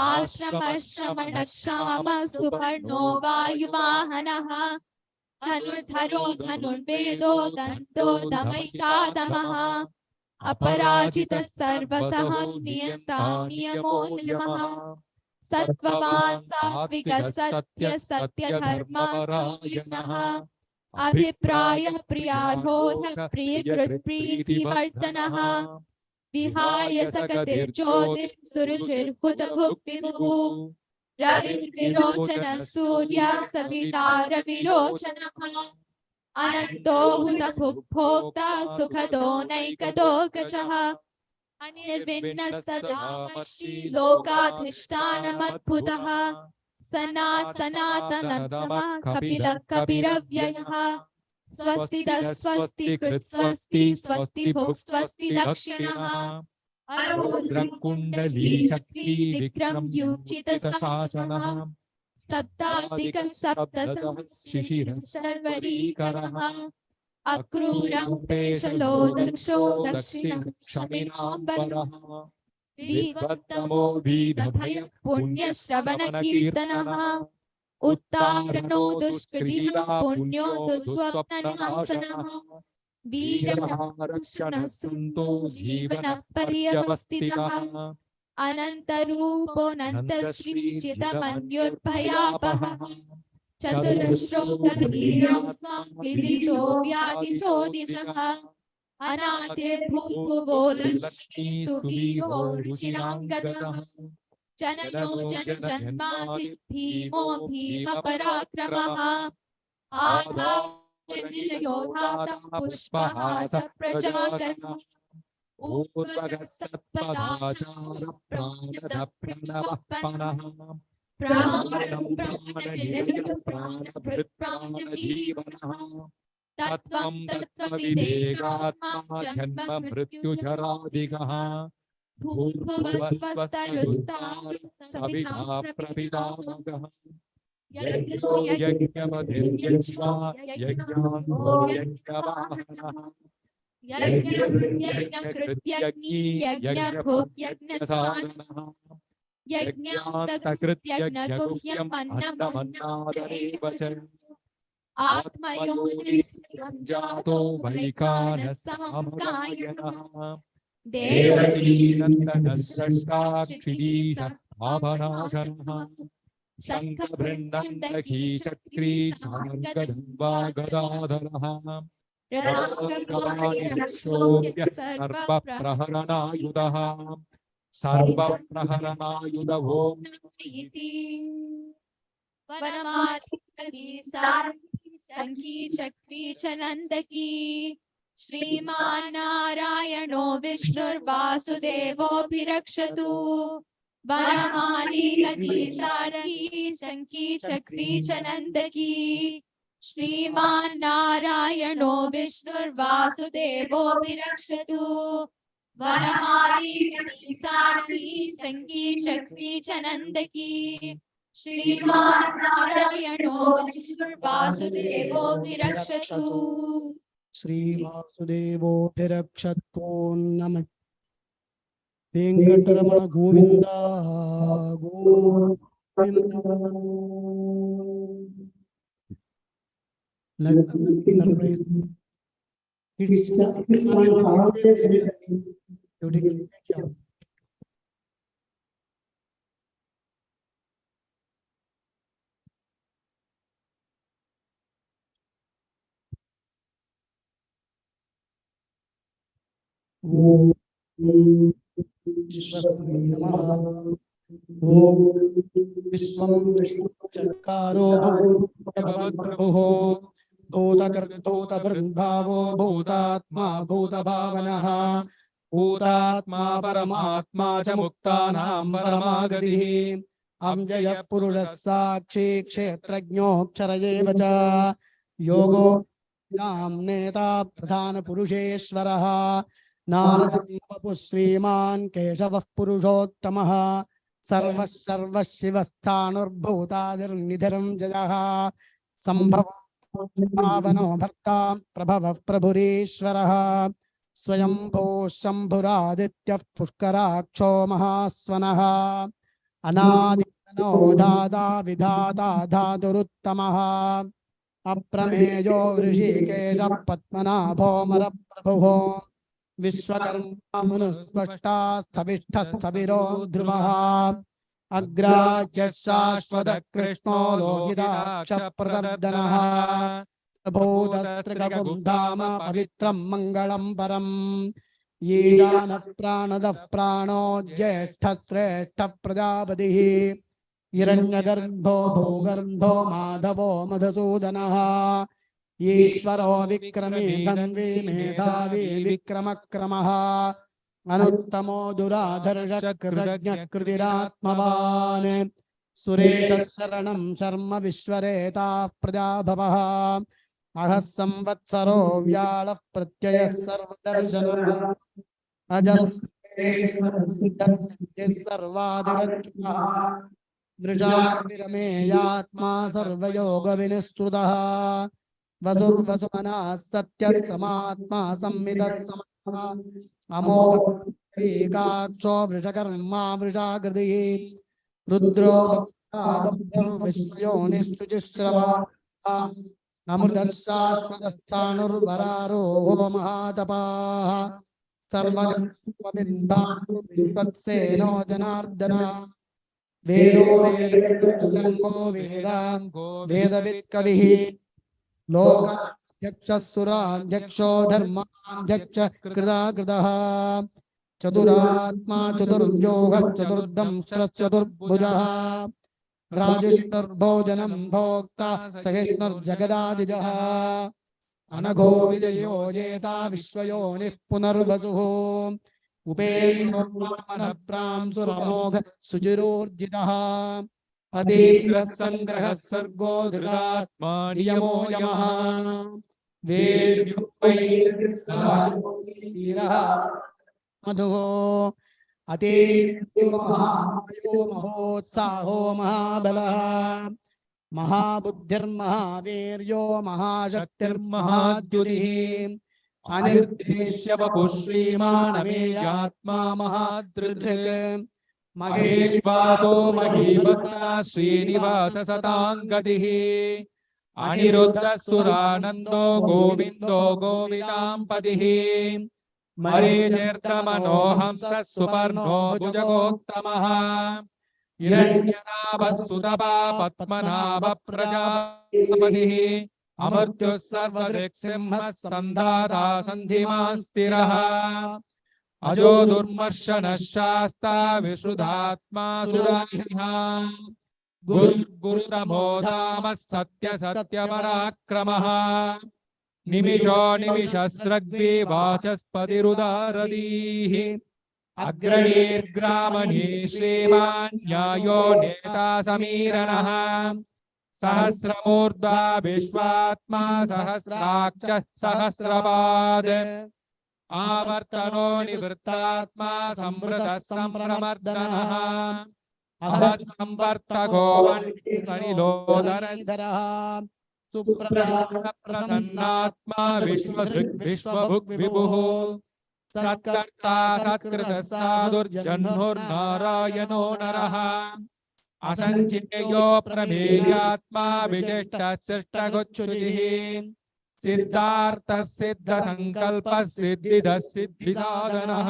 आश्रमश्रमणक्षाम सुपर्णो वायुवाहनः धनुर्धरो धनुर्वेदो दन्तो दमयिता दमः अपराजितः सर्वसहं नियन्ता नियमो नियमः सत्त्ववान् सात्विकः सत्य सत्यधर्मपरायणः अभिप्राय प्रियार्होध प्रियकृत् प्रीतिवर्धनः विहाय सकतिर्ज्योतिः सुरुचिर्हुतभुक्तिमुः रविर्विरोचनः सूर्यः सविता रविरोचनः अनन्तो हुतभुग्भोक्ता सुखदो नैकदो गजः अनिर्विण्णः सदृशमश्री लोकाधिष्ठानमद्भुतः सनातनतमः कपिलः कपिरव्ययः स्वस्तिदः स्वस्तिकृत् स्वस्ति स्वस्ति भुक् स्वस्ति दक्षिणः रुद्रकुण्डली शक्ति विक्रम यूर्जितशासनः सप्ताधिकः सप्तसहस्रशिशिरः सर्वरीकरः अक्रूरं पेशलो दक्षो दक्षिणः क्षमिनाम्बरः विद्वत्तमो वीदभय पुण्यश्रवणकीर्तनः उत्तारणो दुष्कृतिः पुण्यो दुःस्वप्ननाशनः वीरः रक्षणः सन्तो जीवनः पर्यवस्थितः अनन्तरूपोऽनन्तश्रीचितमन्युर्भयापहः चतुरश्रोतवीरात्मा विदिशो व्याधिसोदिसः अनादिर्भूर्भुवो लक्ष्मी सुवीरो रुचिराङ्गदः जनयो जनजन्मादि भीमो भीमपराक्रमः आधारनिलयो धाता पुष्पहास प्रजागरः ऊर्वगः सत्पदाचार प्राणद प्रणवः प्राणं प्राणनिलयः प्राणभृत् प्राणजीवनः तत्त्वं तत्त्वविदेहात्मा जन्म मृत्युजरादिगः भूर्भुवस्वस्तरुस्तारः सविता प्रपितामहः यज्ञो यज्ञपतिर्यज्वा यज्ञान्तो यज्ञवाहनः यज्ञकृत्यग्नि यज्ञभुक् यज्ञसाधनः यज्ञान्तकृत्यज्ञगुह्यम् अन्नमन्नादेव च आत्मयोनिः जातो वैकानः समकायनः देवकीनन्दनः स्रष्टा क्षिरीशः पापनाशनः शङ्खभृन्दन्दकी चक्री शार्ङ्गधन्वा गदाधरः रक्षोभ्यः सर्वप्रहरणायुधः सर्वप्रहरणायुधो संकी चक्री च नन्दकी श्रीमान् नारायणो विष्णुर्वासुदेवोऽभिरक्षतु वनमाली नदी सारकी संकी चक्री च नन्दकी श्रीमान् नारायणो विष्णुर्वासुदेवोऽभिरक्षतु वनमाली नदी सारकी संकी चक्री च नन्दकी श्रीमान् नारायणो विष्णुर्वासुदेवोऽभिरक्षतु श्री वासुदेवोऽभिरक्षतु नमः Venkataraman Govind Govind surprise. It's my Om Vishwaveda Namaha. Om Vishwam Chakkaro Bhavaprabho Bhutakartota Brindavo Bhutatma Bhutabhavanaha Bhutatma Paramatma Cha Muktanam Paramagadihi Amjaya Purusakshi Kshetrajño Ksharayeva Cha Yogo Nam Neta Pradhana Purusheshwaraha Narasimhapu Sriman Keshavah Purushottamah Sarva Shivasthanur Bhutadir Nidharam Jayaha संभवो पावनो भर्ता प्रभवः प्रभुरीश्वरः स्वयंभो शम्भुरादित्यः पुष्कराक्षो महास्वनः अनादिनो दाता विधाता धातुरुत्तमः अप्रमेयो ऋषिकेशः पद्मनाभोऽमरप्रभुः विश्वकर्मा मनुस्पष्टा स्थविष्ठस्थविरो ध्रुवः अग्राह्यः शाश्वतः कृष्णो लोहिताक्षप्रदर्दनः प्रभूतस्त्रिगुं धाम पवित्रं मङ्गलं परम् ईशानः प्राणदः प्राणो ज्येष्ठश्रेष्ठः प्रजापतिः हिरण्यगर्भो भूगर्भो माधवो मधुसूदनः ईश्वरो विक्रमी धन्वी मेधावी विक्रमक्रमः अनुत्तमो दुराधर्ष कृतज्ञकृतिरात्मवान् सुरेशः शरणं शर्म विश्वरेताः प्रजाभवः अहः संवत्सरो व्याळः प्रत्ययः सर्वदर्शनः अजः सर्वादिरच्युतः वृषाकविरमेयात्मा सर्वयोगविनिःसृतः वसुर्वसुमनः सत्यः समात्मा संविदः समः अमोघकाक्षो वृषकर्मा वृषाकृतिः रुद्रो विश्वयोनिश्चुचिश्रवः अमृतः शाश्वतस्थाणुर्वरारोहो महातपाः सर्वगस्वविद्वांसेनो जनार्दनः वेदो वेदो वेदाङ्गो वेदवित्कविः लोकाध्यक्षः सुराध्यक्षो धर्माध्यक्ष कृताकृतः चतुरात्मा चतुर्योगश्चतुर्दंश्चतुर्भुजः राजिष्णुर्भोजनं भोक्ता सहिष्णुर्जगदादिजः अनघो विजयो जेता विश्वयोनिः पुनर्वसुः उपेन्द्रो वामनः प्रांसुरमोघ सुचिरोर्जितः अतीन्द्रः सङ्ग्रहः सर्गो धृतात्मा नियमो यमः वेद्यो वैरः मधुः अतीन्द्रो महायो महोत्साहो महाबलः महाबुद्धिर्महावीर्यो महाशक्तिर्महाद्युतिः अनिर्देश्य वपुः श्रीमानमेयात्मा महादृधृक् महेश्वासो महीभक्ता श्रीनिवास सताङ्गतिः अनिरुद्धः सुरानन्दो गोविन्दो गोविदाम्पतिः मरीचिर्दमनोहंसः सुपर्णो भुजगोत्तमः हिरण्यनाभः सुतपा पद्मनाभः प्रजापतिः अमर्त्युः सर्वदृक्सिंहः सन्धाता सन्धिमान् स्थिरः अजो दुर्मर्शनः शास्ता विश्रुतात्मा सुरारिः गुरुतमो धामः सत्य सत्यपराक्रमः निमिषो निमिषस्रग्वी वाचस्पतिरुदारदीः अग्रणीर्ग्रामणी श्रीमान् न्यायो नेता समीरणः सहस्रमूर्धा विश्वात्मा सहस्राक्षः सहस्रपाद आवर्तनो निवृत्तात्मा संवृतः सम्प्रमर्दनः अहत्संवर्तको वह्निलोदरधरः सुप्रसन्नात्मा विश्वभुक् विभुः सत्कर्ता सत्कृतः साधुर्जह्नुर्नारायणो नरः असंख्येयो प्रमेयात्मा विशिष्टशिष्टगुच्छुतिः सिद्धार्थः सिद्धसङ्कल्पः सिद्धिदः सिद्धिसाधनः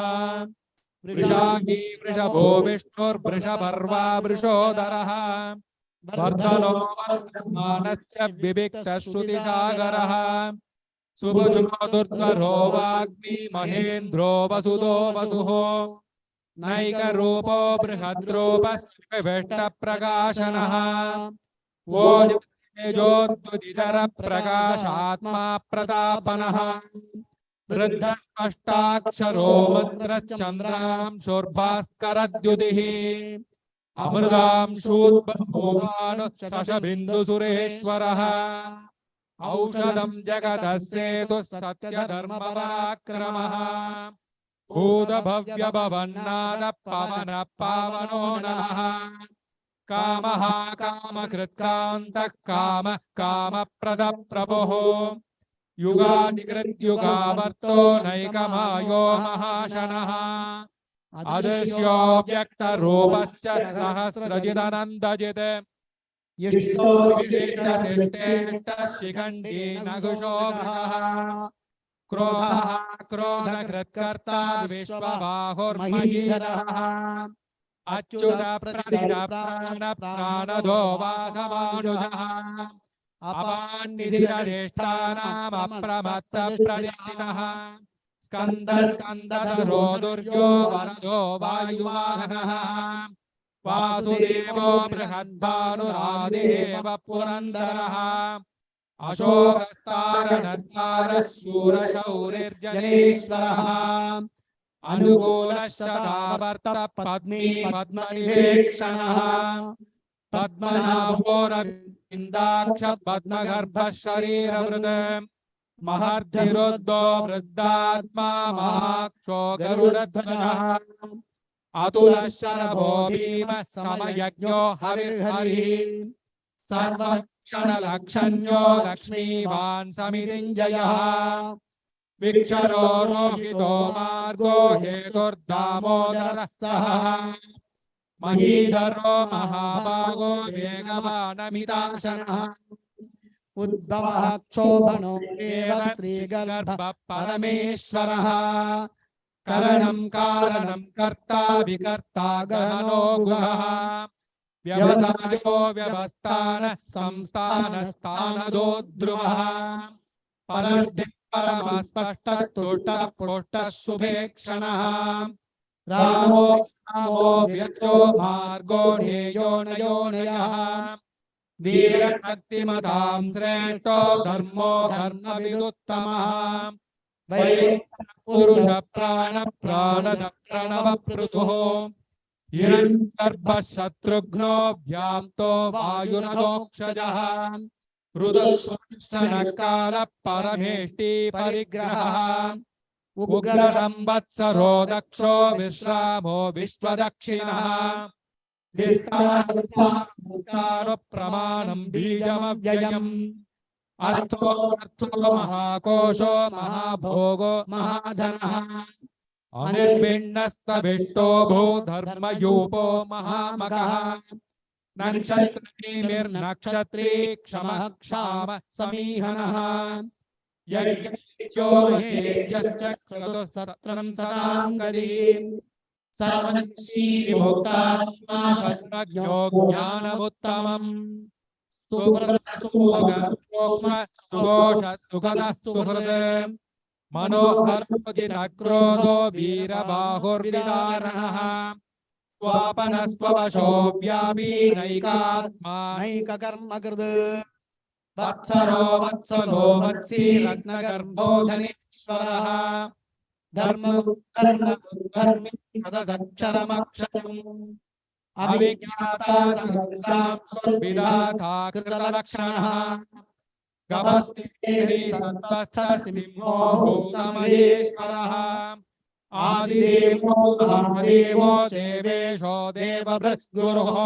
वृषागी वृषभो विष्णुर्वृषपर्वा वृषोदरः वर्धनो वर्धमानश्च विविक्तश्रुतिसागरः सुभुजो दुर्धरो वाग्मी महेन्द्रो वसुदो वसुः नैकरूपो बृहद्रूपः ओजोद्युदितर प्रकाशात्मा प्रतापनः वृद्धस्पष्टाक्षरो मन्त्रश्चन्द्रांशोर्भास्करद्युतिः अमृतांशूद्बभूवान् शशबिन्दुसुरेश्वरः औषधं जगतः सेतुः सत्यधर्मपराक्रमः भूतभव्यभवन्नादः पवनः पावनो नः कामः कामकृत्कान्तः कामः कामप्रदः प्रभुः युगादिकृत्युगावर्तो नैकमायो महाशनः अदृश्यो व्यक्तरूपश्च सहस्रजिदनन्दजित् यष्टो विशिष्टशिष्टेष्टः शिखण्डी नघुषो मृगः क्रोधः क्रोधकृत्कर्ता विश्वबाहुर्महीधरः अच्युत प्रतिद प्राण प्राणदो वासमानुजः अपान्निधिरधिष्ठानामप्रमत्तप्रतिष्ठितः स्कन्दः स्कन्दधरो दुर्यो वरदो वायुवाहनः वासुदेवो बृहद्भानुरादिदेव पुरन्दरः अशोकस्तारणस्तारः शूरशौरिर्जनेश्वरः अनुकूलश्चतावर्त पद्मी पद्मनिवेक्षणः पद्मनाभोरविन्दाक्ष पद्मगर्भः शरीरवृत् महर्धिरुद्धो वृद्धात्मा महाक्षो गरुडध्वजः अतुलशरभो भीमः समयज्ञो हविर्हरिः सर्वक्षणलक्षण्यो लक्ष्मीवान् समितिञ्जयः विक्षरो रोहितो मार्गो हेतुर्दामोदरः सः महीधरो महाभागो वेगवानमिताशनः उद्भवः क्षोभनो देव श्रीगर्भः परमेश्वरः करणं कारणं कर्ता विकर्ता गहनो गुहः व्यवसायो व्यवस्थानः संस्थानस्थानदो ध्रुवः परर्धिः परमस्पष्टः तुष्टः पुष्टः शुभेक्षणः रामो रामो व्यजो मार्गो ध्येयो नयोनयः वीरशक्तिमतां श्रेष्ठो धर्मो धर्मविदुत्तमः पुरुष प्राण प्राणद प्रणव पृथुः हिरण्यगर्भः शत्रुघ्नो व्याप्तो वायुनदोक्षजः रुदत्सुक्षणकाल परमेष्टि परिग्रहः उग्र संवत्सरो दक्षो विश्रामो विश्वदक्षिणः विस्तारो प्रमाणं बीजमव्ययम् अर्थो महाकोशो महाभोगो महाधनः अनिर्भिन्नस्तविष्टो भूधर्मयूपो महामगः नक्षत्रीर्नक्षत्री क्षमः क्षाम समीहनः यज्ञो महेज्यश्च क्रतुः सत्रं सदाङ्गदीम् सर्वशी विमुक्तात्मा सर्वज्ञो ज्ञानमुत्तमम् सुहृत् मनोहरोदितक्रोधो वीरबाहुर्विदारणः स्वापन स्ववशो व्यापी नैकात्मा नैककर्मकृत् वत्सरो वत्सलो वत्सी रत्नगर्भो धनेश्वरः धर्मधर्मी सदसक्षरमक्षरम् अविज्ञाता सहस्रांशुर्विधाता कृतलक्षणः गभस्तिः सत्त्वस्थः सिंहो भूतमहेश्वरः आदिदेवो महादेवो देवेशो देवभृद्गुरुः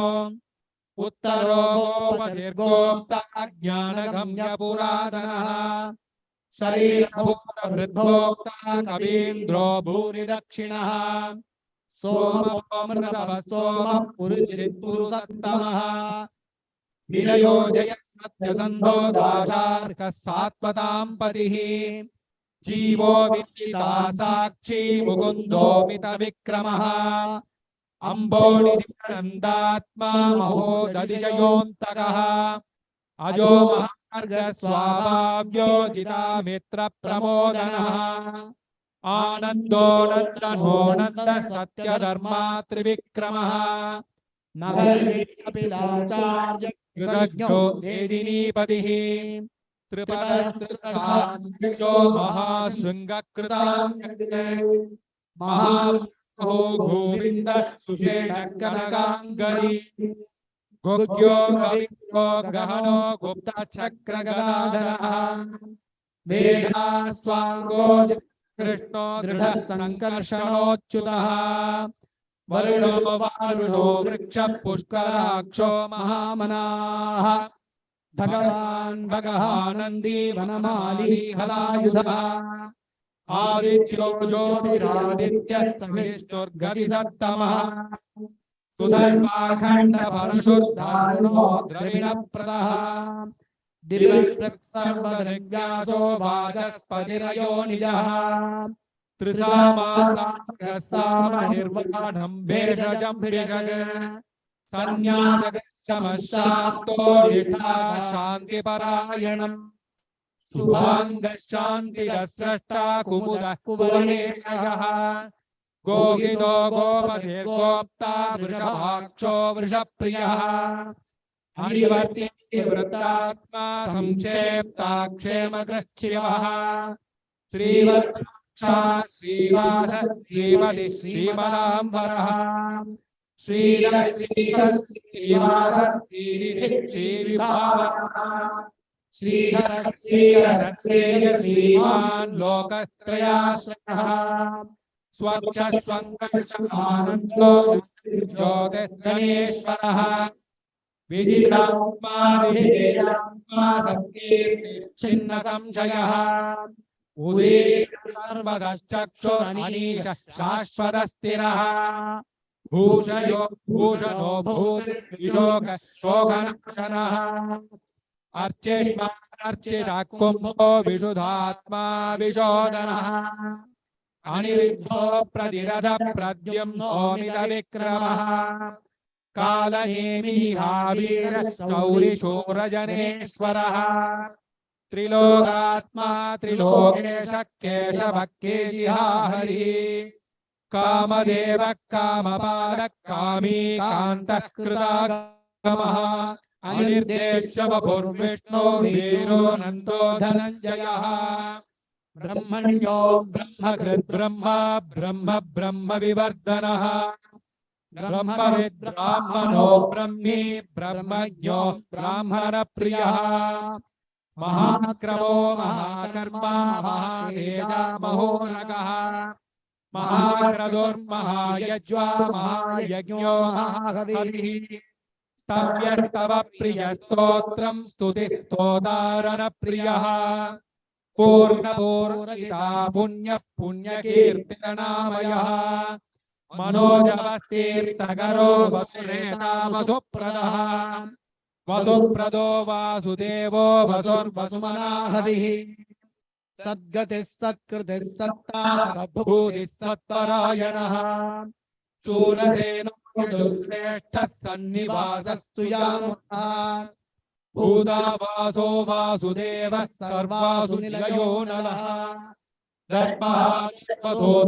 उत्तरो गोपतिर्गोप्ता ज्ञानगम्यपुरातनः शरीरभूतभृद्भोक्ता कवीन्द्रो भूरिदक्षिणः सोमोऽमृतः सोमः पुरुषित्पुरुषोत्तमः विनयो जयः सत्यसन्धो दाशार्कः सात्वतां पतिः जीवो विदिता साक्षी मुकुन्दो मितविक्रमः अम्बोनिधिनन्दात्मा महोदधिशयोऽन्तकः अजो महार्गः स्वाभाव्यो जितामित्रप्रमोदनः आनन्दो नन्दनो नन्दः सत्यधर्मा त्रिविक्रमः महर्षि कपिलाचार्य कृतज्ञो वेदिनीपतिः त्रिपदस्त्रिदशान्विक्षो महाशृङ्गकृताङ्गः महाभो गोविन्द सुषेणकनकाङ्गदी गुग्यो कविको गहनो गुप्तचक्रगदाधरः वेदास्वाङ्गो कृष्णो दृढः सङ्कर्षणोच्युतः वरुणो वारुणो वृक्षः पुष्कराक्षो महामनाः भगवान् भगवानन्दी वनमाली हलायुधः आदित्यो ज्योतिरादित्यः सविष्णुर्गतिसत्तमः सुधर्वाखण्डपरशुर्दारुणो द्रविणप्रदः दिव्यसर्वदृग्व्यासो वाचस्पतिरयो निजः त्रिसामासामनिर्वाणं भेषजं भेषज सन्न्यासगच्छमशान्तो निष्ठा शान्तिपरायणम् शुभाङ्गः शान्तिरस्रष्टा कुमुदः कुवलेशयः गोहितो गोपतिर्गोप्ता वृषभाक्षो वृषप्रियः हरिवर्ति वृत्तात्मा संक्षेप्ता क्षेमकृच्छिवः श्रीवत्सा श्रीवास श्रीमति श्रीमदाम्बरः श्रीधर श्रीवास श्रीनिधि श्रीविभावः श्रीधर श्रीधर श्रीमान् लोकत्रयाश्रयः स्वच्छ स्वङ्गश्च ज्योतिर्गणेश्वरः विजितात्मा विधेयात्मा सत्कीर्तिच्छिन्न संशयः सर्वगश्चक्षुरनीश शाश्वतस्थिरः भूषयो भूषणो भूतिर्विशोक शोकनाशनः अर्चिष्मार्चितः कुम्भो विशुधात्मा विशोदनः अनिरुद्धो प्रतिरथ प्रद्युम्नो मितविक्रमः कालनेमिहावीरः शौरिशूरजनेश्वरः त्रिलोकात्मा त्रिलोकेशः केशवः केशिहा हरिः कामदेवः कामपालः कामी कान्तः कृतागमः अनिर्देश्य वपुर्विष्णो वीरो नन्दो धनञ्जयः ब्रह्मण्यो ब्रह्मकृत् ब्रह्मा ब्रह्म ब्रह्म विवर्धनः ब्रह्मविद् ब्राह्मणो ब्रह्मी ब्रह्मज्ञो ब्राह्मणप्रियः महाक्रमो महाकर्मा महातेजा महोरगः महाक्रतुर्महायज्वा महायज्ञो महाहविः स्तव्यस्तव प्रियस्तोत्रं स्तुतिस्तोतारणप्रियः पूर्णपूर्णिता पुण्यः पुण्यकीर्तिरनामयः मनोजवस्तीर्थकरो वसुरेता वसुप्रदः वसुप्रदो वासुदेवो वसुर्वसुमनाहविः सद्गतिः सत्कृतिः सत्ता सद्भूतिः सत्परायणः शूरसेनो यजुश्रेष्ठः सन्निवासस्तु यामुः भूतावासो वासुदेवः सर्वासु निलयो नलः दर्पः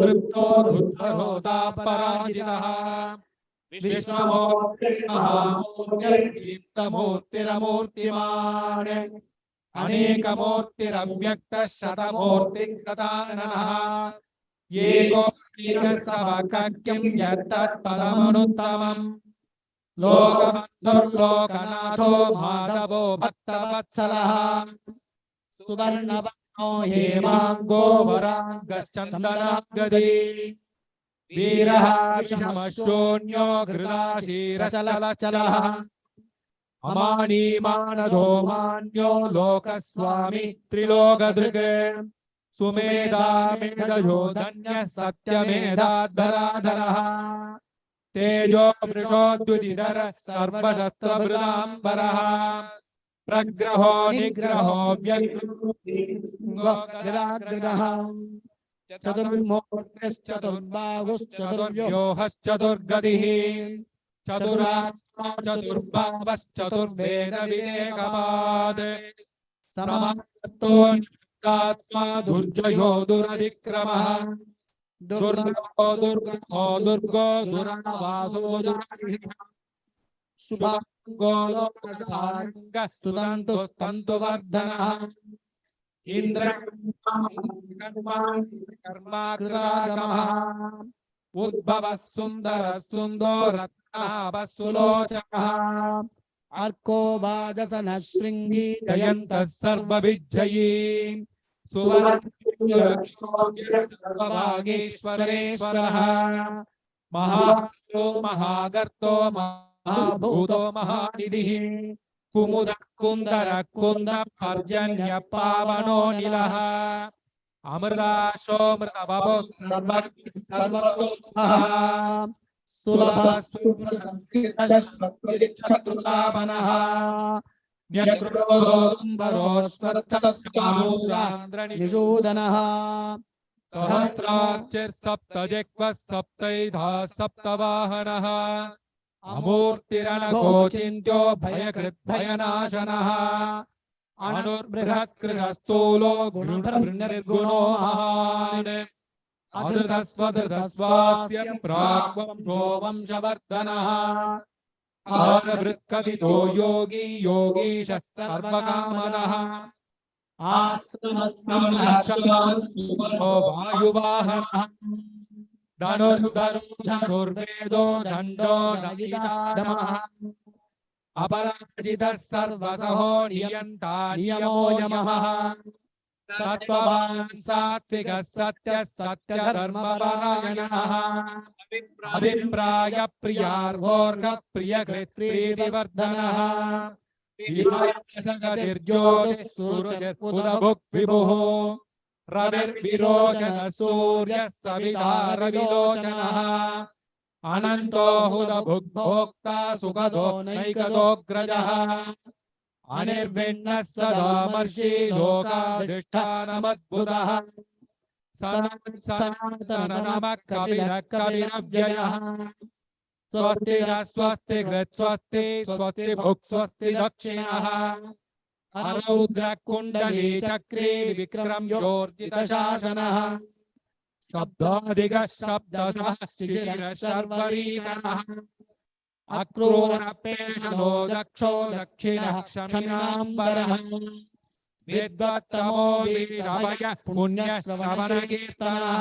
तृप्तो धृद्धहोता पराजितः विश्वमूर्तिर्महामूर्तिरमूर्तिमान् अनेकमूर्तिरव्यक्तः शतमूर्तिगताननः एको समकक्यं यत्तत्पदमनुत्तमम् लोकबन्धुर्लोकनाथो माधवो भक्तवत्सलः सुवर्णवर्णो हेमाङ्गो वराङ्गश्चन्दनाङ्गदी वीरः विषमशून्यो घृताशीरचलश्चलः अमानीमानधो मान्यो लोकस्वामी त्रिलोकधृक् सुमेधा मेधयो धन्यः सत्यमेधाधराधरः तेजो वृषोद्युतिधर सर्वशस्त्रभृताम्बरः प्रग्रहो निग्रहो व्यग्रः चतुर्बाहुश्चतुर्व्योहश्चतुर्गतिः चतुरात्मा चतुर्भावश्चतुर्वेदविवेकवाद समात्तो नित्यात्मा दुर्जयो दुरधिक्रमः दुर्गो दुर्गो दुर्गो दुरावासो दुरारिः शुभाङ्गो लोकसाङ्गः स्तुतन्तुवर्धनः कर्माकृतागमः उद्भवः सुन्दरः सुन्दो रत्नाभः सुलोचनः अर्को वाजसनः शृङ्गी जयन्तः सर्वविजयी सुवर्णः सर्वभागेश्वरेश्वरः महागर्तो महाभूतो महानिधिः कुमुद कुन्दर कुन्द पर्जन्य पावनो निलः अमृताशोमृतवपो सर्वतोमुखः सुलभः सुकृतशत्रुतापनः निषूदनः सहस्रार्चिर्सप्तजिह्वः सप्तैधा सप्तवाहनः अमूर्तिरनघोचिन्त्यो भयकृद्भयनाशनः अनुर्बृहत्कृतस्थूलो गुणनिर्गुणो महान् अधृतस्वधृतस्वास्य प्राग्वंशो वंशवर्धनः आनवृत्कथितो योगी योगीशः सर्वकामनः आश्रमस्यो वायुवाहनः धनुर्वेदो दण्डो नयिताधमः अपराजितः सर्वसहो नियन्ता नियमो यमः सत्त्ववान् सात्विकः सत्यः सत्यधर्मपरायणः अभिप्राय प्रियार्घोर्गः प्रियकृत्प्रीतिवर्धनः विभुः रविर्विरोचनः सूर्यः सविता रविलोचनः अनन्तो हुतभुग्भोक्ता सुखदो नैकदोऽग्रजः अनिर्विण्णः सदा मर्षि लोकाधिष्ठानमद्भुतः सनातननमः कविरः कविरव्ययः स्वस्ति न स्वस्ति कृत् स्वस्ति स्वस्ति भुक् स्वस्ति दक्षिणः रौद्रकुण्डली चक्रे विक्रम्योर्जितशासनः शब्दाधिकः शब्दसः शिशिरः शर्वरीकरः अक्रूरपेशनो दक्षो दक्षिणः क्षमिनाम्बरः विद्वत्तमो वीरभय पुण्यश्रवणकीर्तनः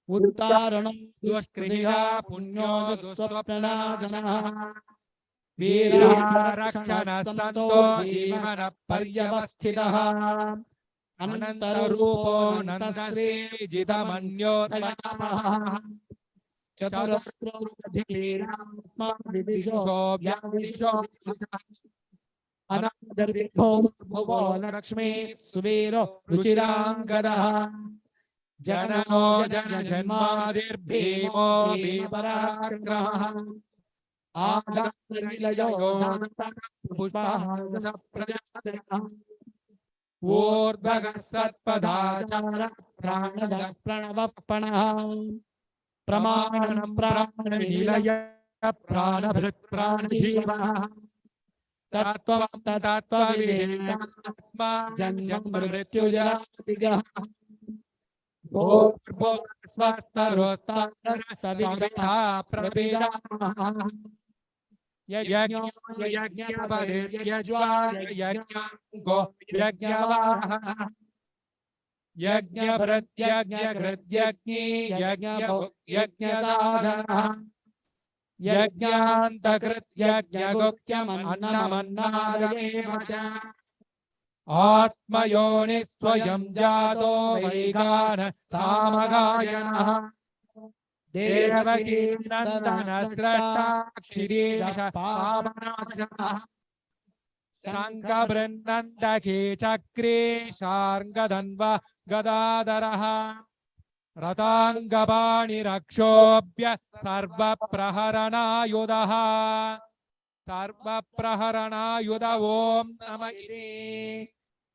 उत्तारणो दुष्कृतिः पुण्यो दुःस्वप्ननाशनः वीरः रक्षणः सन्तो जीवन पर्यवस्थितः अनन्तरूपो नन्दश्रीजितमन्योदयः चतुरस्रोधिरात्मा विदिशो व्यादिशो अनादर्भिभो भुवो लक्ष्मी सुवीरो रुचिराङ्गदः जननो जनजन्मादिर्भीमो भीमपराक्रमः आदानिलयो पुष्पः प्रजातयः ऊर्ध्वगः सत्पदाचार प्राणदः प्रणवपणः प्रमाणं प्राणनिलय प्राणभृत् प्राणजीवः तत्त्वं तत्त्वविदेहात्मा जन्म मृत्युजरादिगः भूर्भुवस्वस्तरोत्तर सविता प्रविदामः यज्ञो यज्ञपरिर्यज्वायज्ञो यज्ञवाहः यज्ञभृत्यज्ञकृत्यज्ञी यज्ञसाधनः यज्ञान्तकृत्यज्ञगुप्त्यमन्नमन्नादयेव च आत्मयोनिः स्वयं जातो वैगानः सामगायनः देवकी नन्दनः स्रष्टा क्षिरीश पावनाशनः शङ्खबृन्नन्दके चक्रे शार्ङ्गधन्व गदाधरः रताङ्गपाणिरक्षोभ्य सर्वप्रहरणायुधः सर्वप्रहरणायुध ॐ नम इति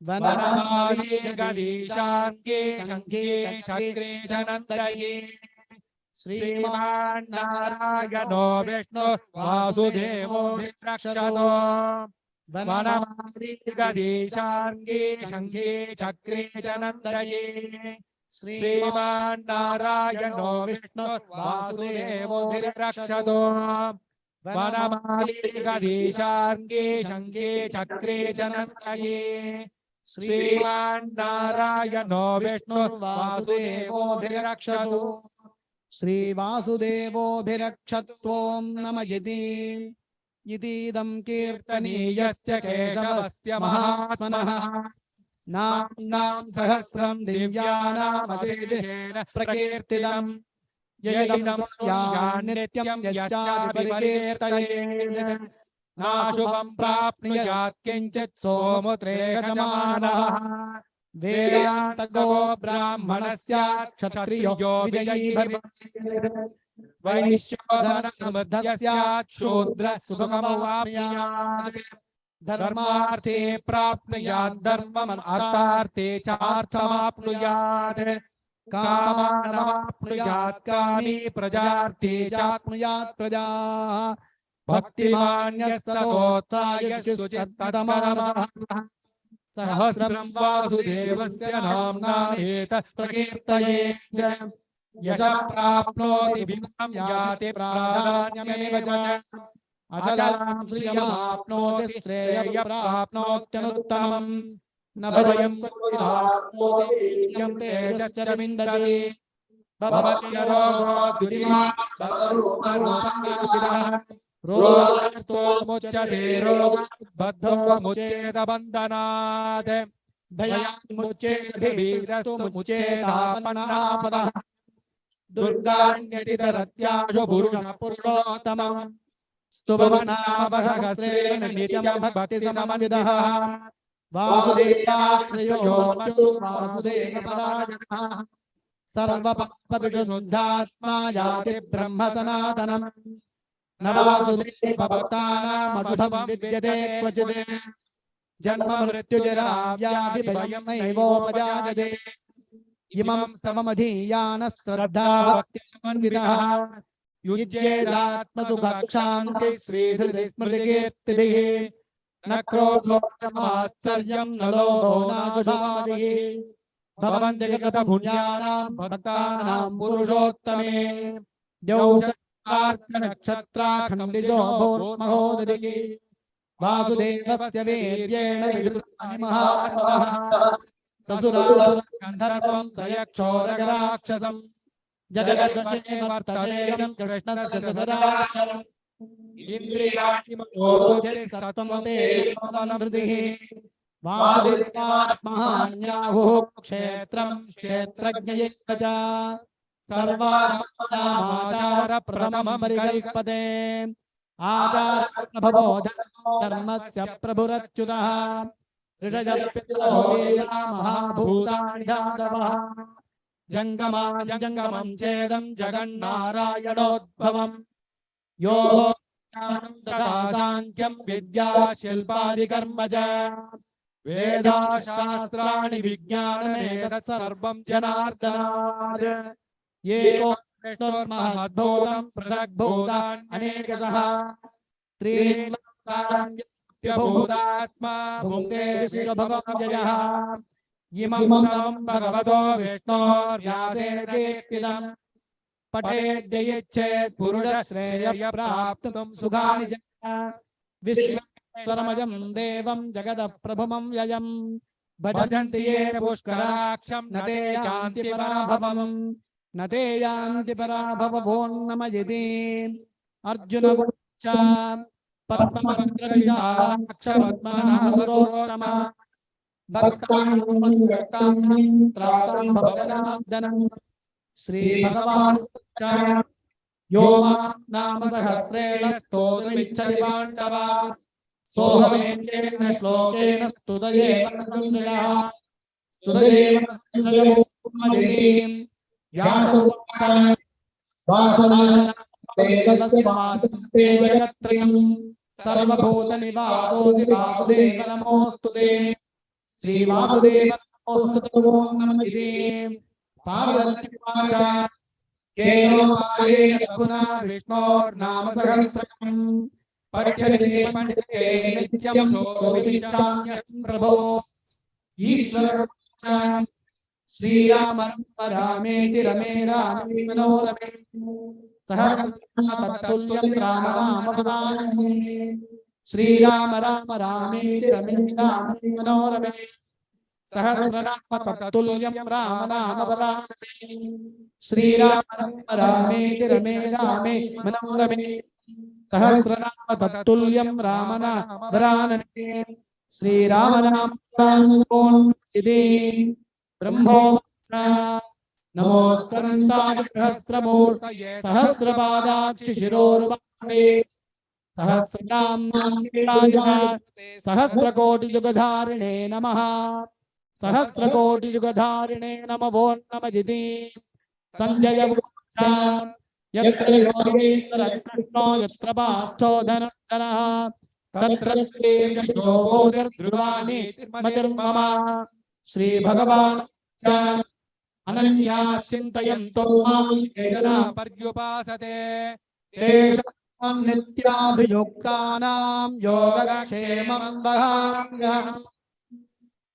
वनमाली गदीशाङ्गे शङ्खे चक्रे च नन्दये श्रीमान्नारायणो विष्णु वासुदेवो विरक्षतो वनमाली गदीशाङ्गे शङ्खे चक्रे च नन्दये श्रीमान्नारायणो विष्णु वासुदेवो विरक्षतो वनमाली गदीशाङ्गे शङ्खे चक्रे च नन्दये श्रीमान्नारायणो विष्णु वासुदेवो विरक्षतो श्रीवासुदेवोऽभिरक्षत्वं नम इतीदं कीर्तनीयस्य केशवस्य महात्मनः नाम्नां सहस्रं दिव्यानामशेषेण प्रकीर्तितम् यैनं यान्नित्यं यश्चाभिपरिकीर्तयेत् नाशुभं प्राप्नुयात् किञ्चित् सोमुद्रेकजमानः वेदान्तको ब्राह्मणस्य क्षत्रियो विजयी भवेत् वैश्योधनसमृद्धस्य शूद्रः सुखमवाप्नुयात् धर्मार्थे प्राप्नुयात् धर्ममर्थार्थे चार्थमाप्नुयात् कामानवाप्नुयात् कामी प्रजार्थे चाप्नुयात् प्रजाः भक्तिमान्यः सतोत्थाय शुचिस्ततमानः सहस्रं वासुदेवस्य नाम्ना एतत् प्रकीर्तयेत् यशः प्राप्नोति विभुं याति प्राधान्यमेव च अचलां श्रियमाप्नोति श्रेयप्राप्नोत्यनुत्तमम् न भयं क्वचिदाप्नोति वीर्यं तेजश्च विन्दति भवत्यरोगो द्वितीयात् बलरूपरूपमेवविदः रोगार्तो मुच्यते रोगबद्धो मुच्येत बन्धनात् भयात् मुच्येत भीरस्तु मुच्येदापन्नापदः दुर्गाण्यतितरत्याशु पुरुषः पुरुषोत्तमः स्तुवन्नामसहस्रेण नित्यं भक्तिसमन्वितः वासुदेवाश्रयो वासुदेवपरायणः सर्वपापविशुद्धात्मा याति ब्रह्म सनातनम् न वासुदेवभक्तानामशुभं विद्यते क्वचित् जन्म मृत्युजरा व्याधि भयं नैवोपजायते इमं स्तवमधीयानः श्रद्धा भक्तिसमन्वितः युज्येदात्मसुखक्षान्ति श्रीधृति स्मृतिकीर्तिभिः न क्रोधो न मात्सर्यं न लोभो नाजुषामतिः भवन्ति गतपुण्यानां भक्तानां पुरुषोत्तमे द्यौषत्कार्कनक्षत्राखण्डिजो भूर्महोदधिः वासुदेवस्य वीर्येण विधृतानि महात्मनः ससुरासुरगन्धर्वं सयक्षोरगराक्षसं जगद्वशे वर्तते कृष्णस्य ससुराक्षरम् इन्द्रियाणि मनोबुद्धिः सत्त्वं तेजोधृतिः वासुदेवात्महान्याहुः क्षेत्रं क्षेत्रज्ञयेव च सर्वाचारप्रथमं परिकल्पते आचारप्रभवो धर्मस्य प्रभुरच्युतः ऋषयः महाभूतानि धातवः जङ्गमं चेदं जगन्नारायणोद्भवम् योगो ज्ञानं तथा साङ्ख्यं विद्या शिल्पादिकर्म च वेदाशास्त्राणि विज्ञानमेतत् सर्वं जनार्दनात् एको विष्णुर्महद्भूतं पृथग्भूतानि अनेकशः त्रिभूतात्मा भुङ्क्ते विश्वभगवद्यः इमं सर्वं भगवतो विष्णोर्व्यासेन कीर्तितम् पठेद्ययेच्छेत् पुरुषश्रेयप्राप्तुं सुखानि च विश्वेश्वरमजं देवं जगतः प्रभुमं ययं भजन्ति ये पुष्कराक्षं न ते यान्ति पराभवम् न ते यान्ति पराभवोन्नमयति अर्जुन उवाच पद्मपत्रविशालाक्षपद्मनाभसुरोत्तम भक्तां भवजनार्दनम् श्रीभगवान् उवाच यो मां नाम सहस्रेण स्तोतुमिच्छति पाण्डव सोऽहमेकेन श्लोकेन स्तुतयेव न संशयः स्तुतयेव न संशयो मदिनीं व्यास उवाच वासनावेदस्य वासुते जगत्त्रयम् सर्वभूतनिवासोऽसि वासुदेव नमोऽस्तुते श्रीवासुदेव नमोऽस्तुते ॐ नमः इति पार्वती उवाच केनो मायेन रघुना विष्णोर्नाम सहस्रम् पठ्यते पण्डिते नित्यं सोऽविचाम्यहं प्रभो ईश्वर उवाच श्रीराम रामेति रमे रामे मनोरमे सहस्रनामतुल्यं राम नाम वदामि श्रीराम राम रामेति रमे रामे मनोरमे सहस्रनामतुल्यं राम नाम वदामि श्रीराम रामेति रमे रामे मनोरमे सहस्रनामतुल्यं राम नाम वदामि श्रीराम नाम इति ब्रह्मोवाच नमोस्तन्ताय सहस्रमूर्तये सहस्रपादाक्षिशिरोर्वामे सहस्रनाम्नाय सहस्रकोटियुगधारिणे नमः सहस्रकोटियुगधारिणे नमो नमः संजय उवाच यत्र योगेश्वरः कृष्णो यत्र पार्थो धनुर्धरः तत्र श्रीर्योगोदर्ध्रुवाणि मतिर्मम श्रीभगवान् अनन्याश्चिन्तयन्तो मां ये जना पर्युपासते तेषां नित्याभियुक्तानां योगक्षेमं वहाम्यहम्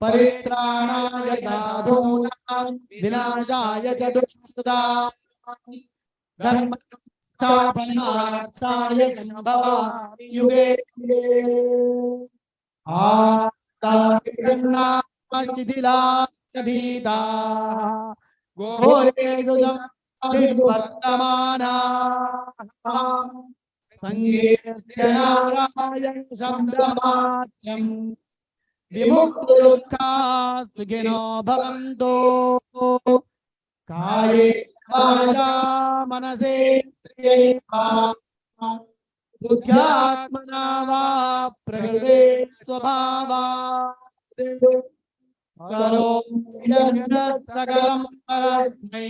परित्राणाय साधूनां विनाशाय च दुष्कृताम् धर्म स्थापनार्थाय सम्भवामि युगे युगे शिथिलाः घोरेषु संवर्तमानाः संगीतस्य नारायण शब्दमात्रम् विमुक्तदुःखा सुखिनो भवन्तु काये वाचा मनसेन्द्रियैर्वा बुद्ध्यात्मना वा प्रकृते स्वभावात् करोमि यत् सकलं परस्मै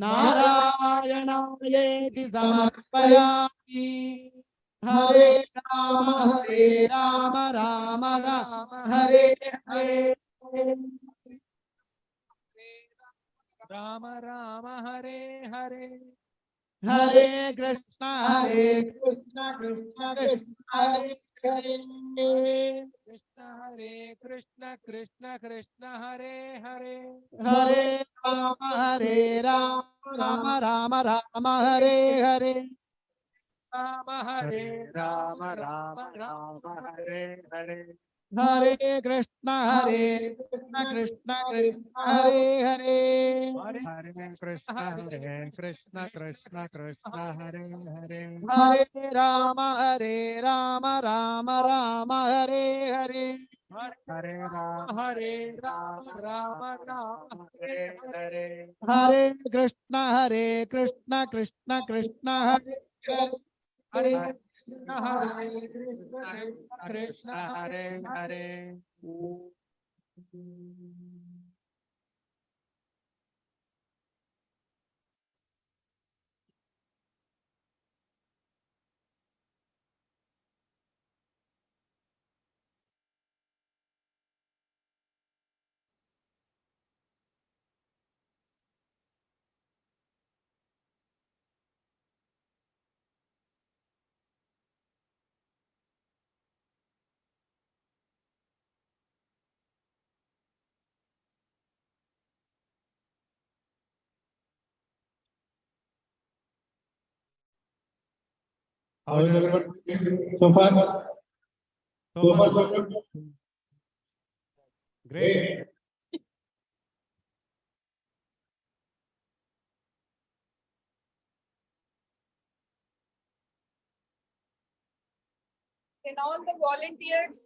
नारायणायेति समर्पयामि हरे राम राम राम हरे हरे राम राम हरे हरे हरे कृष्ण कृष्ण कृष्ण हरे हरे कृष्ण हरे कृष्ण कृष्ण कृष्ण हरे हरे हरे राम राम राम हरे हरे राम हरे Ram Ram Ram Hare Hare Hare Krishna Krishna Krishna Hare Hare Hare Krishna Krishna Krishna Hare Hare Hare Ram Ram Ram Hare Hare Hare Ram Ram Ram Hare Hare Hare Krishna Krishna Krishna Hare Hare Hare Krishna Krishna Hare Hare How is everyone so far? So far, so good. Great. Can all the volunteers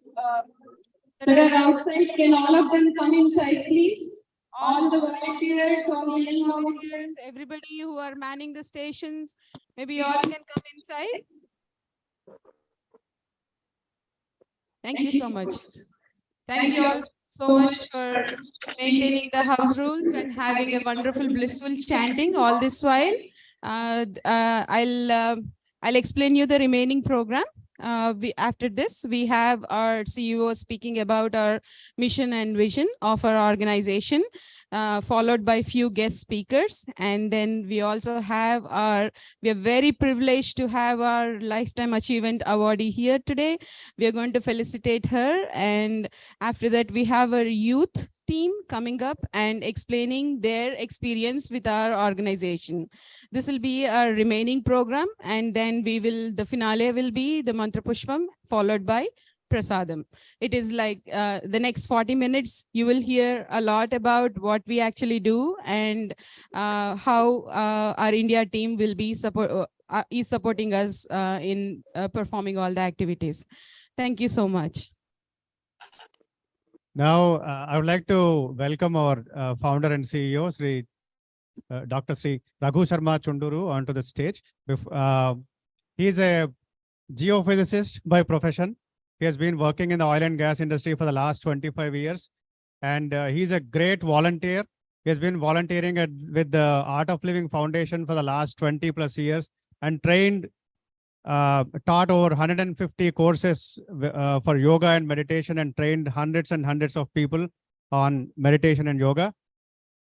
that are outside, can all of them come inside, please? All the volunteers, all the young volunteers. Everybody who are manning the stations, maybe all can come inside. Thank you so much. Thank you all so much for maintaining the house rules and having a wonderful, blissful chanting all this while. I'll explain you the remaining program. After this, we have our CEO speaking about our mission and vision of our organization, followed by few guest speakers. And then we also have we are very privileged to have our Lifetime Achievement Awardee here today. We are going to felicitate her. And after that, we have our youth team coming up and explaining their experience with our organization. This will be our remaining program, and then the finale will be the Mantra Pushpam, followed by Prasadam. It is like the next 40 minutes, you will hear a lot about what we actually do and how our India team will be is supporting us in performing all the activities. Thank you so much. Now, I would like to welcome our founder and CEO, Sri Dr. Sri Raghu Sharma Chunduru onto the stage. He is a geophysicist by profession. He has been working in the oil and gas industry for the last 25 years. And he's a great volunteer. He has been volunteering with the Art of Living Foundation for the last 20 plus years and taught over 150 courses for yoga and meditation and trained hundreds and hundreds of people on meditation and yoga.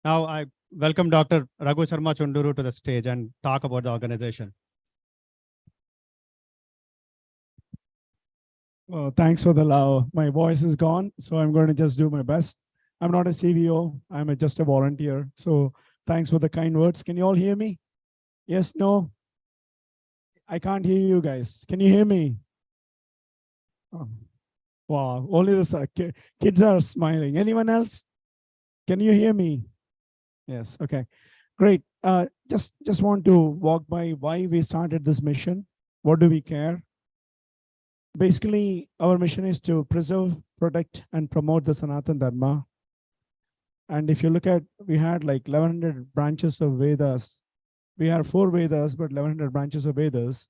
Now I welcome Dr. Raghu Sharma Chunduru to the stage and talk about the organization. Thanks for the love. My voice is gone, so I'm going to just do my best. I'm not a CVO. I'm just a volunteer. So thanks for the kind words. Can you all hear me? Yes, no? I can't hear you guys. Can you hear me? Oh. Wow, only the kids are smiling. Anyone else? Can you hear me? Yes, okay, great. Just want to walk by why we started this mission. What do we care? Basically, our mission is to preserve, protect, and promote the Sanatana Dharma. And if you look at, we had like 1100 branches of Vedas. We have 4 Vedas, but 1100 branches of Vedas,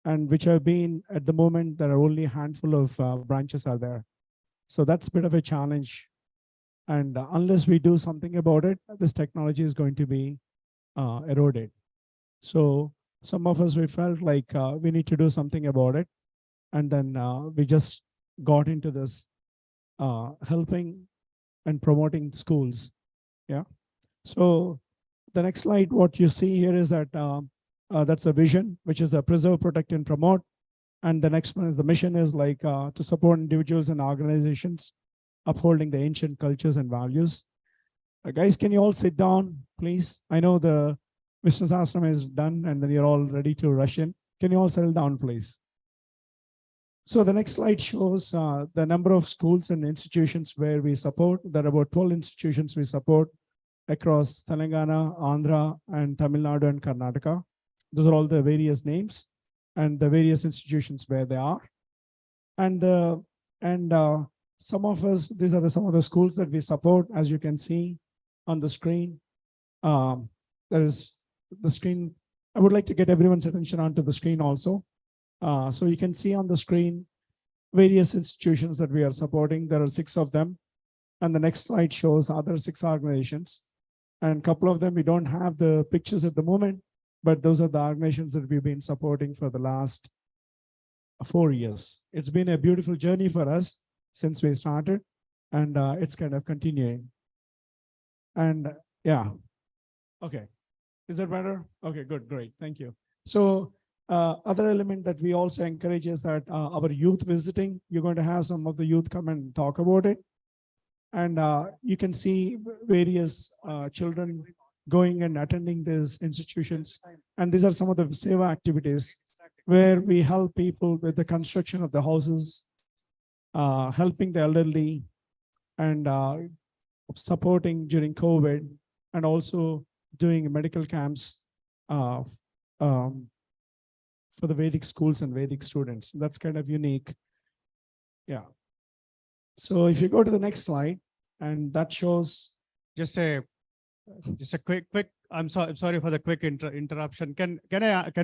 and which have been, at the moment, there are only a handful of branches are there. So that's a bit of a challenge. And unless we do something about it, this technology is going to be eroded. So some of us, we felt like we need to do something about it. And then we just got into this helping and promoting schools. Yeah. So the next slide, what you see here is that that's a vision, which is the preserve, protect, and promote. And the next one is the mission is like to support individuals and organizations upholding the ancient cultures and values. Guys, can you all sit down, please? I know the Vishnu Sahasranam is done and then you're all ready to rush in. Can you all settle down, please? So the next slide shows the number of schools and institutions where we support. There are about 12 institutions we support across Telangana, Andhra, and Tamil Nadu and Karnataka. Those are all the various names and the various institutions where they are. And some of us, these are some of the schools that we support, as you can see on the screen. There is the screen. I would like to get everyone's attention onto the screen also. So you can see on the screen various institutions that we are supporting. There are 6 of them. And the next slide shows other 6 organizations. And a couple of them, we don't have the pictures at the moment, but those are the organizations that we've been supporting for the last 4 years. It's been a beautiful journey for us since we started, and it's kind of continuing. And yeah, okay. Is that better? Okay, good, great, thank you. So other element that we also encourage is that our youth visiting, you're going to have some of the youth come and talk about it. And you can see various children going and attending these institutions. And these are some of the seva activities where we help people with the construction of the houses, helping the elderly, and supporting during COVID, and also doing medical camps for the Vedic schools and Vedic students. That's kind of unique. Yeah. So if you go to the next slide, and that shows just a quick. I'm sorry for the quick interruption. Can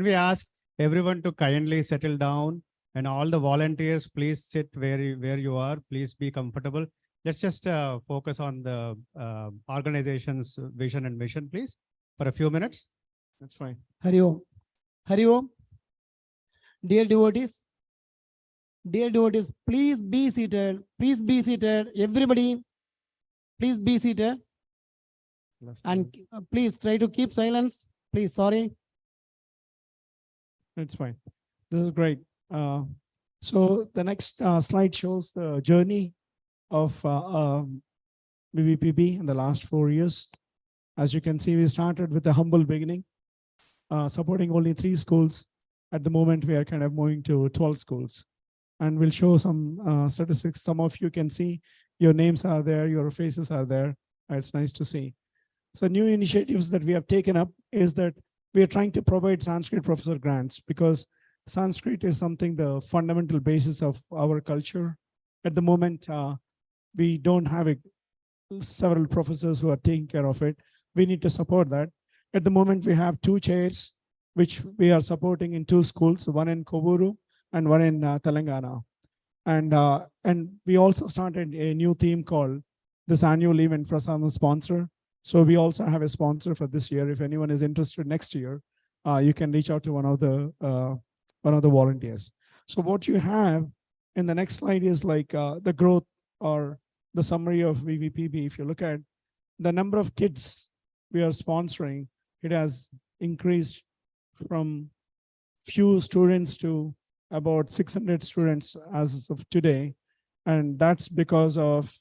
we ask everyone to kindly settle down, and all the volunteers, please sit where you are. Please be comfortable. Let's just focus on the organization's vision and mission, please, for a few minutes. That's fine. Hari Om. Hari Om. Dear devotees, please be seated. Please be seated. Everybody, please be seated. And please try to keep silence. Please, sorry. It's fine. This is great. So the next slide shows the journey of VVPB in the last 4 years. As you can see, we started with a humble beginning, supporting only 3 schools. At the moment, we are kind of moving to 12 schools. And we'll show some statistics. Some of you can see your names are there, your faces are there. It's nice to see. So new initiatives that we have taken up is that we are trying to provide Sanskrit professor grants, because Sanskrit is something, the fundamental basis of our culture. At the moment, we don't have several professors who are taking care of it. We need to support that. At the moment, we have 2 chairs, which we are supporting in 2 schools, one in Kovuru and one in Telangana. And we also started a new theme called this annual event for some sponsor. So we also have a sponsor for this year. If anyone is interested next year, you can reach out to one of the volunteers. So what you have in the next slide is like the growth or the summary of VVPB. If you look at the number of kids we are sponsoring, it has increased from few students to about 600 students as of today. And that's because of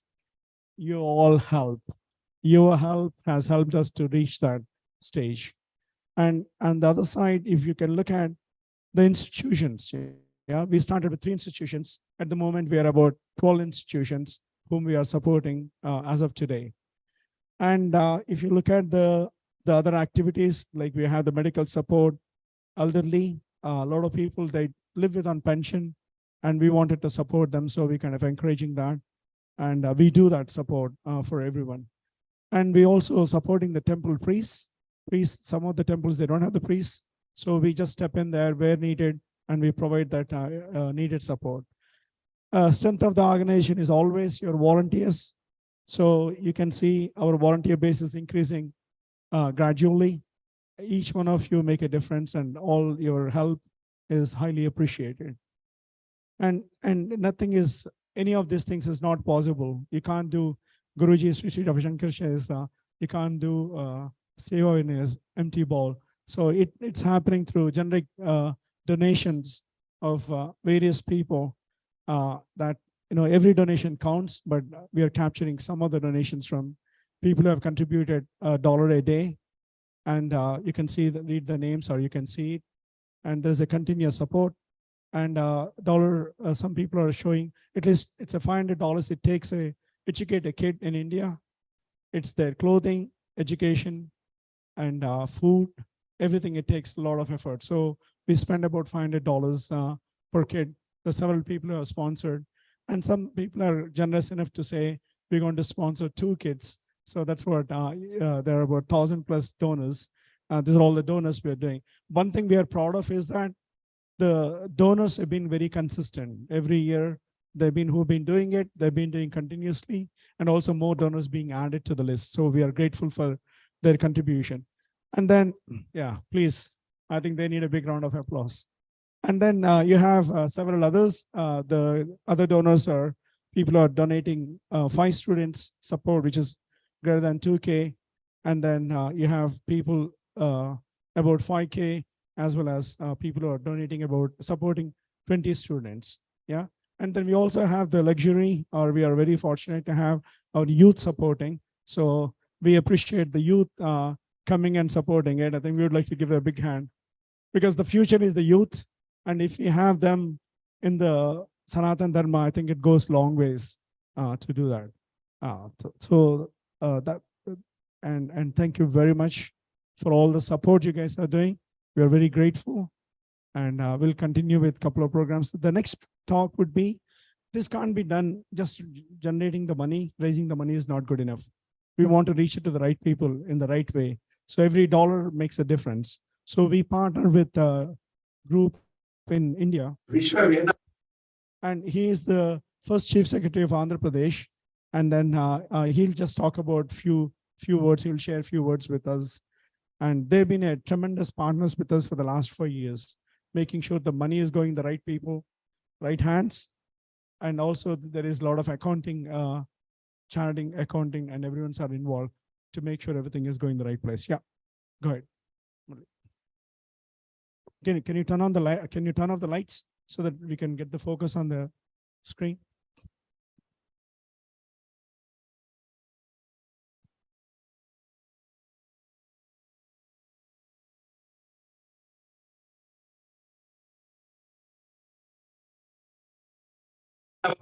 your all help. Your help has helped us to reach that stage. And on the other side, if you can look at the institutions, we started with 3 institutions. At the moment, we are about 12 institutions whom we are supporting as of today. And if you look at the other activities, like we have the medical support, elderly, a lot of people, they live with on pension, and we wanted to support them. So we kind of encouraging that. And we do that support for everyone. And we also supporting the temple priests. Some of the temples, they don't have the priests. So we just step in there where needed, and we provide that needed support. Strength of the organization is always your volunteers. So you can see our volunteer base is increasing gradually. Each one of you make a difference, and all your help is highly appreciated. And nothing is, any of these things is not possible. You can't do Guruji Sri Ravi Shankar says, you can't do Seva in his empty ball. So it's happening through generic donations of various people that, every donation counts, but we are capturing some of the donations from people who have contributed $1 a day. And you can see, read the names, or you can see it. And there's a continuous support. And some people are showing, at least it's a $500 it takes to educate a kid in India. It's their clothing, education, and food, everything. It takes a lot of effort. So we spend about $500 per kid. There's several people who are sponsored. And some people are generous enough to say, we're going to sponsor 2 kids. So that's what, there are about 1,000+ donors. These are all the donors we are doing. One thing we are proud of is that the donors have been very consistent. Every year, who've been doing it, they've been doing continuously, and also more donors being added to the list. So we are grateful for their contribution. And then, please, I think they need a big round of applause. And then you have several others. The other donors are people who are donating 5 students support, which is greater than 2K. And then you have people about 5K, as well as people who are donating about supporting 20 students. Yeah. And then we also have the luxury, or we are very fortunate to have our youth supporting. So we appreciate the youth coming and supporting it. I think we would like to give a big hand, because the future is the youth. And if we have them in the Sanatan Dharma, I think it goes long ways to do that. And thank you very much for all the support you guys are doing. We are very grateful, and we'll continue with a couple of programs. The next talk would be, this can't be done just generating the money. Raising the money is not good enough. We want to reach it to the right people in the right way. So every dollar makes a difference. So we partner with a group in India. Viswaveda. And he is the first Chief Secretary of Andhra Pradesh. And then he'll just talk about few words. He'll share a few words with us. And they've been a tremendous partners with us for the last 4 years, making sure the money is going the right people, right hands. And also there is a lot of accounting, charting, accounting, and everyone's are involved to make sure everything is going the right place. Yeah, go ahead. Can you turn on the light? Can you turn off the lights so that we can get the focus on the screen?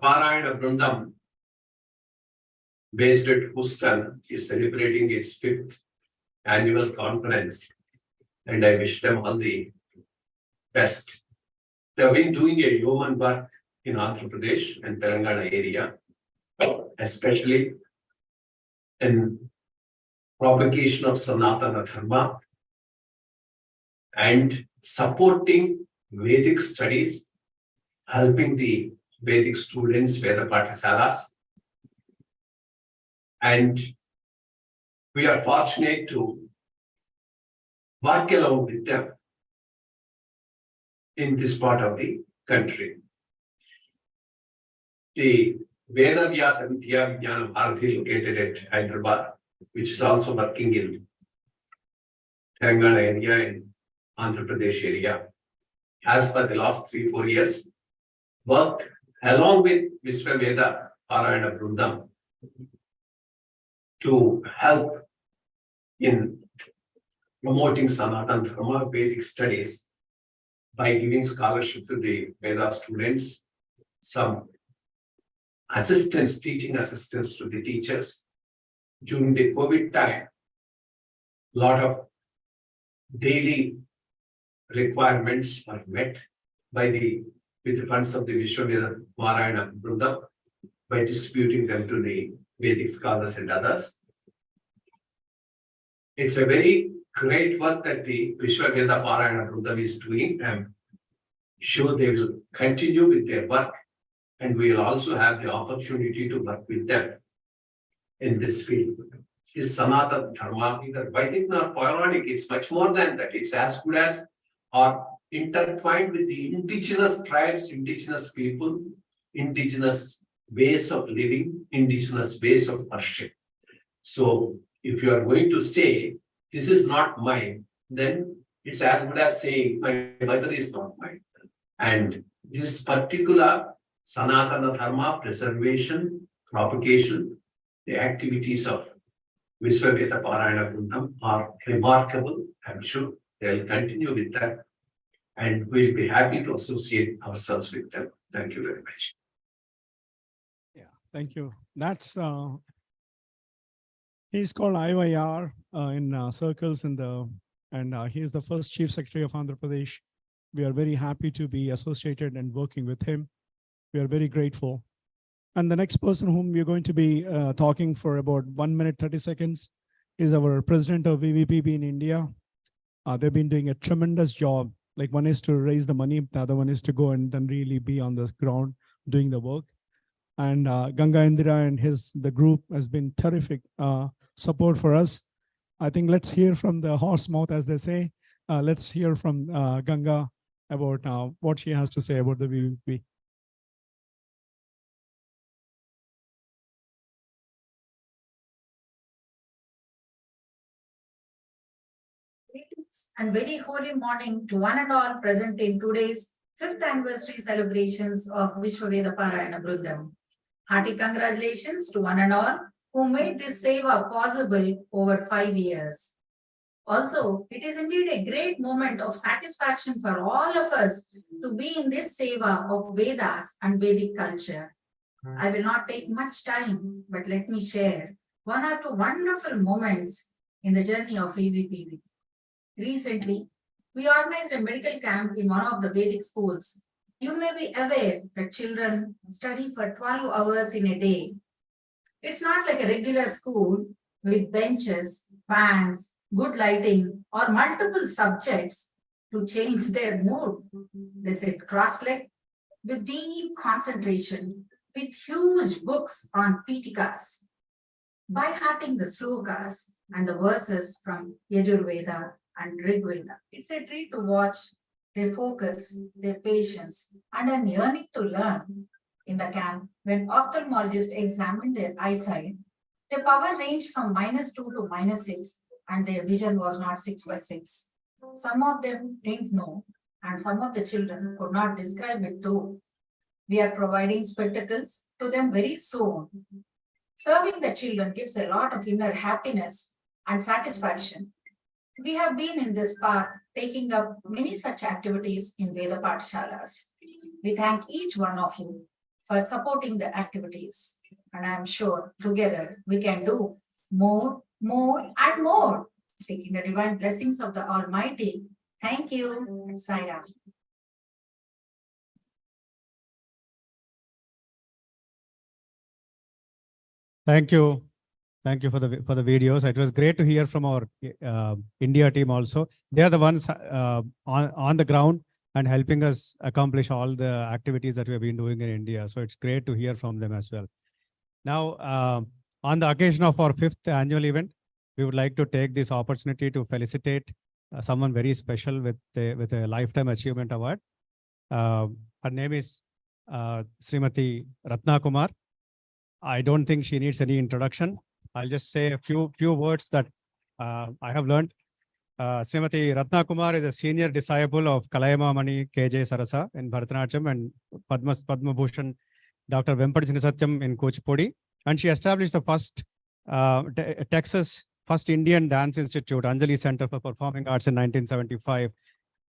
Parayana Brindam, based at Houston, is celebrating its 5th annual conference, and I wish them all the best. They have been doing a human work in Andhra Pradesh and Telangana area, especially in propagation of Sanatana Dharma and supporting Vedic studies, helping the Vedic students, Veda Paఠశాlas. And we are fortunate to work along with them in this part of the country. The Veda Vyasa Vidya Vijnana Bharati located at Hyderabad, which is also working in Telangana area and Andhra Pradesh area, has for the last 3-4 years worked along with Viswaveda Parayana Brindam to help in promoting Sanatana Dharma Vedic studies by giving scholarship to the Veda students, some assistance, teaching assistance to the teachers. During the COVID time, a lot of daily requirements are met by with the funds of the Viswaveda Parayana Brindam by distributing them to the Vedic scholars and others. It's a very great work that the Viswaveda Parayana Brindam is doing. I'm sure they will continue with their work, and we will also have the opportunity to work with them in this field. Is Sanatana Dharma either Vedic or Puranic? It's much more than that. It's as good as or intertwined with the indigenous tribes, indigenous people, indigenous ways of living, indigenous ways of worship. So if you are going to say, this is not mine, then it's as good as saying, my mother is not mine. And this particular Sanatana Dharma preservation, propagation, the activities of Viswaveda Parayana Brindam are remarkable. I'm sure they'll continue with that. And we'll be happy to associate ourselves with them. Thank you very much. Yeah, thank you. That's he's called IYR in circles in the, and he is the first Chief Secretary of Andhra Pradesh. We are very happy to be associated and working with him. We are very grateful. And the next person whom we're going to be talking for about 1 minute, 30 seconds is our president of VVPB in India. They've been doing a tremendous job. Like, one is to raise the money, the other one is to go and then really be on the ground doing the work. And Ganga Indira and the group has been terrific support for us. I think let's hear from the horse mouth, as they say. Let's hear from Ganga about what she has to say about the VVP. Greetings and very holy morning to one and all present in today's 5th anniversary celebrations of Viswaveda Parayana Brindam. Hearty congratulations to one and all who made this seva possible over 5 years. Also, it is indeed a great moment of satisfaction for all of us to be in this seva of Vedas and Vedic culture. I will not take much time, but let me share 1 or 2 wonderful moments in the journey of VVPB. Recently, we organized a medical camp in one of the Vedic schools. You may be aware that children study for 12 hours in a day. It's not like a regular school with benches, fans, good lighting, or multiple subjects to change their mood. They sit cross-legged with deep concentration, with huge books on Pitikas, by hearting the slokas and the verses from Yajurveda and Rigveda. It's a treat to watch their focus, their patience, and an yearning to learn. In the camp, when ophthalmologists examined their eyesight, their power ranged from -2 to -6, and their vision was not 6/6. Some of them didn't know, and some of the children could not describe it too. We are providing spectacles to them very soon. Serving the children gives a lot of inner happiness and satisfaction. We have been in this path, taking up many such activities in Veda Paఠశాlas. We thank each one of you for supporting the activities. And I'm sure together we can do more, and more, seeking the divine blessings of the Almighty. Thank you, and Sai Ram. Thank you. Thank you for the videos. It was great to hear from our India team also. They are the ones on the ground and helping us accomplish all the activities that we have been doing in India. So it's great to hear from them as well. Now, on the occasion of our 5th annual event, we would like to take this opportunity to felicitate someone very special with a Lifetime Achievement Award. Her name is Srimati Ratna Kumar. I don't think she needs any introduction. I'll just say a few words that I have learned. Srimati Ratna Kumar is a senior disciple of Kalaimamani K.J. Sarasa in Bharatanatyam and Padma Bhushan Dr. Vempati Satyam in Kuchipudi. And she established the first Texas first Indian Dance Institute, Anjali Center for Performing Arts in 1975,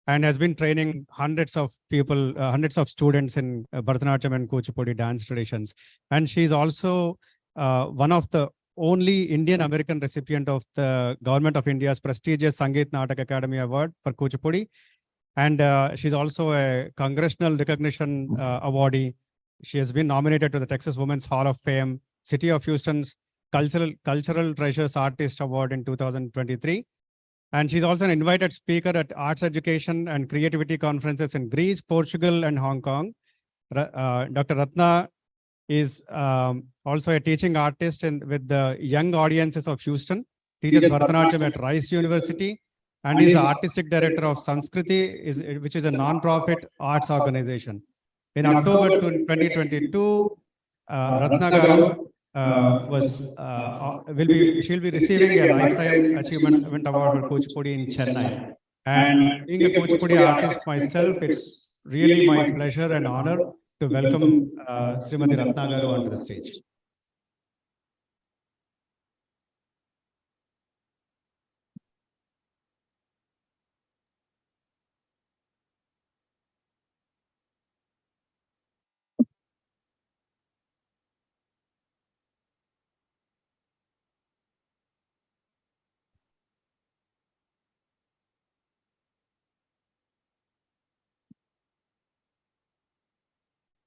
and has been training hundreds of people, hundreds of students in Bharatanatyam and Kuchipudi dance traditions. And she's also one of the only Indian American recipient of the Government of India's prestigious Sangeet Natak Academy Award for Kuchipudi. And she's also a congressional recognition awardee. She has been nominated to the Texas Women's Hall of Fame, City of Houston's Cultural Treasures Artist Award in 2023. And she's also an invited speaker at arts education and creativity conferences in Greece, Portugal, and Hong Kong. Dr. Ratna is also a teaching artist with the young audiences of Houston, teaches Bharatanatyam at Rice University, and is the artistic director of Samskriti, which is a non-profit arts organization. In October 2022, Ratna Garu she'll be receiving a Lifetime Achievement Award for Kuchipudi in Chennai. And being a Kuchipudi artist myself, it's really my pleasure and honor to welcome Srimati Ratna Garu onto the stage.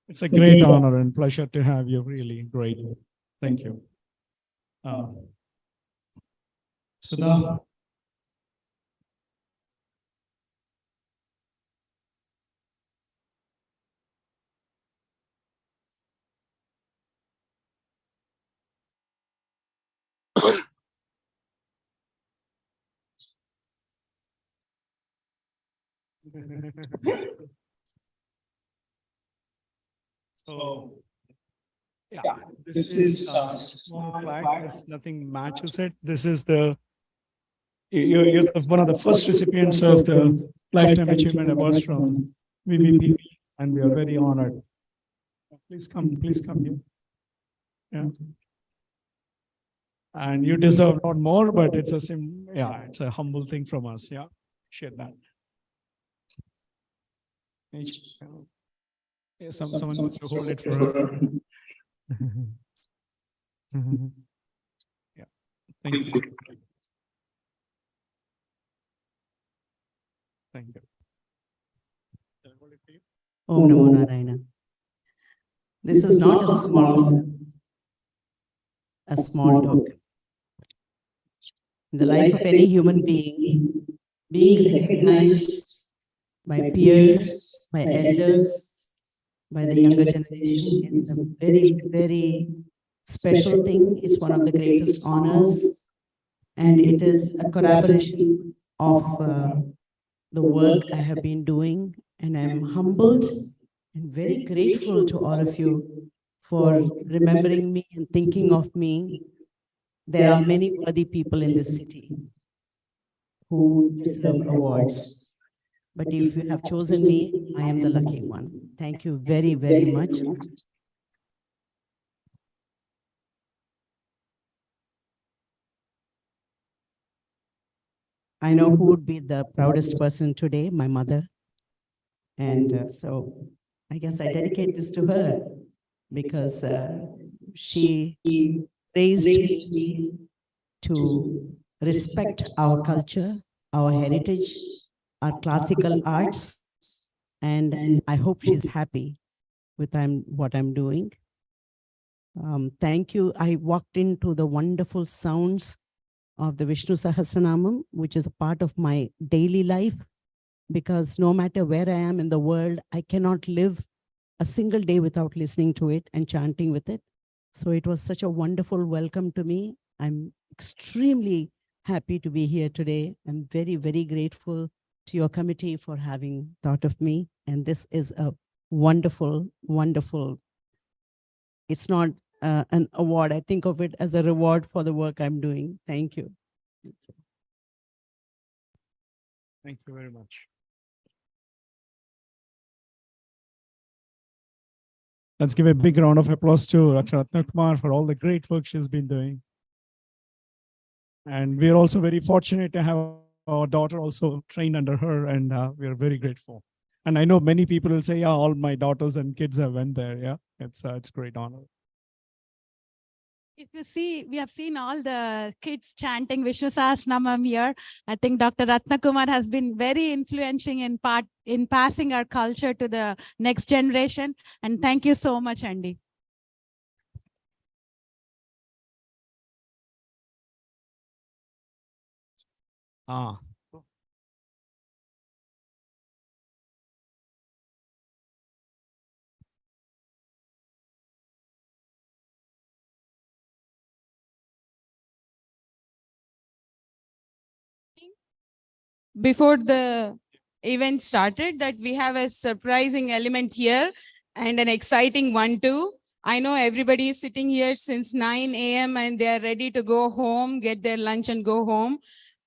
It's a great honor and pleasure to have you. Really great. Thank you. Sudha. So, yeah, this is a small plaque. There's nothing matches it. This is you're one of the first recipients of the Lifetime Achievement Awards from VVP, and we are very honored. Please come here. Yeah. And you deserve a lot more, but it's a humble thing from us. Yeah, share that. Yeah, someone wants to hold it for her. Yeah, thank you. Thank you. Om Namo Narayana. This is not a small talk. In the life of any human being, being recognized by peers, by elders, by the younger generation is a very, very special thing. It's one of the greatest honors, and it is a corroboration of the work I have been doing, and I'm humbled and very grateful to all of you for remembering me and thinking of me. There are many worthy people in this city who deserve awards. But if you have chosen me, I am the lucky one. Thank you very, very much. I know who would be the proudest person today, my mother. And so I guess I dedicate this to her because she raised me to respect our culture, our heritage, our classical arts, and I hope she's happy with what I'm doing. Thank you. I walked into the wonderful sounds of the Vishnu Sahasranamam, which is a part of my daily life, because no matter where I am in the world, I cannot live a single day without listening to it and chanting with it. So it was such a wonderful welcome to me. I'm extremely happy to be here today. I'm very, very grateful to your committee for having thought of me. And this is a wonderful, wonderful, it's not an award. I think of it as a reward for the work I'm doing. Thank you. Thank you very much. Let's give a big round of applause to Dr. Ratna Kumar for all the great work she's been doing. And we're also very fortunate to have our daughter also trained under her, and we are very grateful. And I know many people will say, yeah, all my daughters and kids have went there. Yeah, it's a great honor. If you see, we have seen all the kids chanting Vishnu Sahasranamam here. I think Dr. Ratna Kumar has been very influential in passing our culture to the next generation. And thank you so much, Andy. Before the event started, that we have a surprising element here and an exciting one too. I know everybody is sitting here since 9 a.m. and they are ready to go home, get their lunch and go home.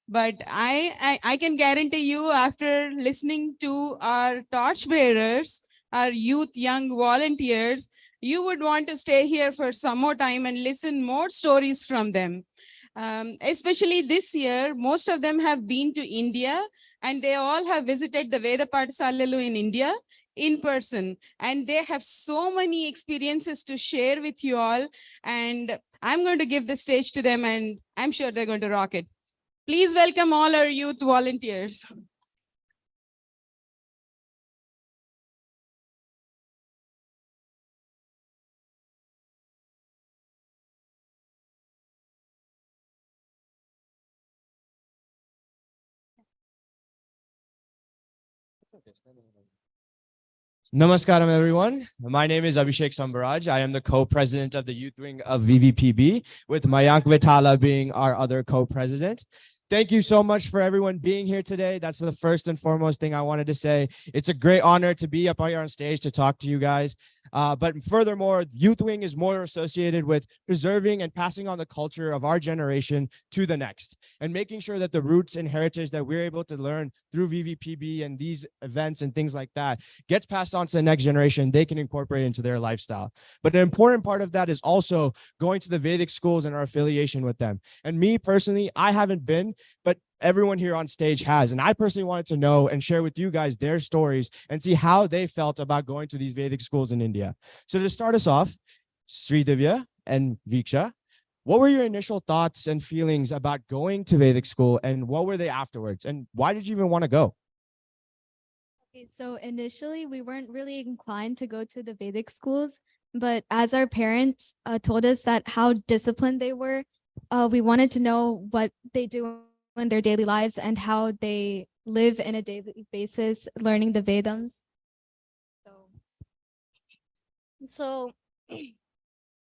But I can guarantee you, after listening to our torchbearers, our youth, young volunteers, you would want to stay here for some more time and listen more stories from them. Especially this year, most of them have been to India and they all have visited the Veda Pathsalalu in India in person. And they have so many experiences to share with you all. And I'm going to give the stage to them and I'm sure they're going to rock it. Please welcome all our youth volunteers. Namaskaram, everyone. My name is Abhishek Sambaraj. I am the co-president of the youth wing of VVPB, with Mayank Vitala being our other co-president. Thank you so much for everyone being here today. That's the first and foremost thing I wanted to say. It's a great honor to be up here on stage to talk to you guys. But furthermore, Youth Wing is more associated with preserving and passing on the culture of our generation to the next, and making sure that the roots and heritage that we're able to learn through VVPB and these events and things like that gets passed on to the next generation. They can incorporate into their lifestyle. But an important part of that is also going to the Vedic schools and our affiliation with them. And me personally, I haven't been, but everyone here on stage has. And I personally wanted to know and share with you guys their stories and see how they felt about going to these Vedic schools in India. So to start us off, Sridivya and Viksha, what were your initial thoughts and feelings about going to Vedic school, and what were they afterwards? And why did you even want to go? Okay, so initially we weren't really inclined to go to the Vedic schools, but as our parents told us that how disciplined they were, we wanted to know what they do in their daily lives and how they live in a daily basis, learning the Vedams. So,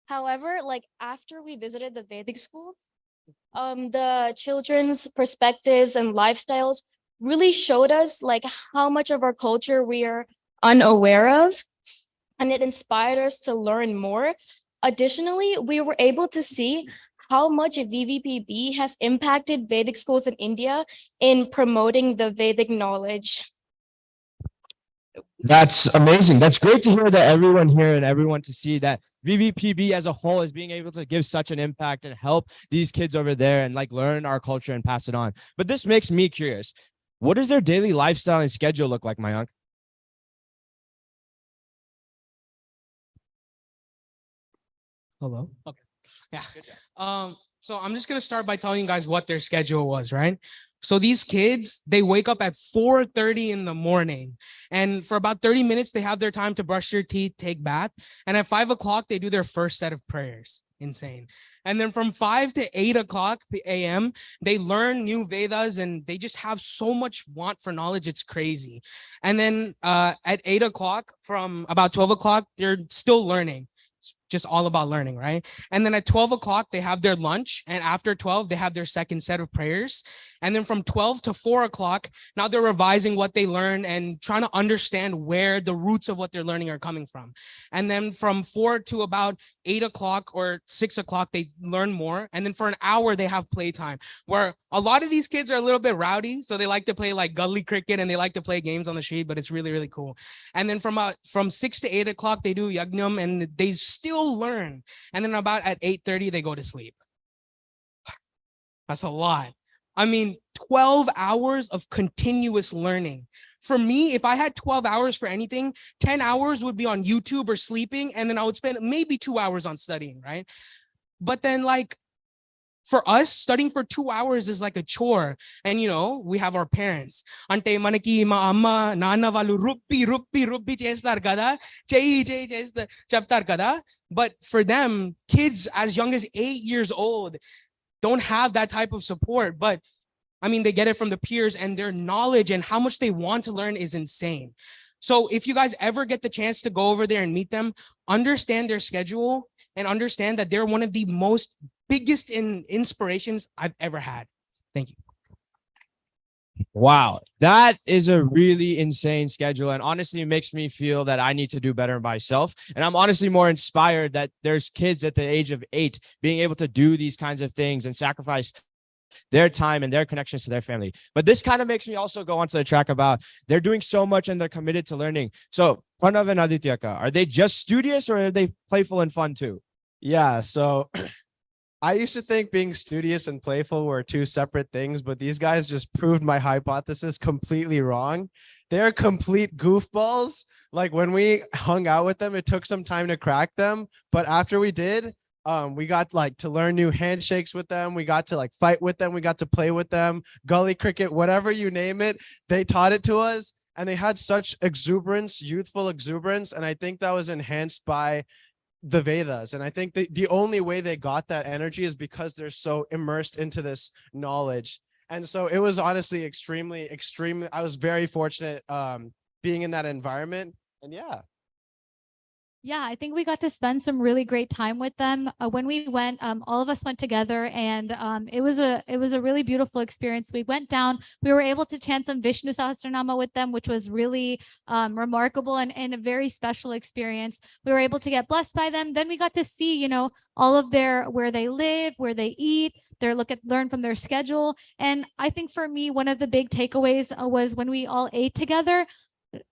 however, like after we visited the Vedic schools, the children's perspectives and lifestyles really showed us like how much of our culture we are unaware of, and it inspired us to learn more. Additionally, we were able to see how much VVPB has impacted Vedic schools in India in promoting the Vedic knowledge. That's amazing. That's great to hear that everyone here and everyone to see that VVPB as a whole is being able to give such an impact and help these kids over there and like learn our culture and pass it on. But this makes me curious. What does their daily lifestyle and schedule look like, Mayank? Hello. Okay. Yeah. So I'm just gonna start by telling you guys what their schedule was, right? So these kids, they wake up at 4:30 in the morning, and for about 30 minutes, they have their time to brush their teeth, take bath. And at 5 o'clock, they do their first set of prayers. Insane. And then from 5 to 8 o'clock a.m., they learn new Vedas, and they just have so much want for knowledge. It's crazy. And then at 8 o'clock, from about 12 o'clock, they're still learning. It's just all about learning, right? And then at 12 o'clock, they have their lunch. And after 12, they have their second set of prayers. And then from 12 to 4 o'clock, now they're revising what they learned and trying to understand where the roots of what they're learning are coming from. And then from 4 to about 8 o'clock or 6 o'clock, they learn more. And then for an hour, they have playtime, where a lot of these kids are a little bit rowdy. So they like to play like gully cricket, and they like to play games on the street, but it's really, really cool. And then from 6 to 8 o'clock, they do yajnam, and they still learn. And then about at 8:30, they go to sleep. That's a lot. I mean, 12 hours of continuous learning. For me, if I had 12 hours for anything, 10 hours would be on YouTube or sleeping, and then I would spend maybe 2 hours on studying, right? But then like, for us, studying for 2 hours is like a chore. And you know, we have our parents. Ante manaki ma amma nana valu ruppi chestar kada, cheyi cheptar kada. But for them, kids as young as 8 years old don't have that type of support. But I mean, they get it from the peers, and their knowledge and how much they want to learn is insane. So if you guys ever get the chance to go over there and meet them, understand their schedule and understand that they're one of the most biggest inspirations I've ever had. Thank you. Wow, that is a really insane schedule. And honestly, it makes me feel that I need to do better myself. And I'm honestly more inspired that there's kids at the age of 8 being able to do these kinds of things and sacrifice their time and their connections to their family. But this kind of makes me also go onto the track about they're doing so much and they're committed to learning. So Pranav and Adityaka, are they just studious or are they playful and fun too? Yeah, so I used to think being studious and playful were two separate things, but these guys just proved my hypothesis completely wrong. They're complete goofballs. Like when we hung out with them, it took some time to crack them, but after we did, we got like to learn new handshakes with them. We got to like fight with them. We got to play with them, gully cricket, whatever you name it. They taught it to us, and they had such exuberance, youthful exuberance. And I think that was enhanced by the Vedas. And I think the only way they got that energy is because they're so immersed into this knowledge. And so it was honestly extremely, I was very fortunate being in that environment. And yeah. Yeah, I think we got to spend some really great time with them. When we went, all of us went together, and it was a really beautiful experience. We went down, we were able to chant some Vishnu Sahasranama with them, which was really remarkable and a very special experience. We were able to get blessed by them. Then we got to see, you know, all of where they live, where they eat, learn from their schedule. And I think for me, one of the big takeaways was when we all ate together,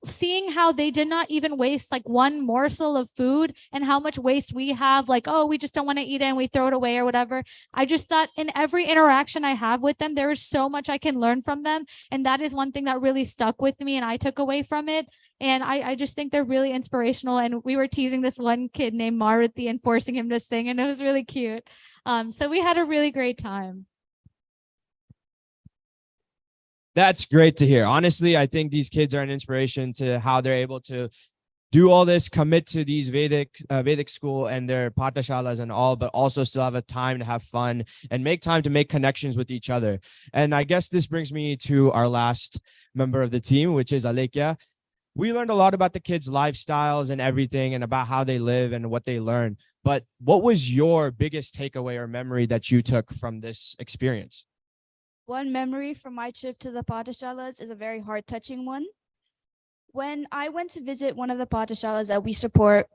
seeing how they did not even waste like one morsel of food, and how much waste we have, like, oh, we just don't want to eat it and we throw it away or whatever. I just thought in every interaction I have with them, there is so much I can learn from them. And that is one thing that really stuck with me and I took away from it. And I just think they're really inspirational. And we were teasing this one kid named Maruti and forcing him to sing, and it was really cute. So we had a really great time. That's great to hear. Honestly, I think these kids are an inspiration to how they're able to do all this, commit to these Vedic school and their patashalas and all, but also still have a time to have fun and make time to make connections with each other. And I guess this brings me to our last member of the team, which is Alekia. We learned a lot about the kids' lifestyles and everything and about how they live and what they learn. But what was your biggest takeaway or memory that you took from this experience? One memory from my trip to the patashalas is a very heart-touching one. When I went to visit one of the patashalas that we support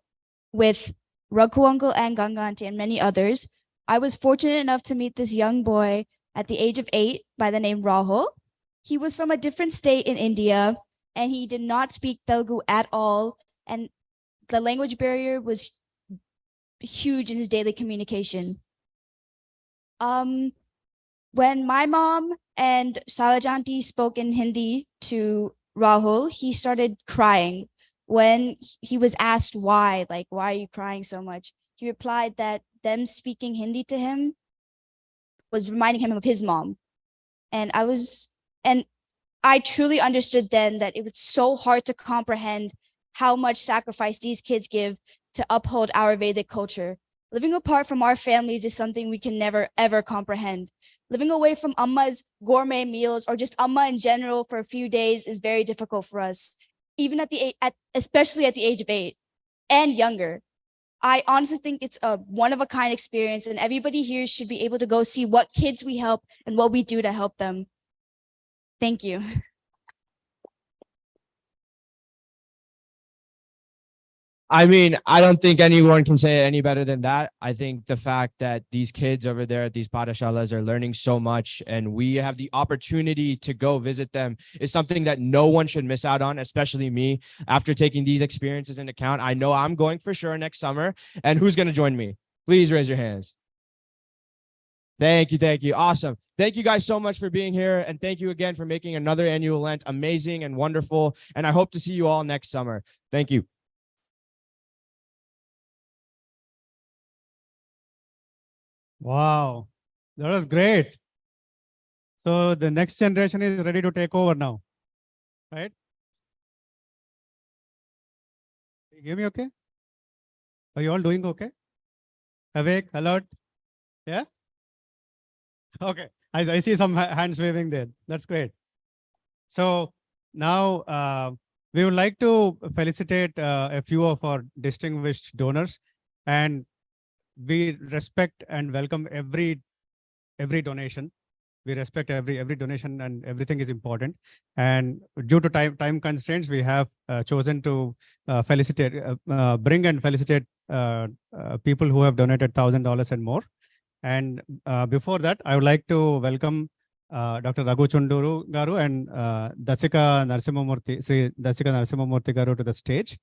with Raghu Uncle and Ganga Auntie and many others, I was fortunate enough to meet this young boy at the age of 8 by the name Rahul. He was from a different state in India, and he did not speak Telugu at all, and the language barrier was huge in his daily communication. When my mom and Shalajanti spoke in Hindi to Rahul, he started crying. When he was asked why, like, why are you crying so much? He replied that them speaking Hindi to him was reminding him of his mom. And and I truly understood then that it was so hard to comprehend how much sacrifice these kids give to uphold our Vedic culture. Living apart from our families is something we can never ever comprehend. Living away from Amma's gourmet meals or just Amma in general for a few days is very difficult for us, even especially at the age of 8 and younger. I honestly think it's a one of a kind experience, and everybody here should be able to go see what kids we help and what we do to help them. Thank you. I mean, I don't think anyone can say it any better than that. I think the fact that these kids over there at these padashalas are learning so much and we have the opportunity to go visit them is something that no one should miss out on, especially me. After taking these experiences into account, I know I'm going for sure next summer. And who's going to join me? Please raise your hands. Thank you. Thank you. Awesome. Thank you guys so much for being here. And thank you again for making another annual Lent amazing and wonderful. And I hope to see you all next summer. Thank you. Wow, that was great. So the next generation is ready to take over now, right? You hear me okay? Are you all doing okay? Awake, alert? Yeah? Okay, I see some hands waving there. That's great. So now we would like to felicitate a few of our distinguished donors, and we respect and welcome every donation. We respect every donation, and everything is important. And due to time constraints, we have chosen to bring and felicitate people who have donated $1,000 and more. And before that, I would like to welcome Dr. Raghu Chunduru Garu and Dasika Narasimhamurthy, Sri Dasika Narasimhamurthy Garu to the stage.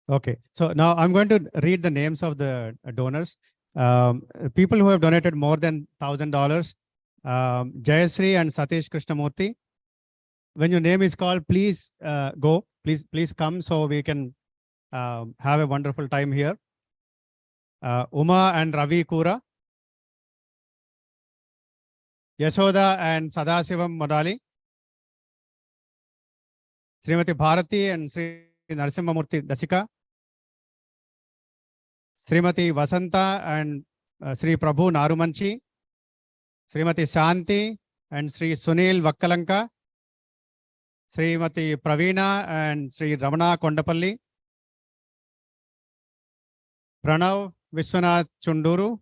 Okay, so now I'm going to read the names of the donors. People who have donated more than $1,000, Jayasri and Satish Krishnamurthy. When your name is called, please go. Please come so we can have a wonderful time here. Uma and Ravi Kura. Yashoda and Sadasivam Modali. Srimati Bharati and Sri Narasimhamurthy Dasika. Srimati Vasanta and Sri Prabhu Narumanchi. Srimati Shanti and Sri Sunil Vakkalanka. Srimati Praveena and Sri Ramana Kondapalli. Pranav Vishwanath Chunduru.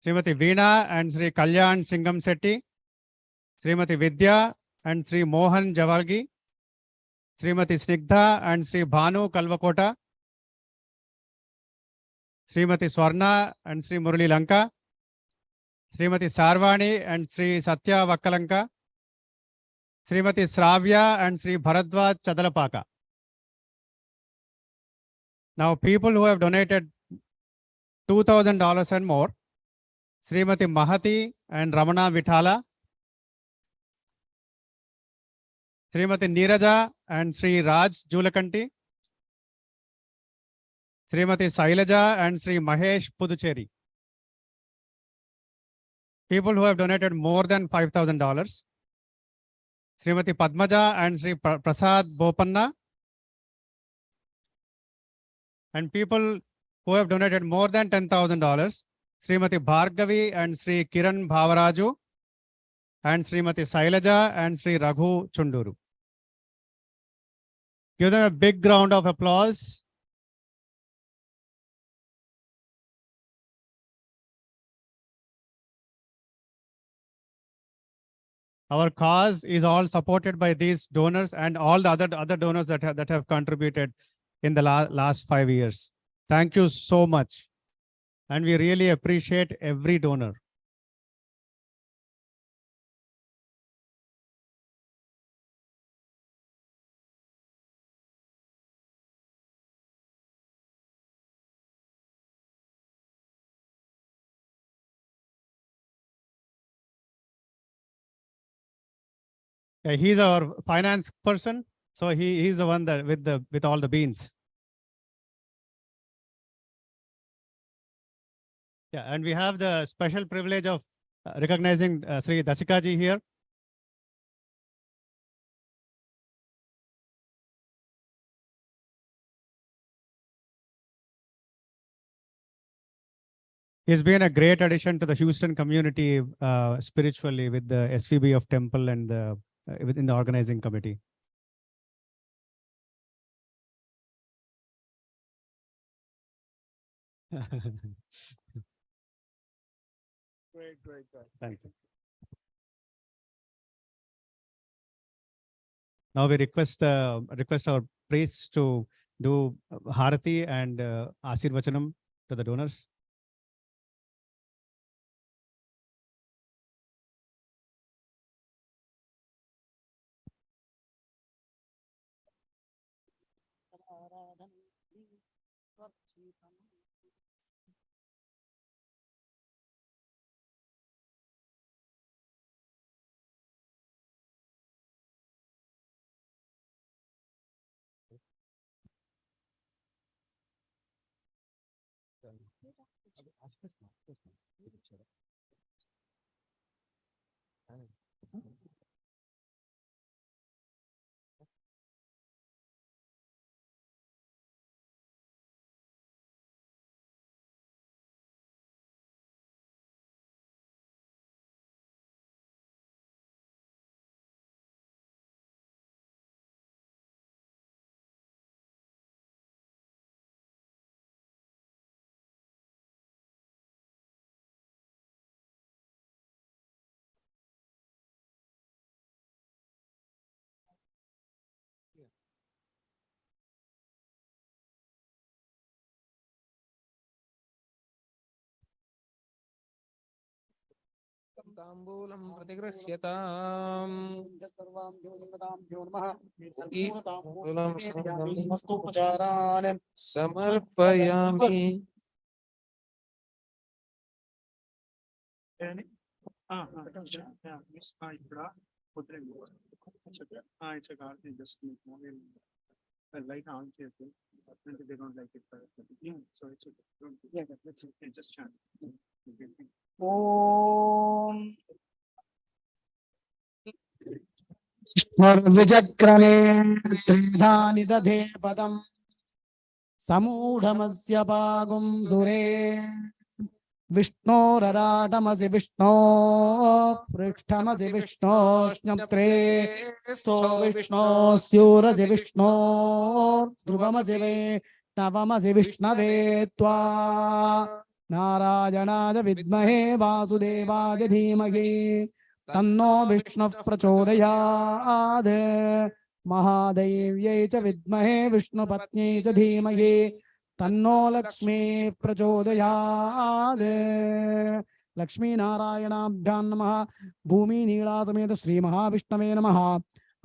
Srimati Veena and Sri Kalyan Singham Setti. Srimati Vidya and Sri Mohan Javalgi. Srimati Snigdha and Sri Bhanu Kalvakota. Srimati Swarna and Sri Murali Lanka. Srimati Sarvani and Sri Satya Vakkalanka. Srimati Sravya and Sri Bharadwaj Chadalapaka. Now, people who have donated $2,000 and more, Srimati Mahati and Ramana Vithala. Srimati Neeraja and Sri Raj Julakanti. Srimati Sailaja and Sri Mahesh Puducherry. People who have donated more than $5,000. Srimati Padmaja and Sri Prasad Bopanna. And people who have donated more than $10,000. Srimati Bhargavi and Sri Kiran Bhavaraju. And Srimati Sailaja and Sri Raghu Chunduru. Give them a big round of applause. Our cause is all supported by these donors and all the other donors that have contributed in the last 5 years. Thank you so much. And we really appreciate every donor. He's our finance person, so he's the one that with all the beans. Yeah, and we have the special privilege of recognizing Sri Dasika ji here. He's been a great addition to the Houston community spiritually with the SVB of Temple and within the organizing committee. Great. Thank you. Now we request our priests to do Harati and Asirvachanam to the donors. ताम्बूलं प्रतिगृह्यताम् ताम्बूलं समर्पयामि. Light on careful. They don't like it. Yeah, so it's okay. Yeah, let's just chant. Om विचक्रमे त्रिधानि दधे पदम् समूढमस्य पागुं दुरे विष्णोरराटमसि विष्णो पृष्ठमसि विष्णोष्ण्यप्त्रे स्तो विष्णोस्यूरसि विष्णो ध्रुवमसि वैष्णवमसि विष्णवे त्वा नारायणाय विद्महे वासुदेवाय धीमहि तन्नो विष्णुः प्रचोदयात् महादेव्यै च विद्महे विष्णुपत्न्यै च धीमहि तन्नो लक्ष्मी प्रचोदयात् लक्ष्मीनारायणाभ्यां नमः भूमिनीला समेत श्री महाविष्णवे नमः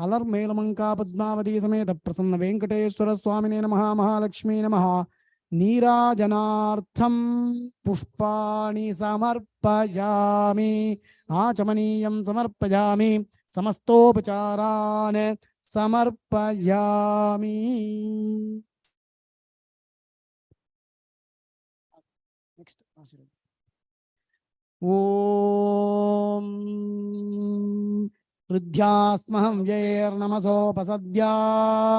अलर्मेलमंका पद्मावती समेत प्रसन्न वेंकटेश्वर स्वामिने नमः महालक्ष्मी नमः नीराजनार्थं पुष्पाणि समर्पयामि आचमनीयं समर्पयामि समस्तोपचारान् समर्पयामि. Next. ॐ रुद्ध्यास्महं व्यैर्नमसोपसद्या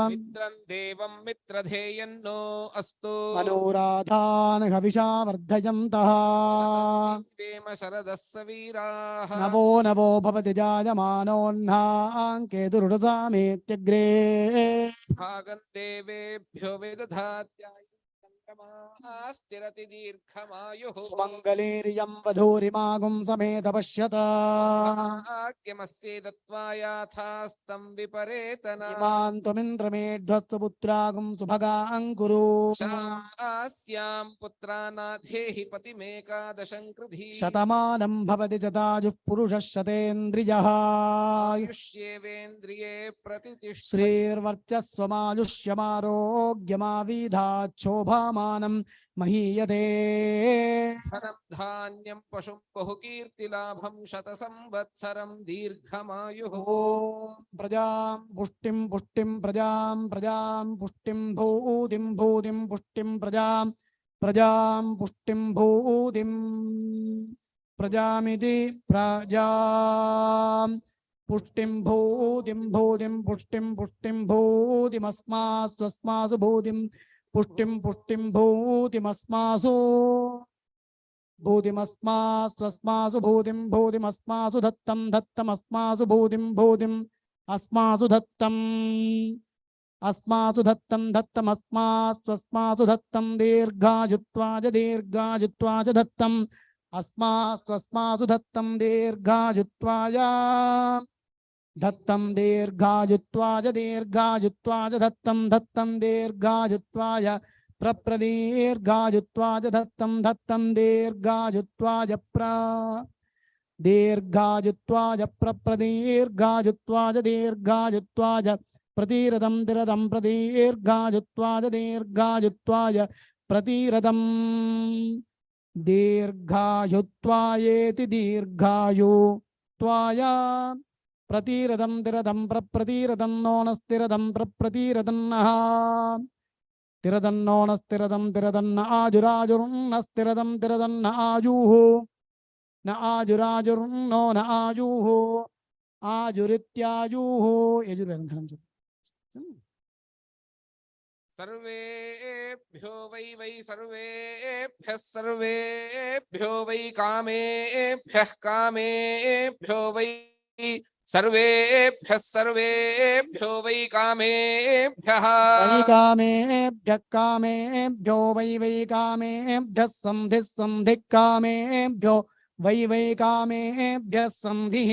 मित्रं देवं मित्रधेयन्नो अस्तु मनोराधान् हविषा वर्धयन्तः देम शरदः सवीराः नवो नवो भवति जायमानोऽह्नाङ्के दुर्डसामेत्यग्रे भागं देवेभ्यो विदधात्याय स्थिरति दीर्घमायुः सुमङ्गलेरियं वधूरिमागुं समेत पश्यत आज्ञमस्ये दत्त्वा याथास्तं विपरेतना इमां त्वमिन्द्रमेढ्वस्तु पुत्रागुं सुभगाङ्कुरु शास्यां पुत्रानाधेहि पतिमेकादशं कृधी शतमानं भवति शतायुः पुरुषः शतेन्द्रियः आयुष्येवेन्द्रिये प्रतिष्ठति श्रीर्वर्चस्वमायुष्यमारोग्यमाविधाच्छोभामानं महीयते धनं धान्यं पशुं बहुकीर्तिलाभं शतसंवत्सरं दीर्घमायुः ॐ प्रजां पुष्टिं पुष्टिं प्रजां पुष्टिं भूतिं पुष्टिं प्रजां पुष्टिं भूतिं प्रजामिति प्रजां पुष्टिं भूतिं पुष्टिं भूतिमस्मासु भूतिं पुष्टिं भूतिमस्मासु भूतिमस्मासु भूतिमस्मासु दत्तमस्मासु भूतिम् अस्मासु दत्तमस्मासु दत्तं दीर्घायुत्वाज दत्तम् अस्मासु दत्तं दीर्घायुत्वाय दत्तं दीर्घायुत्वाज दत्तं दीर्घायुत्वाय प्रप्रदीर्घायुत्वाज दत्तं दीर्घायुत्वाज दीर्घायुत्वाज प्रप्रदीर्घायुत्वाज दीर्घायुत्वाज प्रतिरदं तिरदं प्रदीर्घायुत्वाज दीर्घायुत्वाय प्रतिरदं दीर्घायुत्वायेति दीर्घायुत्वाय प्रतिरदं तिरदं प्रप्रतिरदं नोनस्तिरदं प्रप्रतिरदन्नः तिरदन्नोनस्तिरदं तिरदन्न आजुराजुर्नस्तिरदं तिरदन्न आजुः न आजुराजुर्नो न आजुः आजुरित्याजुः यजुर्वेदं सर्वेभ्यो वै सर्वेभ्यो वै कामेभ्यो वै सर्वेभ्यो वै कामेभ्यः कामेभ्यो वै कामेभ्यः संधिः कामेभ्यो वै कामेभ्यः संधिः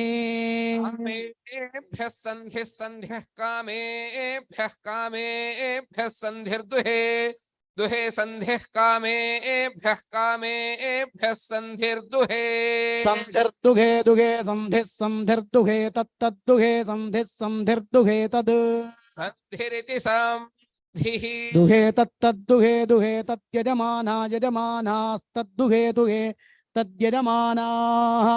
कामेभ्यः संधिः कामेभ्यः संधिर्दुहे दुहे संधिः कामेभ्यः संधिर्दुहे दुहे संधिर्दुहे तत्तद्दुहे संधिर्दुहे तद् संधिरिति संधिः दुहे तत्तद्दुहे तद्यजमाना यजमानास्तद्दुहे दुहे तद्यजमानाः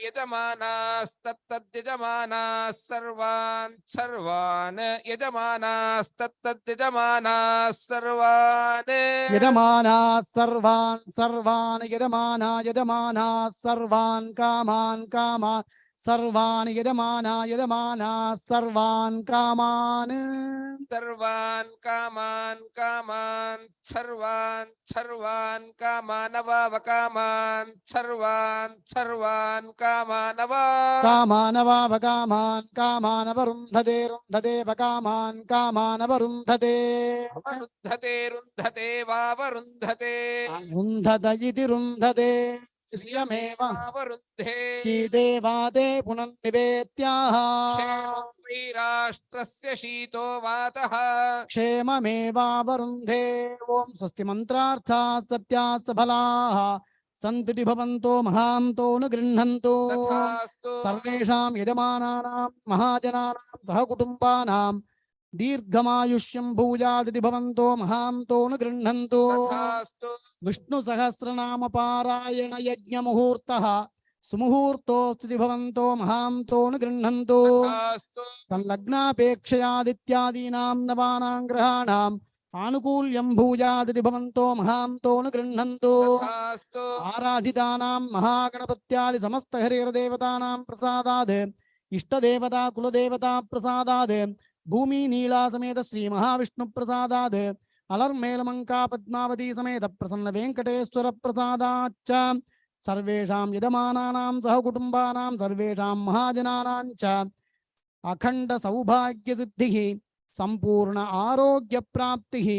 यजमानास्तत्तद्यजमानाः सर्वान् यजमानास्तत्तद्यजमानाः सर्वान् यजमानाः सर्वान् यजमानाः सर्वान् कामान् सर्वान् यजमानाः सर्वान् कामान् सर्वान् कामानवावकामान् सर्वान् कामानवरुन्धते वकामान् कामानवरुन्धते रुन्धते वावरुन्धते रुन्धत इति रुन्धते श्रियमेव शीदेवादे पुनर्निवेत्याः वै राष्ट्रस्य शीतो वातः क्षेममेवावरुन्धे ॐ स्वस्ति मन्त्रार्थाः सत्याः सफलाः सन्तु भवन्तो महान्तो न गृह्णन्तु सर्वेषां यजमानानां महाजनानां सहकुटुम्बानां दीर्घमायुष्यं भूयादिति भवन्तो महान्तो न गृह्णन्तु विष्णु सहस्रनाम पारायण यज्ञ मुहूर्तः सुमुहूर्तोस्ति भवन्तो महान्तो न गृह्णन्तु संलग्नापेक्षयादित्यादीनां नवानां ग्रहाणाम् आनुकूल्यं भूयादिति भवन्तो महान्तो न गृह्णन्तु आराधितानां महागणपत्यादि समस्त हरिहरदेवतानां प्रसादात् इष्टदेवता कुलदेवता प्रसादात् भूमि नीला समेत श्री महाविष्णु प्रसादात् अलर्मेलमंका पद्मावती समेत प्रसन्न वेंकटेश्वर प्रसादाच्च सर्वेषां यजमानानां सहकुटुम्बानां सर्वेषां महाजनानां च अखंड सौभाग्य सिद्धिः संपूर्ण आरोग्य प्राप्तिः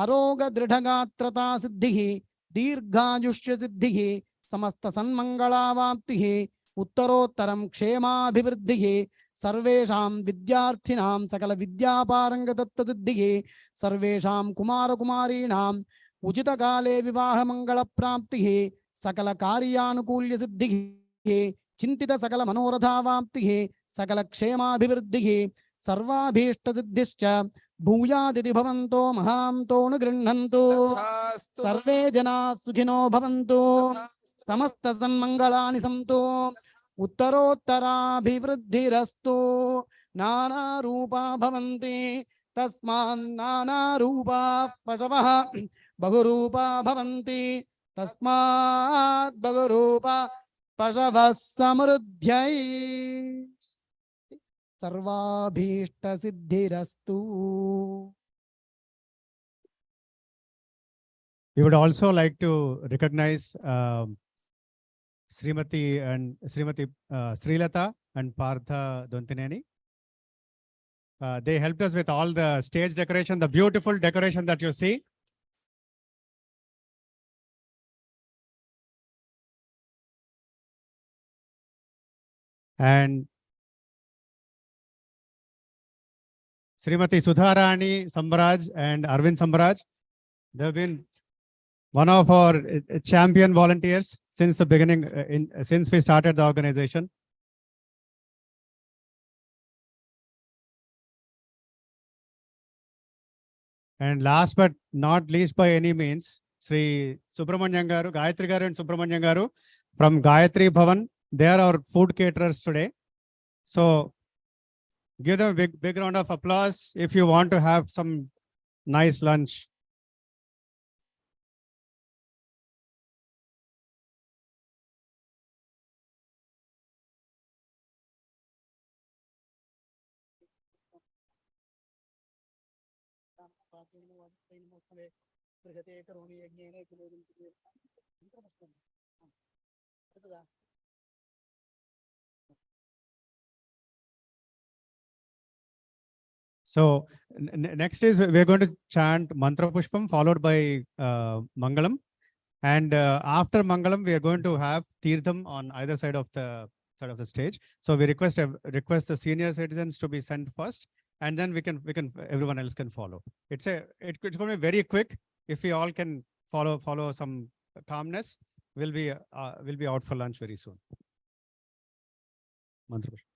आरोग दृढ़गात्रता सिद्धिः दीर्घायुष्य सिद्धिः समस्त सन्मंगलावाप्तिः उत्तरोत्तरं क्षेमाभिवृद्धिः सर्वेषां विद्यार्थिनां सकल विद्यापारंगतत्वसिद्धिः सर्वेषां कुमारकुमारीणां उचितकाले विवाहमङ्गलप्राप्तिः सकल कार्यानुकूल्यसिद्धिः चिन्तित सकल मनोरथावाप्तिः सकल क्षेमाभिवृद्धिः सर्वाभीष्टसिद्धिश्च भूयादिति भवन्तो महान्तो न गृह्णन्तु सर्वे जनाः सुखिनो भवन्तु समस्त सन्मङ्गलानि सन्तु उत्तरोत्तराभिवृद्धिरस्तु नाना रूपा भवन्ति तस्मान् नाना रूपा पशवः बहुरूपा भवन्ति तस्मात् बहुरूपा पशवः समृद्ध्यै सर्वाभीष्टसिद्धिरस्तु. We would also like to recognize Srimati Srilata and Partha Dontineni. They helped us with all the stage decoration, the beautiful decoration that you see. And Srimati Sudharani Sambaraj and Arvind Sambaraj, they have been one of our champion volunteers since the beginning, since we started the organization. And last but not least by any means, Sri Subramanyam Garu, Gayatri Garu and Subramanyam Garu from Gayatri Bhavan. They are our food caterers today. So give them a big round of applause if you want to have some nice lunch. So next is we're going to chant Mantra Pushpam followed by Mangalam. And after Mangalam, we are going to have Tirtham on either side of the stage. So we request the senior citizens to be sent first, and then everyone else can follow. It's going to be very quick. If we all can follow some calmness, we'll be out for lunch very soon. Mantra Pushpam.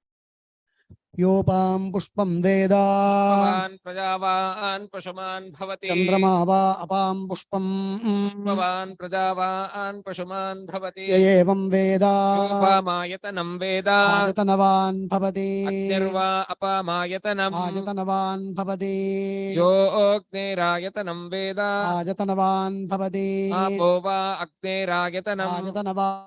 योपां पुष्पं वेदा पुष्पवान् प्रजावान् पशुमान् भवति चन्द्रमा वा अपां पुष्पं पुष्पवान् प्रजावान् पशुमान् भवति य एवं वेदा योपामायतनं वेद आयतनवान् भवति अग्निर्वा अपामायतनम् आयतनवान् भवति यो अग्निरायतनं वेद आयतनवान् भवति आपो वा अग्निरायतनम् आयतनवान्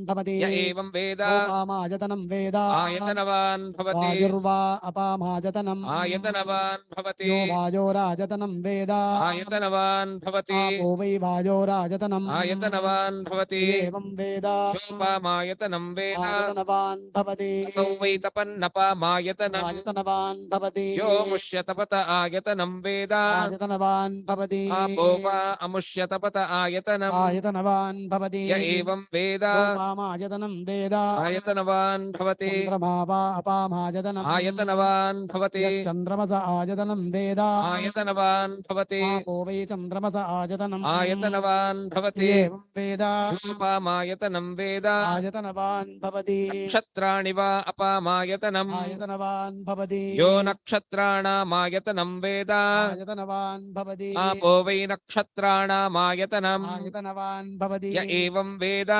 भवति य एवं वेद योपामायतनं वेद आयतनवान् भवति वायुर्वा अपामायतनम् आयतनवान् भवति यो वायोरायतनं वेद आयतनवान् भवति आपो वै वायोरायतनम् आयतनवान् भवति एवं वेद योपामायतनं वेद आयतनवान् भवति असौ वै तपन्नपामायतनम् आयतनवान् भवति यो मुष्यतपत आयतनं वेद आयतनवान् भवति आपो वा अमुष्यतपत आयतनम् आयतनवान् भवति य एवं वेद योपामायतनं वेद आयतनवान् भवति चन्द्रमा वा अपामायतनम् आयतनवान् भवति यश्चन्द्रमस आयतनं वेद आयतनवान् भवति आपो वै चन्द्रमस आयतनम् आयतनवान् भवति एवं वेद योपामायतनं वेद आयतनवान् भवति नक्षत्राणि वा अपामायतनम् आयतनवान् भवति यो नक्षत्राणामायतनं वेद आयतनवान् भवति आपो वै नक्षत्राणामायतनम् आयतनवान् भवति य एवं वेद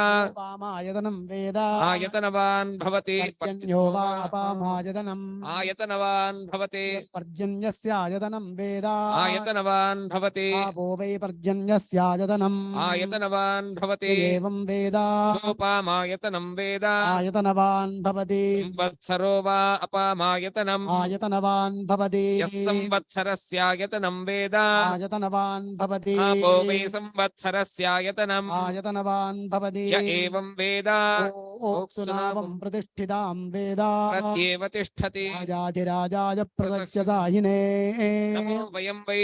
योपामायतनं वेद आयतनवान् भवति पर्जन्यो वा अपामायतनम् आयतनवान् भवति पर्जन्यस्यायतनं वेद आयतनवान् भवति आपो वै पर्जन्यस्यायतनम् आयतनवान् भवति एवं वेद योपामायतनं वेद आयतनवान् भवति संवत्सरो वा अपामायतनम् आयतनवान् भवति यः संवत्सरस्यायतनं वेद आयतनवान् भवति आपो वै संवत्सरस्यायतनम् आयतनवान् भवति य एवं वेद ओक्सुनावं प्रतिष्ठितां वेद प्रत्येव तिष्ठति राजाधिराजाय प्रसत्यदायिने नमो वयं वै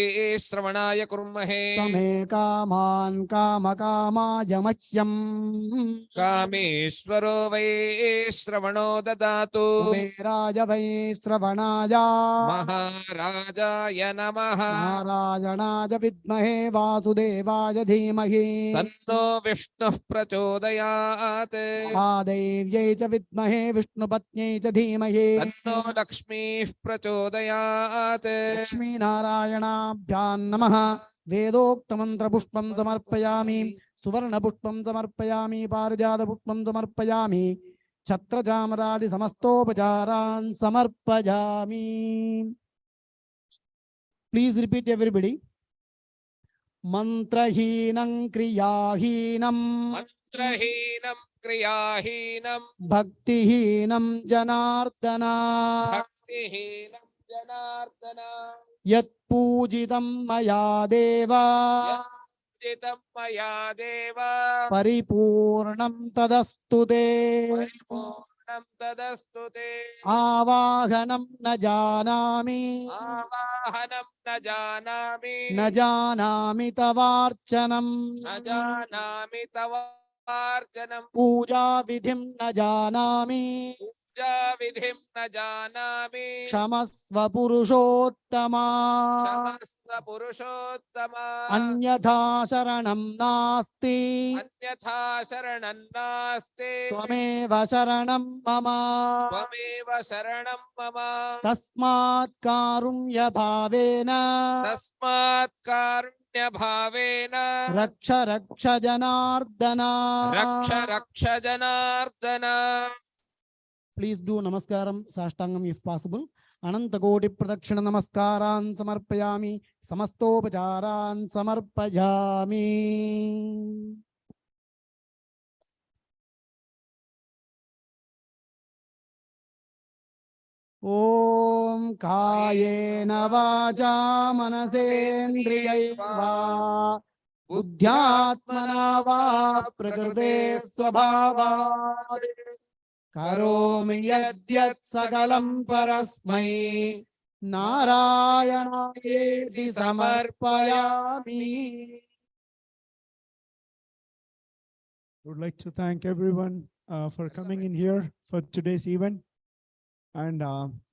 श्रवणाय कुर्महे समे कामान् कामकामाय मह्यम् कामेश्वरो वै श्रवणो ददातु कुबेराय वै श्रवणाय महाराजाय नमः नारायणाय विद्महे वासुदेवाय धीमहि तन्नो विष्णुः प्रचोदयात् प्रचोदयात् महादेव्यै च विद्महे विष्णुपत्न्यै च धीमहि तन्नो लक्ष्मीः प्रचोदयात् लक्ष्मीनारायणाभ्यां नमः। वेदोक्तमन्त्रपुष्पं समर्पयामि, सुवर्णपुष्पं समर्पयामि, पारिजातपुष्पं समर्पयामि, छत्रचामरादि समस्तोपचारान् समर्पयामि। Please repeat everybody. Mantrahinam kriyahinam मंत्रहीनं क्रियाहीनं bhaktihinam janardana भक्तिहीनं Janardan yat pujitam maya deva यच्चितं मया देव paripurnam tadastute परिपूर्णं तदस्तु ते avahanam na janami आवाहनं न na janami tavarchanam जानामि तवार्चनं puja vidhim na janami पूजा विधिं न जानामि क्षमस्व पुरुषोत्तमा क्षमस्व पुरुषोत्तम अन्यथा शरणं नास्ति अन्यथा शरणं नास्ति त्वमेव शरणं मम त्वमेव शरणं मम तस्मात् कारुण्य भावेन तस्मात् कारुण्यभावेन रक्ष रक्ष जनार्दन रक्ष रक्ष Janardan Please do namaskaram sashtangam if possible. Anantakoti pradakshina namaskaran samarpayami, samastopacharan samarpayami. Om kayena vacha manasendriyaiva buddhyatmana va prakrite swabhavat करोमि यद्यत् सकलं परस्मै नारायणायेति समर्पयामि. I would like to thank everyone for coming in here for today's event. And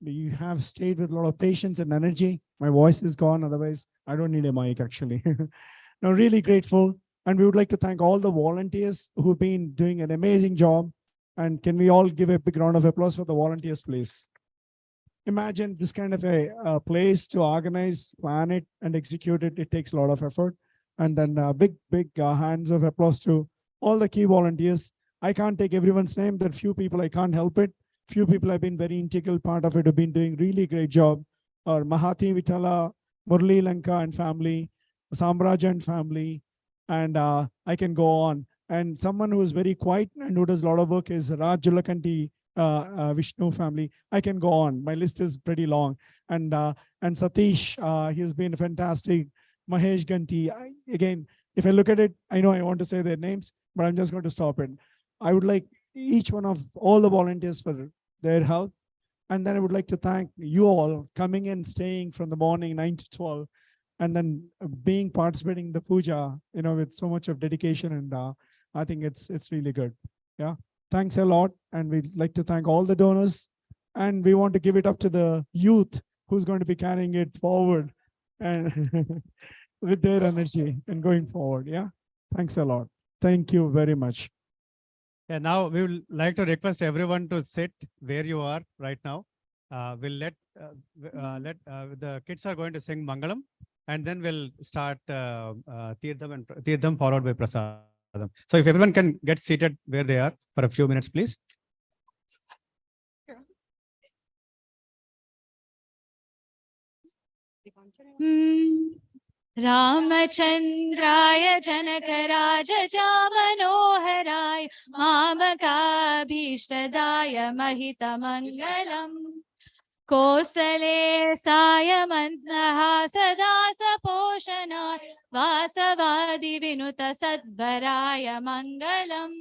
you have stayed with a lot of patience and energy. My voice is gone, otherwise I don't need a mic actually. Now, really grateful. And we would like to thank all the volunteers who've been doing an amazing job. And can we all give a big round of applause for the volunteers, please? Imagine this kind of a place to organize, plan it, and execute it. It takes a lot of effort. And then big hands of applause to all the key volunteers. I can't take everyone's name. There are few people, I can't help it. Few people have been very integral part of it, have been doing really great job. Or Mahati Vitala, Murli Lanka and family, Samraja and family, and I can go on. And someone who is very quiet and who does a lot of work is Raj Julakanti Vishnu family. I can go on. My list is pretty long. And Satish, he has been fantastic. Mahesh Ganti. Again, if I look at it, I know I want to say their names, but I'm just going to stop it. I would like each one of all the volunteers for their help. And then I would like to thank you all coming and staying from the morning 9 to 12, and then participating in the puja, with so much of dedication. And I think it's really good. Yeah. Thanks a lot. And we'd like to thank all the donors. And we want to give it up to the youth who's going to be carrying it forward and with their energy and going forward. Yeah. Thanks a lot. Thank you very much. Yeah, now we would like to request everyone to sit where you are right now. We'll let the kids are going to sing Mangalam, and then we'll start Tirtham followed by Prasadam. So if everyone can get seated where they are for a few minutes, please. रामचन्द्राय जनकराजचामनोहराय मामकाभीष्टदाय महितमङ्गलम् Kosle सायमन्त्रः सपोषणाय वासवादिविनुत सद्वराय मङ्गलम्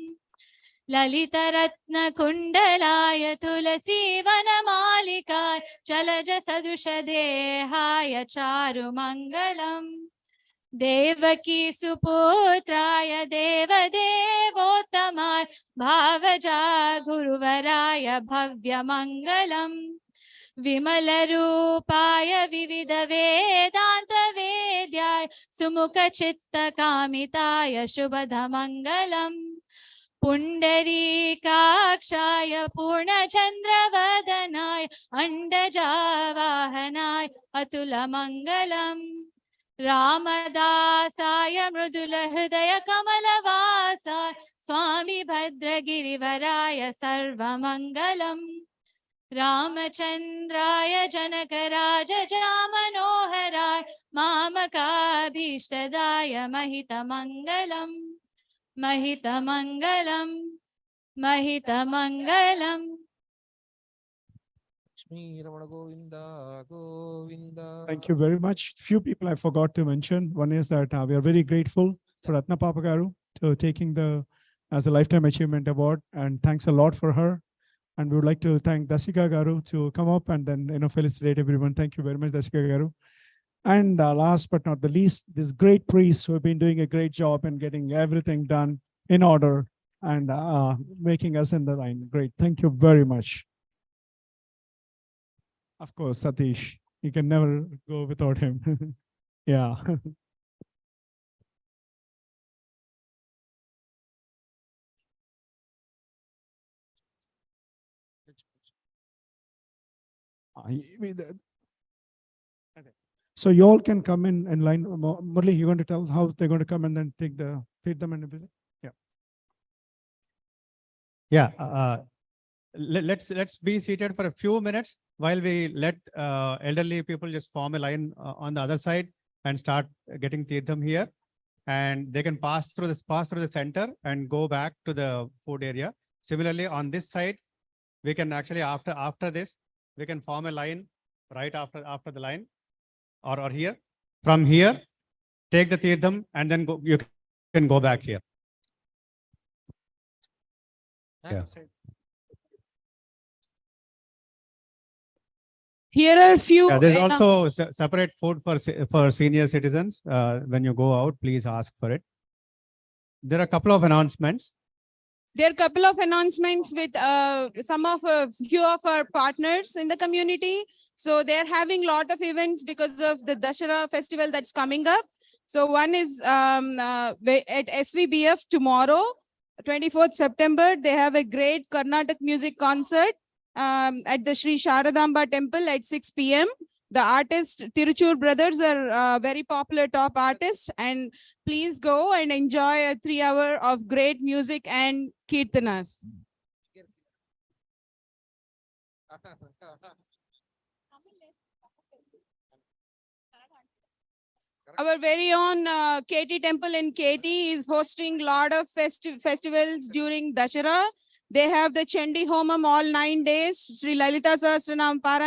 ललितरत्नकुण्डलाय तुलसीवनमालिकाय चलजसदृशदेहाय चारुमङ्गलम् देवकी सुपुत्राय देवदेवोत्तमाय भावजा गुरुवराय भव्यमङ्गलम् विमलरूपाय विविधवेदान्तवेद्याय सुमुखचित्तकामिताय शुभदमङ्गलम् पुण्डरीकाक्षाय पूर्णचन्द्रवदनाय अण्डजावाहनाय अतुलमङ्गलम् रामदासाय मृदुलहृदयकमलवासाय स्वामी भद्रगिरिवराय सर्वमङ्गलम् रामचन्द्राय जनकराजजामनोहराय मामकाभीष्टदाय महितमङ्गलम् महितमङ्गलम् महितमङ्गलम् लक्ष्मीरमण Govind Govind. Thank you very much. Few people I forgot to mention. One is that we are very grateful for Ratna Papagaru to taking the as a Lifetime Achievement Award, and thanks a lot for her. And we would like to thank Dasika Garu to come up and then felicitate everyone. Thank you very much, Dasika Garu. And last but not the least, these great priests who have been doing a great job in getting everything done in order and making us in the line. Great. Thank you very much. Of course, Satish, you can never go without him. Yeah. So you all can come in line. Murli, you're going to tell how they're going to come and then take them and everything. Yeah. Yeah. Let's be seated for a few minutes while we let elderly people just form a line on the other side and start getting Tirtham here. And they can pass through the center and go back to the food area. Similarly, on this side, we can actually after this, we can form a line right after the line. Or here, from here, take the Tirtham and then you can go back here. Yeah. Here are few. Yeah, there's also separate food for senior citizens. When you go out, please ask for it. There are a couple of announcements. There are a couple of announcements with few of our partners in the community. So they're having a lot of events because of the Dashara festival that's coming up. So one is at SVBF tomorrow, 24th September. They have a great Carnatic music concert at the Sri Sharadamba temple at 6 p.m. The artists, Tiruchur brothers, are very popular top artists. And please go and enjoy a 3 hour of great music and kirtanas. Our very own KT temple in KT is hosting a lot of festivals during Dashara. They have the Chandi Homam all 9 days, Sri Lalita Sahasranam Parayana.